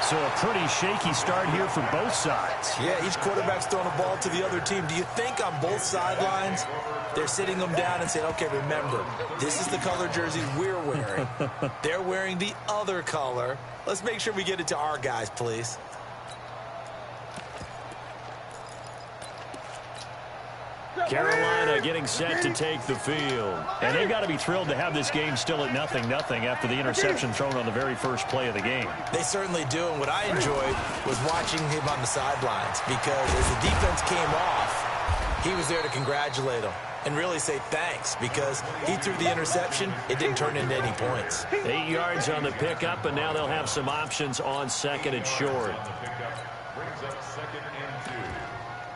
G: So a pretty shaky start here for both sides.
D: Yeah, each quarterback's throwing a ball to the other team. Do you think on both sidelines they're sitting them down and saying, okay, remember, this is the color jersey we're wearing. They're wearing the other color. Let's make sure we get it to our guys, please.
B: Carolina getting set to take the field.
G: And they've got to be thrilled to have this game still at 0-0 after the interception thrown on the very first play of the game.
D: They certainly do, and what I enjoyed was watching him on the sidelines because as the defense came off, he was there to congratulate them and really say thanks because he threw the interception. It didn't turn into any points.
B: 8 yards on the pickup, and now they'll have some options on 2nd and short.
E: Brings up 2nd and 2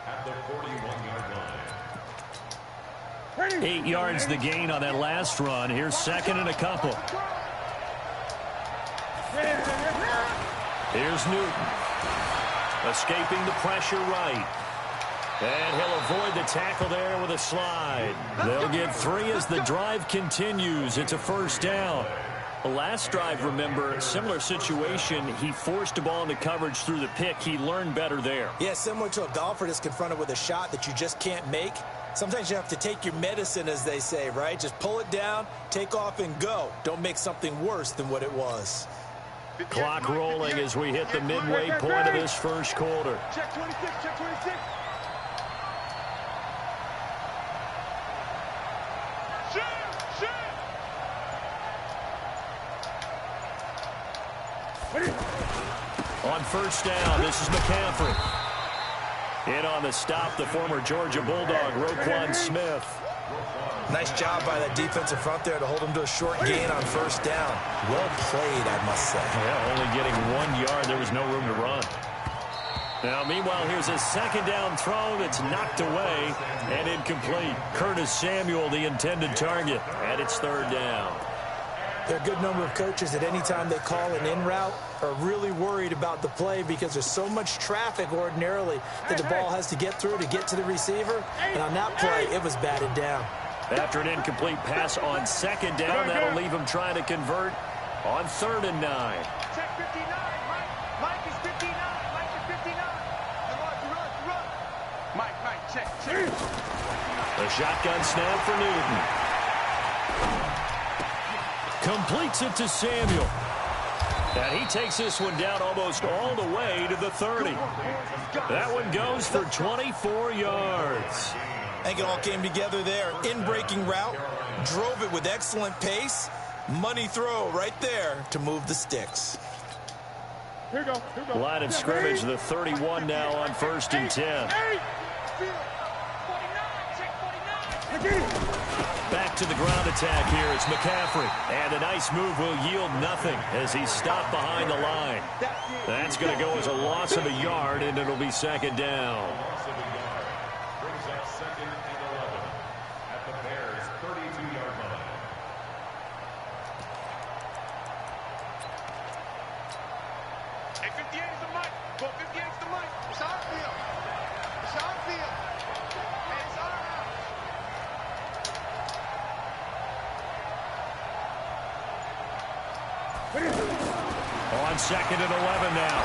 E: at the 41-yard line.
G: 8 yards the gain on that last run. Here's 2nd and a couple.
B: Here's Newton. Escaping the pressure right. And he'll avoid the tackle there with a slide. They'll get 3 as the drive continues. It's a first down.
G: Last drive, remember, similar situation. He forced a ball into coverage through the pick. He learned better there.
D: Yeah, similar to a golfer that's confronted with a shot that you just can't make. Sometimes you have to take your medicine, as they say, right? Just pull it down, take off, and go. Don't make something worse than what it was.
B: Clock rolling as we hit the midway point of this first quarter.
A: Check 26, check 26.
B: On first down, this is McCaffrey. In on the stop, the former Georgia Bulldog, Roquan Smith.
D: Nice job by that defensive front there to hold him to a short gain on first down. Well played, I must say.
B: Yeah, only getting 1 yard. There was no room to run. Now, meanwhile, here's a second down throw that's knocked away and incomplete. Curtis Samuel, the intended target, and it's third down.
D: There are a good number of coaches that any time they call an in route are really worried about the play because there's so much traffic ordinarily that the ball has to get through to get to the receiver. And on that play, it was batted down.
B: After an incomplete pass on second down, that'll leave him trying to convert on 3rd and 9.
A: Check 59, Mike. Mike is 59. Mike is 59. Run. Mike, check.
B: The shotgun snap for Newton. Completes it to Samuel. And he takes this one down almost all the way to the 30. That one goes for 24 yards.
D: I think it all came together there. In-breaking route, drove it with excellent pace. Money throw right there to move the sticks.
C: Here you go.
B: Line of scrimmage, the 31 now on 1st and 10. Back to the ground attack here. It's McCaffrey. And a nice move will yield nothing as he's stopped behind the line. That's going to go as a loss of a yard, and it'll be second down.
E: Loss of a yard. Brings up 2nd and 11 at the Bears' 32-yard line.
A: Hey, 58 is the mic. Go, 58 is the mic. It's our field. It's our field. Hey, it's our house.
B: On 2nd and 11 now.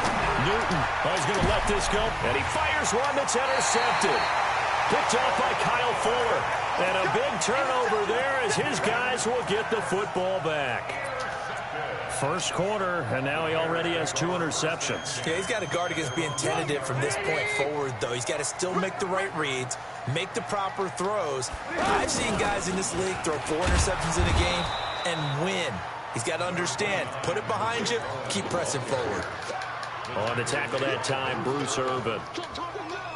B: Newton is going to let this go, and he fires one that's intercepted. Picked off by Kyle Fuller. And a big turnover there as his guys will get the football back.
G: First quarter, and now he already has 2 interceptions.
D: Yeah, he's got to guard against being tentative from this point forward, though. He's got to still make the right reads, make the proper throws. I've seen guys in this league throw 4 interceptions in a game and win. He's got to understand, put it behind you, keep pressing forward.
B: On to tackle that time, Bruce Irvin.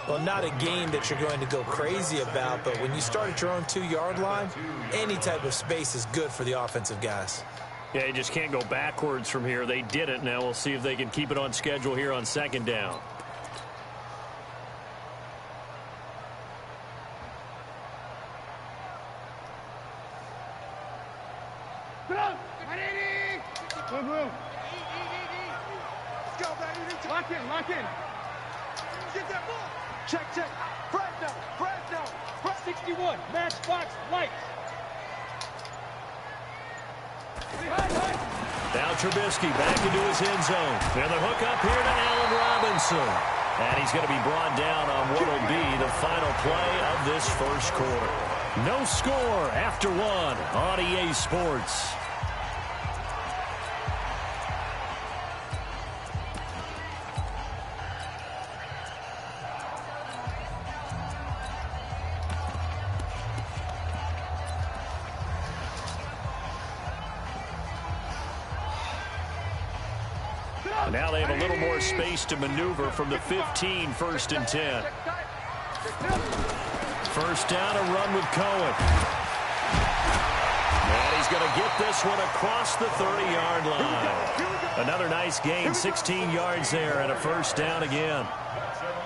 D: Well, not a game that you're going to go crazy about, but when you start at your own 2-yard line, any type of space is good for the offensive guys.
G: Yeah, you just can't go backwards from here. They did it. Now we'll see if they can keep it on schedule here on 2nd down.
A: Let's go, baby.
C: Lock in.
A: Get that ball. Check. Fresno.
C: 61, matchbox, lights.
B: Now Trubisky back into his end zone. And the hook up here to Allen Robinson. And he's going to be brought down on what will be the final play of this first quarter. No score after 1 on EA Sports. Now they have a little more space to maneuver from the 15, 1st and 10. First down, a run with Cohen. And he's going to get this one across the 30-yard line. Another nice gain, 16 yards there, and a first down again.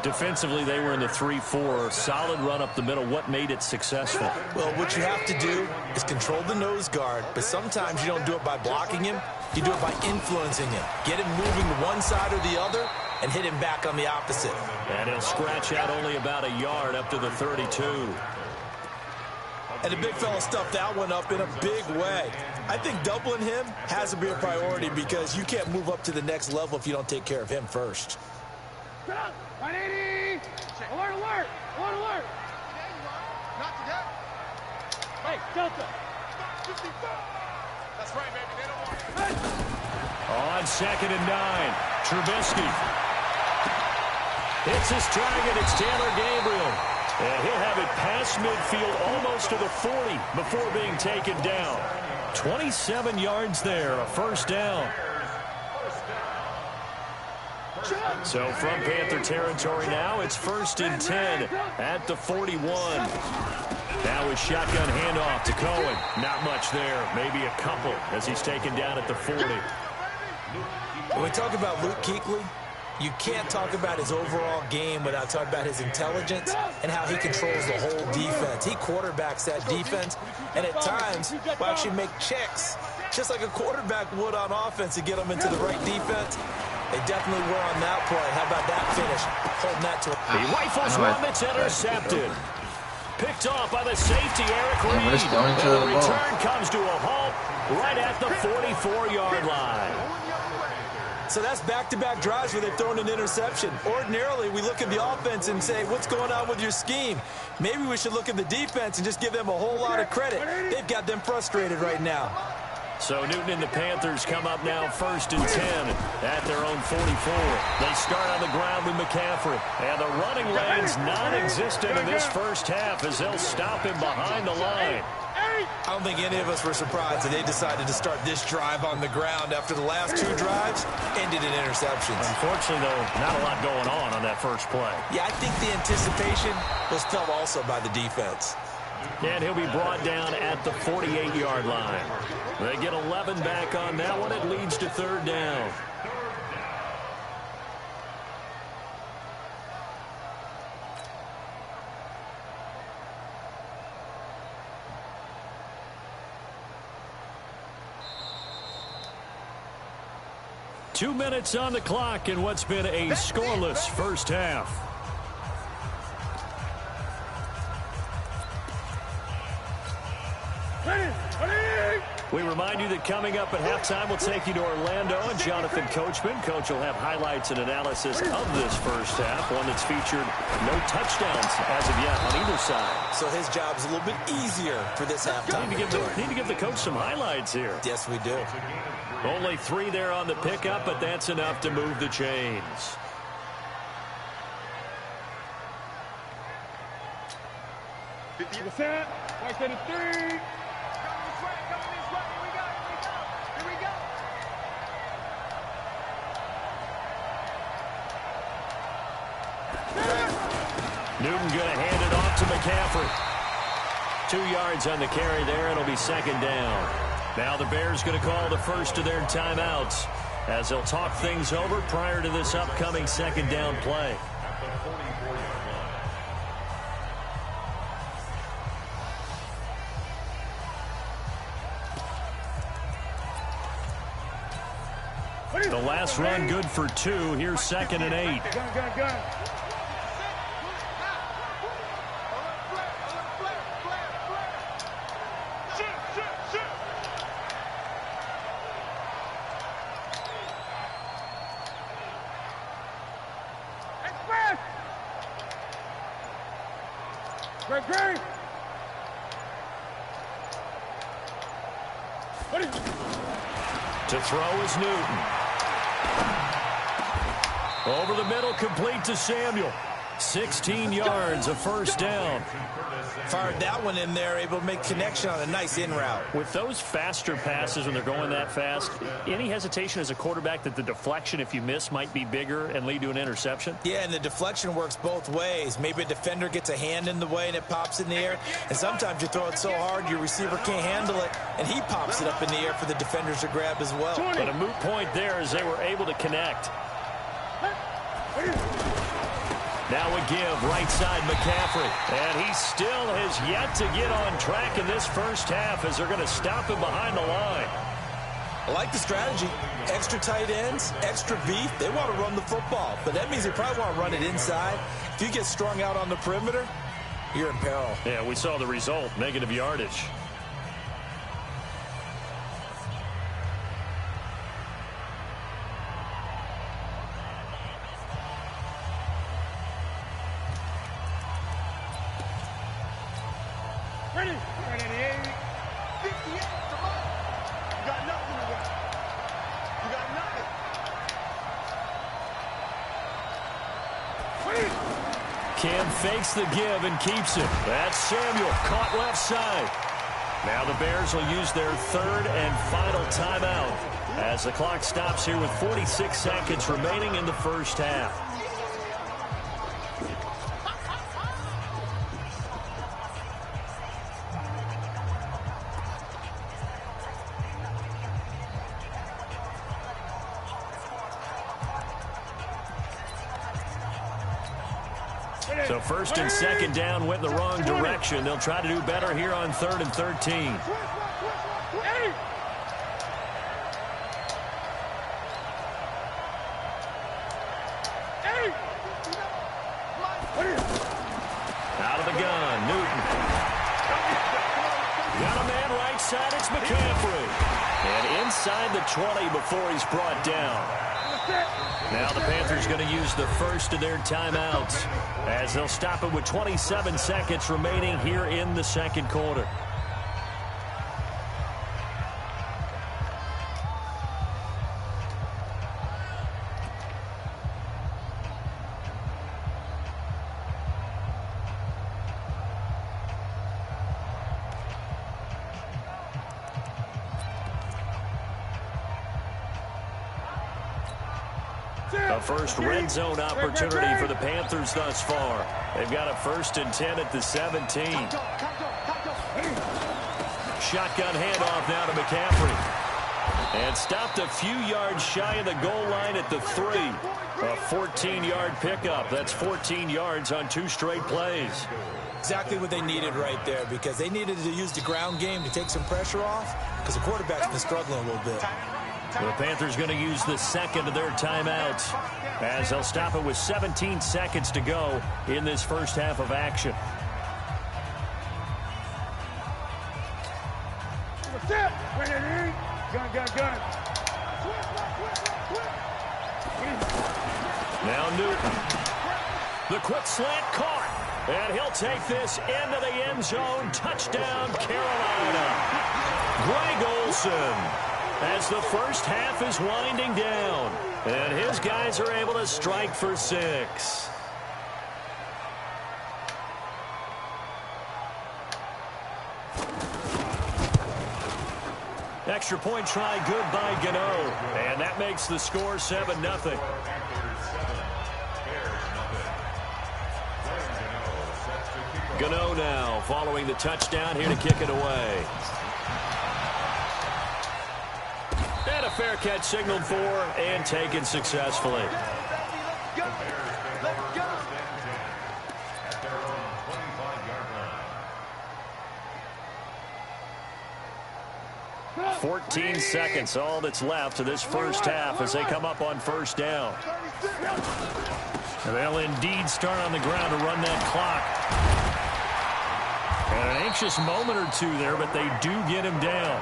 B: Defensively, they were in the 3-4. Solid run up the middle. What made it successful?
D: Well, what you have to do is control the nose guard, but sometimes you don't do it by blocking him. You do it by influencing him. Get him moving to one side or the other and hit him back on the opposite.
B: And he'll scratch out only about a yard up to the 32.
D: And the big fella stuffed that one up in a big way. I think doubling him has to be a priority because you can't move up to the next level if you don't take care of him first.
C: 180! Alert, alert! Alert, alert!
A: Not today.
C: Hey, Delta!
A: That's right, baby. They don't want it.
B: On 2nd and 9, Trubisky. Hits his target. It's Taylor Gabriel. And he'll have it past midfield almost to the 40 before being taken down. 27 yards there, a first down. So from Panther territory now, it's 1st and 10 at the 41. Now his shotgun handoff to Cohen. Not much there, maybe a couple as he's taken down at the 40.
D: When we talk about Luke Kuechly, you can't talk about his overall game without talking about his intelligence and how he controls the whole defense. He quarterbacks that defense, and at times will actually make checks, just like a quarterback would on offense to get them into the right defense. They definitely were on that play. How about that finish? Holding that to him.
B: He rifles one that's intercepted. Picked off by the safety, Eric Reed.
F: And the
B: return comes to a halt right at the 44-yard line.
D: So that's back-to-back drives where they've thrown an interception. Ordinarily, we look at the offense and say, what's going on with your scheme? Maybe we should look at the defense and just give them a whole lot of credit. They've got them frustrated right now.
B: So Newton and the Panthers come up now 1st and 10 at their own 44. They start on the ground with McCaffrey. And the running lane's non-existent in this first half as they'll stop him behind the line.
D: I don't think any of us were surprised that they decided to start this drive on the ground after the last 2 drives ended in interceptions.
B: Unfortunately, though, not a lot going on that first play.
D: Yeah, I think the anticipation was felt also by the defense.
B: And he'll be brought down at the 48-yard line. They get 11 back on that one. It leads to 3rd down. Two minutes on the clock in what's been a scoreless first half. We remind you that coming up at halftime, we'll take you to Orlando and Jonathan Coachman. Coach will have highlights and analysis of this first half, one that's featured no touchdowns as of yet on either side.
D: So his job's a little bit easier for this halftime.
B: Need to give the coach some highlights here.
D: Yes, we do.
B: Only 3 there on the pickup, but that's enough to move the chains.
C: Set. 3.
B: Newton going to hand it off to McCaffrey. 2 yards on the carry there. It'll be 2nd down. Now the Bears going to call the first of their timeouts as they'll talk things over prior to this upcoming 2nd down play. The last run good for 2. Here's 2nd and 8.
C: Gun. Great.
B: To throw is Newton. Over the middle, complete to Samuel. 16 yards, a first down.
D: Fired that one in there, able to make connection on a nice in route.
B: With those faster passes when they're going that fast, any hesitation as a quarterback that the deflection, if you miss, might be bigger and lead to an interception?
D: Yeah, and the deflection works both ways. Maybe a defender gets a hand in the way and it pops in the air. And sometimes you throw it so hard your receiver can't handle it, and he pops it up in the air for the defenders to grab as well.
B: But a moot point there as they were able to connect. Now a give, right side McCaffrey. And he still has yet to get on track in this first half as they're going to stop him behind the line.
D: I like the strategy. Extra tight ends, extra beef. They want to run the football, but that means they probably want to run it inside. If you get strung out on the perimeter, you're in peril.
G: Yeah, we saw the result, negative yardage.
C: Ready? Ready, 58, come on. You got nothing to that. You got nothing.
G: Cam fakes the give and keeps it. That's Samuel, caught left side. Now the Bears will use their third and final timeout as the clock stops here with 46 seconds remaining in the first half. So first and second down went the wrong direction. They'll try to do better here on 3rd and 13. Out of the gun, Newton. Got a man right side, it's McCaffrey. And inside the 20 before he's brought down. Now the Panthers going to use the first of their timeouts as they'll stop it with 27 seconds remaining here in the second quarter. A first red zone opportunity for the Panthers thus far. They've got a 1st and 10 at the 17. Shotgun handoff now to McCaffrey. And stopped a few yards shy of the goal line at the 3. A 14-yard pickup. That's 14 yards on 2 straight plays.
D: Exactly what they needed right there, because they needed to use the ground game to take some pressure off, because the quarterback's been struggling a little bit.
G: The Panthers going to use the second of their timeouts as they'll stop it with 17 seconds to go in this first half of action.
C: Gun.
G: Now Newton. The quick slant caught. And he'll take this into the end zone. Touchdown, Carolina. Greg Olsen. As the first half is winding down. And his guys are able to strike for 6. Extra point try good by Gano. And that makes the score 7-0. Gano now following the touchdown here to kick it away. And a fair catch signaled for and taken successfully. 14 seconds, all that's left to this first half as they come up on first down. And they'll indeed start on the ground to run that clock. And an anxious moment or two there, but they do get him down.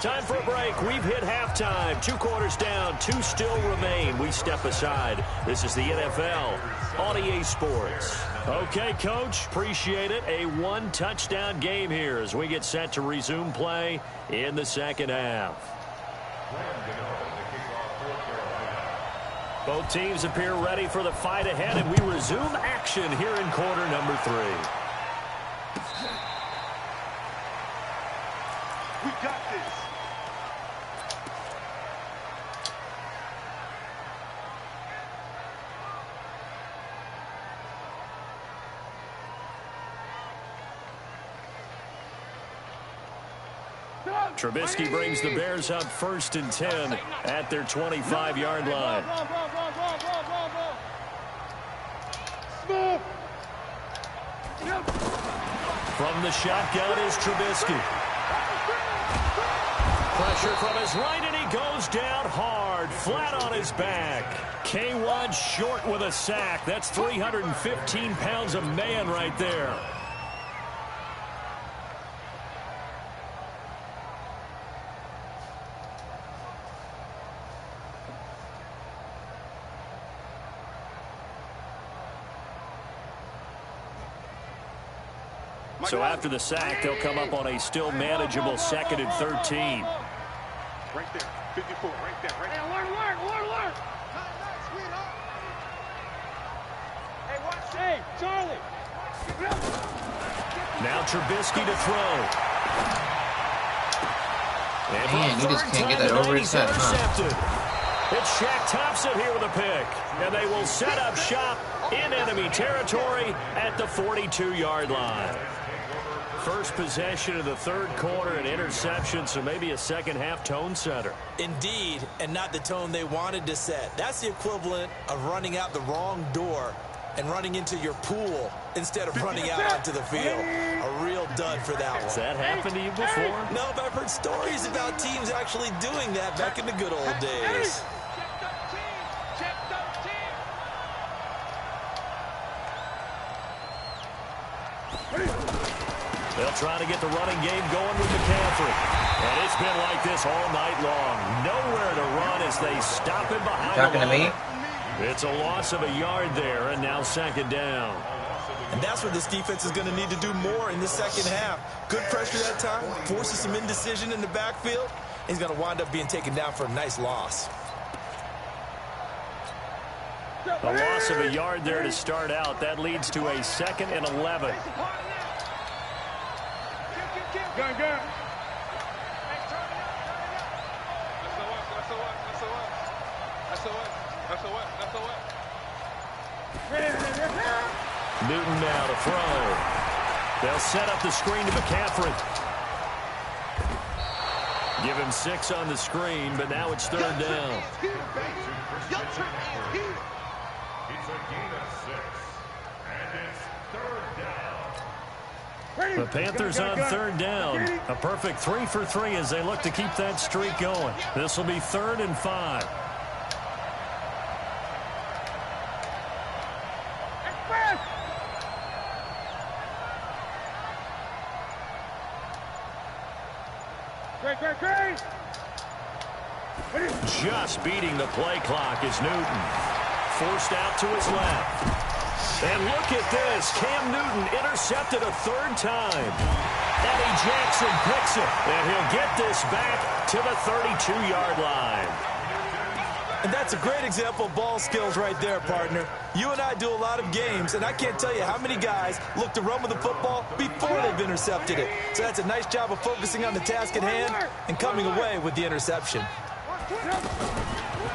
G: Time for a break. We've hit halftime. 2 quarters down. 2 still remain. We step aside. This is the NFL on EA Sports. Okay, Coach. Appreciate it. A 1-touchdown game here as we get set to resume play in the second half. Both teams appear ready for the fight ahead, and we resume action here in quarter number 3.
A: We got this.
G: Trubisky brings the Bears up 1st and 10 at their 25-yard line. From the shotgun is Trubisky. Pressure from his right, and he
B: goes down hard, flat on his back. K1 short with a sack. That's 315 pounds of man right there. So after the sack, they'll come up on a still manageable 2nd and 13.
A: Right there, 54, right there, right there.
C: Alert.
A: Hey, watch.
C: Hey, Charlie.
B: Now Trubisky to throw. And
F: Man, he just can't get that over his head, huh?
B: It's Shaq Thompson here with a pick. And they will set up shop in enemy territory at the 42-yard line. First possession of the third quarter, an interception, so maybe a second-half tone setter.
D: Indeed, and not the tone they wanted to set. That's the equivalent of running out the wrong door and running into your pool instead of running out onto the field. A real dud for that one.
B: Has that happened to you before?
D: No, but I've heard stories about teams actually doing that back in the good old days.
A: Check 13.
B: They'll try to get the running game going with McCaffrey. And it's been like this all night long. Nowhere to run as they stop him behind the line.
F: Talking to me?
B: It's a loss of a yard there, and now 2nd down.
D: And that's where this defense is going to need to do more in the second half. Good pressure that time, forces some indecision in the backfield. He's going to wind up being taken down for a nice loss.
B: A loss of a yard there to start out. That leads to a 2nd and 11.
C: Gun.
B: Newton now to throw. They'll set up the screen to McCaffrey. Give him 6 on the screen, but now it's 3rd down.
E: It's a gain of 6. And it's 3rd down.
B: The Panthers on 3rd down. A perfect 3 for 3 as they look to keep that streak going. This will be 3rd and 5. Just beating the play clock is Newton. Forced out to his left. And look at this. Cam Newton intercepted a 3rd time. Eddie Jackson picks it. And he'll get this back to the 32-yard line.
D: And that's a great example of ball skills right there, partner. You and I do a lot of games, and I can't tell you how many guys look to run with the football before they've intercepted it. So that's a nice job of focusing on the task at hand and coming away with the interception.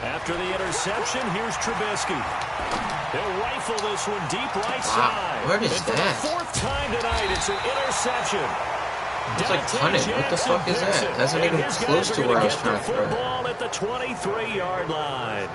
B: After the interception, here's Trubisky. He'll rifle this one deep right side.
F: Wow, where is
B: and for
F: that?
B: the 4th time tonight, it's an interception.
F: It's like punting. What the fuck is that? That's not even close to where I was trying to throw it.
B: Football at the 23-yard line.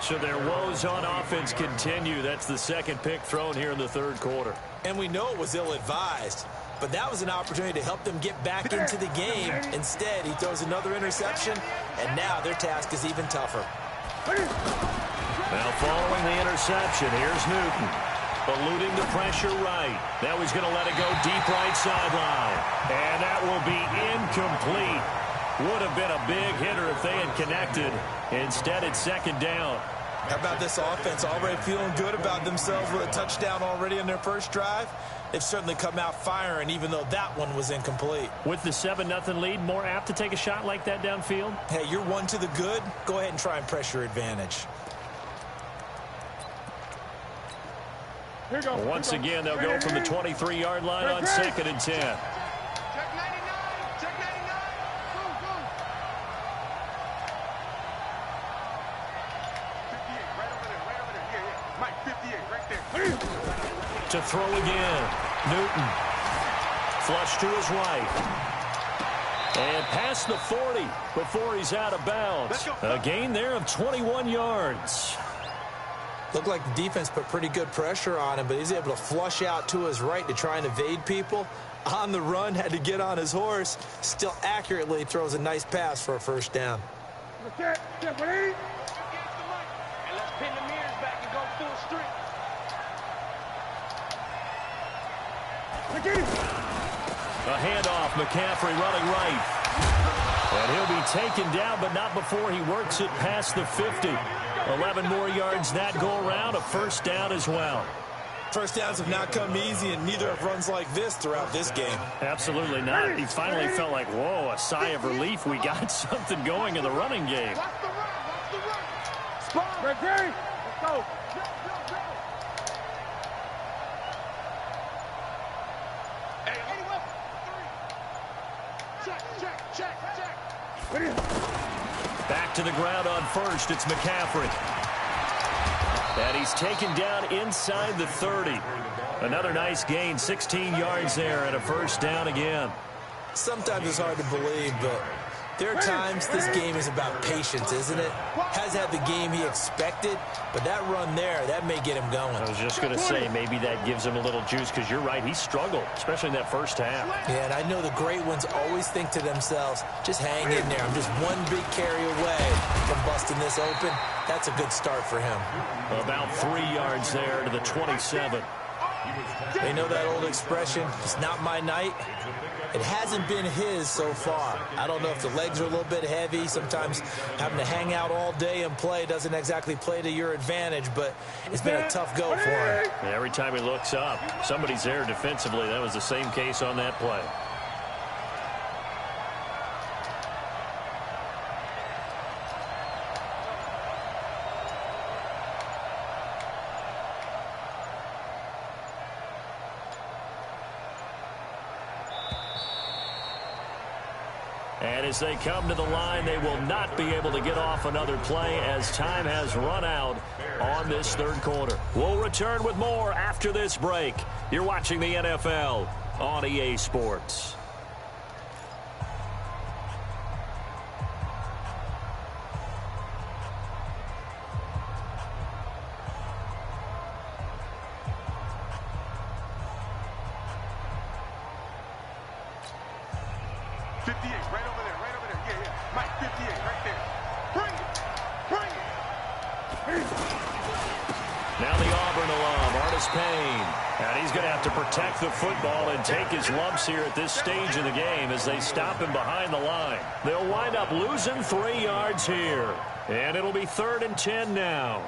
B: So their woes on offense continue. That's the 2nd pick thrown here in the 3rd quarter.
D: And we know it was ill-advised, but that was an opportunity to help them get back into the game. Instead, he throws another interception, and now their task is even tougher.
B: Now following the interception, here's Newton. Eluding the pressure right. Now he's going to let it go deep right sideline. And that will be incomplete. Would have been a big hitter if they had connected. Instead, it's 2nd down.
D: How about this offense already feeling good about themselves with a touchdown already in their first drive? They've certainly come out firing, even though that one was incomplete.
B: With the 7-0 lead, more apt to take a shot like that downfield?
D: Hey, you're one to the good. Go ahead and try and press your advantage.
B: Once again, they'll go from the 23-yard line on 2nd and 10.
A: Check 99. Check 99. Go. 58, right over there. Yeah. Mike, 58, right there.
B: To throw again. Newton. Flush to his right. And past the 40 before he's out of bounds. A gain there of 21 yards.
D: Looked like the defense put pretty good pressure on him, but he's able to flush out to his right to try and evade people. On the run, had to get on his horse. Still accurately throws a nice pass for a first down.
C: And let's pin the mirrors back and go full strength.
B: A handoff, McCaffrey running right. And he'll be taken down, but not before he works it past the 50. 11 more yards that go around, a first down as well.
D: First downs have not come easy, and neither have runs like this throughout this game.
B: Absolutely not. He finally felt like, whoa, a sigh of relief. We got something going in the running game.
C: Watch the run. Watch the run. Spot. Ready? Let's go.
B: Back to the ground on first. It's McCaffrey. And he's taken down inside the 30. Another nice gain, 16 yards there, and a first down again.
D: Sometimes it's hard to believe, but there are times this game is about patience, isn't it? Has had the game he expected, but that run there, that may get him going.
B: I was just going to say, maybe that gives him a little juice, because you're right, he struggled, especially in that first half.
D: Yeah, and I know the great ones always think to themselves, just hang in there. I'm just one big carry away from busting this open. That's a good start for him.
B: About 3 yards there to the 27.
D: They know that old expression, it's not my night. It hasn't been his so far. I don't know if the legs are a little bit heavy. Sometimes having to hang out all day and play doesn't exactly play to your advantage, but it's been a tough go for him.
B: And every time he looks up, somebody's there defensively. That was the same case on that play. And as they come to the line, they will not be able to get off another play as time has run out on this third quarter. We'll return with more after this break. You're watching the NFL on EA Sports. Protect the football and take his lumps here at this stage of the game as they stop him behind the line. They'll wind up losing 3 yards here. And it'll be 3rd and 10 now.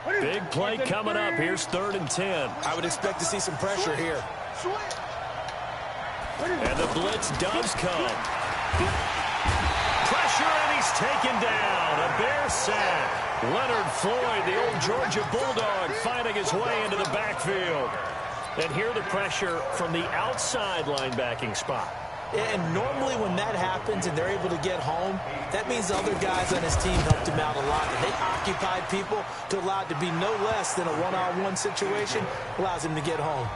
B: Big play coming up. Here's 3rd and 10.
D: I would expect to see some pressure here.
B: And the blitz does come. Pressure, and he's taken down. A Bear sack. Leonard Floyd, the old Georgia Bulldog, finding his way into the backfield. And here the pressure from the outside linebacking spot.
D: And normally when that happens and they're able to get home, that means the other guys on his team helped him out a lot. And they occupied people to allow it to be no less than a one-on-one situation, allows him to get home.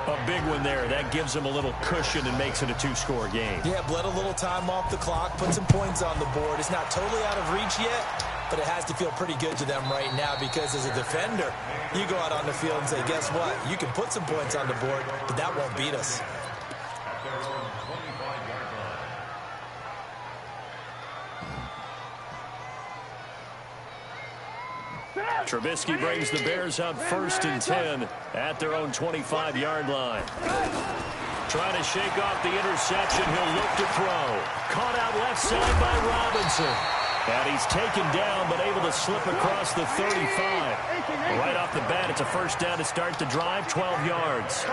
B: A big one there. That gives him a little cushion and makes it a 2-score game.
D: Yeah, bled a little time off the clock, put some points on the board. It's not totally out of reach yet, but it has to feel pretty good to them right now because as a defender, you go out on the field and say, guess what? You can put some points on the board, but that won't beat us.
B: Trubisky brings the Bears out 1st and 10 at their own 25-yard line. Trying to shake off the interception. He'll look to throw. Caught out left side by Robinson. And he's taken down, but able to slip across the 35. Right off the bat, it's a first down to start the drive, 12 yards.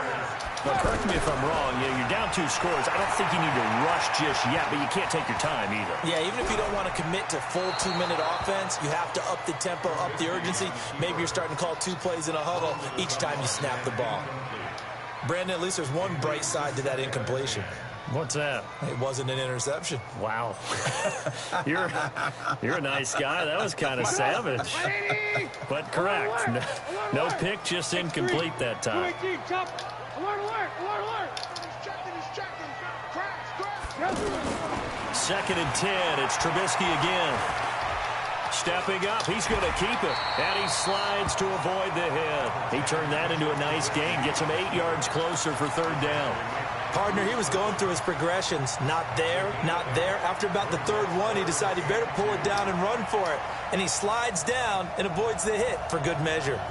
B: Well, correct me if I'm wrong. You're down 2 scores. I don't think you need to rush just yet, but you can't take your time either.
D: Yeah, even if you don't want to commit to full 2-minute offense, you have to up the tempo, up the urgency. Maybe you're starting to call 2 plays in a huddle each time you snap the ball. Brandon, at least there's one bright side to that incompletion.
B: What's that?
D: It wasn't an interception.
B: Wow. You're a nice guy. That was kind of savage. But correct. No pick, just incomplete that time. 2nd and 10. It's Trubisky again. Stepping up, he's going to keep it. And he slides to avoid the hit. He turned that into a nice gain. Gets him 8 yards closer for 3rd down.
D: Partner, he was going through his progressions. Not there, not there. After about the 3rd one, he decided he better pull it down and run for it. And he slides down and avoids the hit for good measure.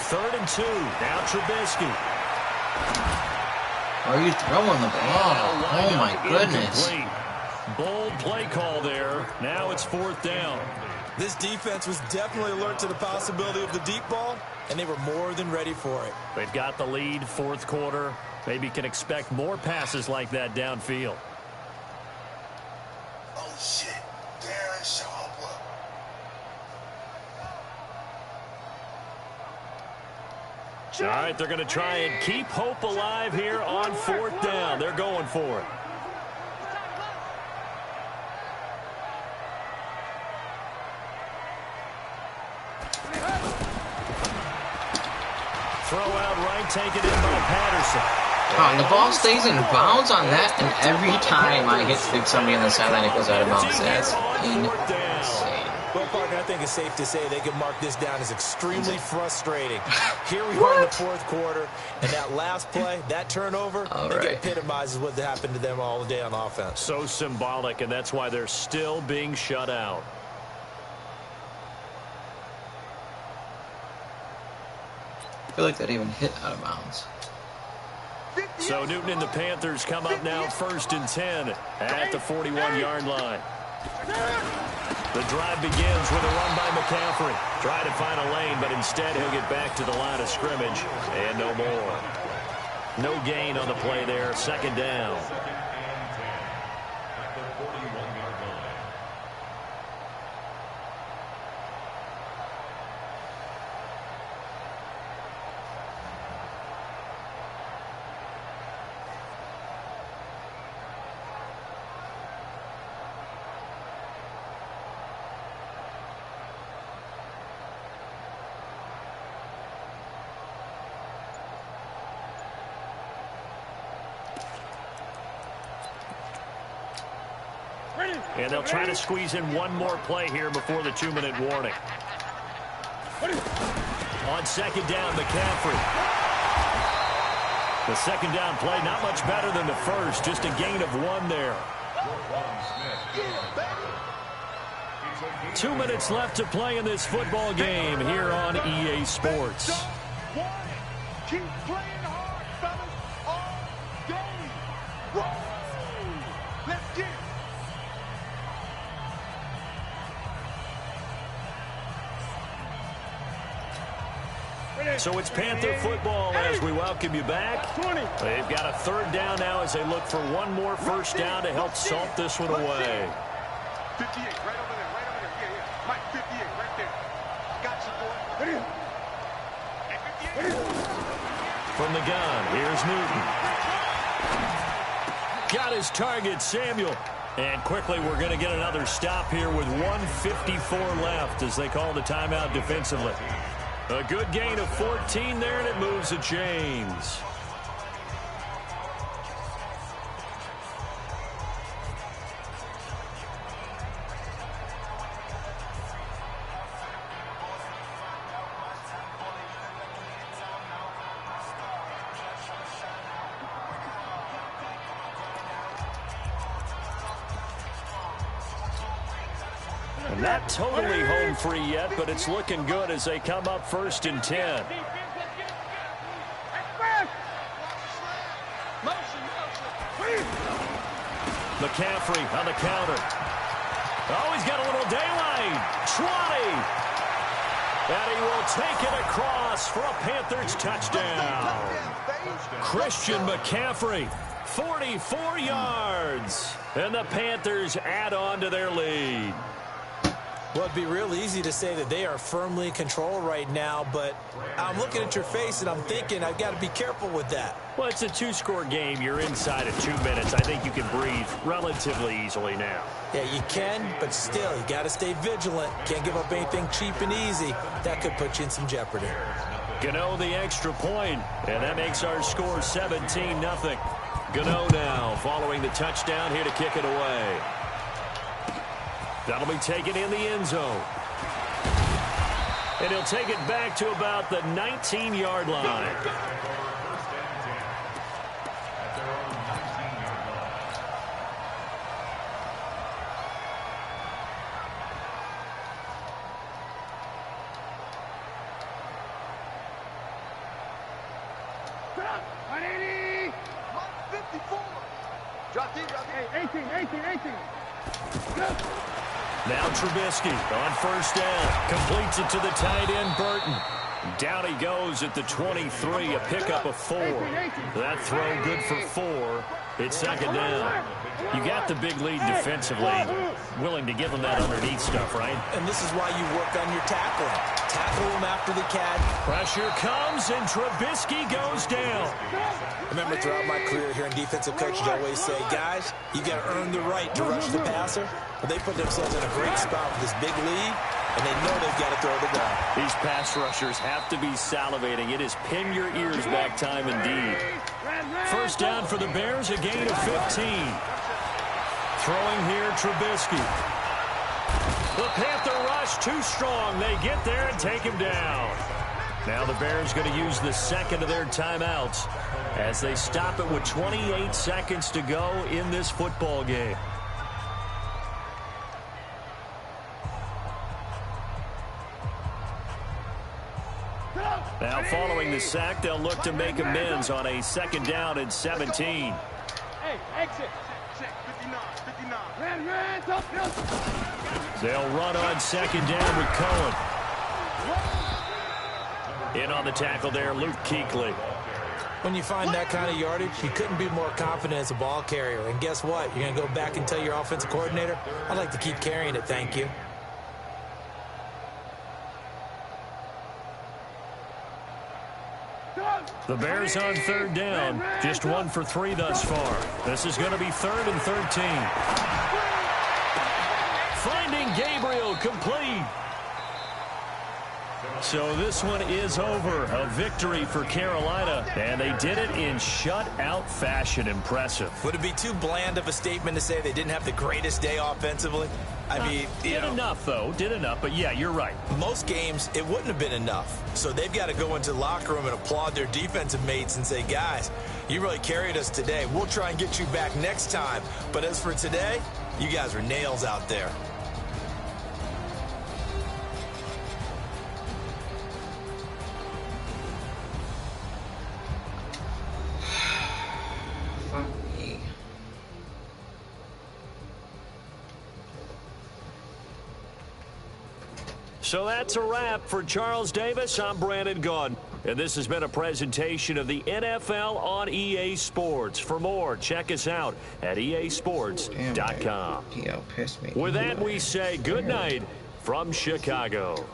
B: 3rd and 2. Now Trubisky.
F: Are you throwing the ball? Oh, my goodness.
B: Incomplete. Bold play call there. Now it's 4th down.
D: This defense was definitely alert to the possibility of the deep ball, and they were more than ready for it.
B: They've got the lead, 4th quarter. Maybe can expect more passes like that downfield.
A: Oh, shit. Darren Sharp.
B: All right, they're going to try and keep hope alive here on 4th down. They're going for it. Throw out right, taken in by Patterson.
F: Oh, the ball stays in bounds on that, and every time I hit somebody on the sideline, it goes out of bounds. That's insane.
D: Well, partner, I think it's safe to say they can mark this down as extremely frustrating. Here we are in the 4th quarter, and that last play, that turnover, I think it epitomizes what happened to them all day on offense.
B: So symbolic, and that's why they're still being shut out.
F: I feel like that even hit out of bounds.
B: So Newton and the Panthers come up now 1st and 10 at the 41-yard line. The drive begins with a run by McCaffrey. Try to find a lane, but instead he'll get back to the line of scrimmage and no more. No gain on the play there. 2nd down. And they'll try to squeeze in one more play here before the 2-minute warning. On 2nd down, McCaffrey. The 2nd down play, not much better than the first, just a gain of 1 there. 2 minutes left to play in this football game here on EA Sports.
A: Keep playing hard, fellas, all game. Whoa. Let's get it.
B: So it's Panther football as we welcome you back. They've got a 3rd down now as they look for one more 1st down to help salt this one away.
A: 58, right over there, right over there. Yeah. Mike, 58, right there. Got you, boy.
B: From the gun, here's Newton. Got his target, Samuel. And quickly, we're going to get another stop here with 1:54 left as they call the timeout defensively. A good gain of 14 there, and it moves the chains. Not totally home free yet, but it's looking good as they come up 1st and 10. McCaffrey on the counter. Oh, he's got a little daylight. 20. And he will take it across for a Panthers touchdown. Christian McCaffrey, 44 yards. And the Panthers add on to their lead.
D: Well, it'd be real easy to say that they are firmly in control right now, but I'm looking at your face and I'm thinking I've got to be careful with that.
B: Well, it's a 2-score game. You're inside of 2 minutes. I think you can breathe relatively easily now.
D: Yeah, you can, but still, you got to stay vigilant. Can't give up anything cheap and easy. That could put you in some jeopardy.
B: Gano the extra point, and that makes our score 17-0. Gano now following the touchdown here to kick it away. That'll be taken in the end zone. And he'll take it back to about the 19-yard line. Now Trubisky on first down. Completes it to the tight end, Burton. Down he goes at the 23, a pickup of 4. That throw good for 4. It's second down. You got the big lead defensively. Willing to give them that underneath stuff, right?
D: And this is why you work on your tackling. Tackle them after the catch.
B: Pressure comes, and Trubisky goes down.
D: I remember throughout my career here in defensive coaches, I always say, guys, you got to earn the right to rush the passer. But they put themselves in a great spot with this big lead, and they know they've got to throw the ball.
B: These pass rushers have to be salivating. It is pin your ears back time indeed. First down for the Bears, a gain of 15. Throwing here, Trubisky. The Panther rush too strong. They get there and take him down. Now the Bears going to use the second of their timeouts as they stop it with 28 seconds to go in this football game. Now following the sack, they'll look to make amends on a second down and 17.
C: Hey, exit.
A: Check, 59, 59.
B: They'll run on second down with Cohen. In on the tackle there, Luke Kuechly.
D: When you find that kind of yardage, you couldn't be more confident as a ball carrier. And guess what? You're going to go back and tell your offensive coordinator, I'd like to keep carrying it, thank you.
B: The Bears on third down. Just 1 for 3 thus far. This is going to be 3rd and 13. Finding Gabriel complete. So this one is over. A victory for Carolina, and they did it in shutout fashion. Impressive.
D: Would it be too bland of a statement to say they didn't have the greatest day offensively? I mean,
B: did enough, though. Did enough, but yeah, you're right.
D: Most games, it wouldn't have been enough. So they've got to go into the locker room and applaud their defensive mates and say, guys, you really carried us today. We'll try and get you back next time. But as for today, you guys were nails out there.
B: So that's a wrap for Charles Davis. I'm Brandon Gaudin, and this has been a presentation of the NFL on EA Sports. For more, check us out at easports.com. With that, we say good night from Chicago.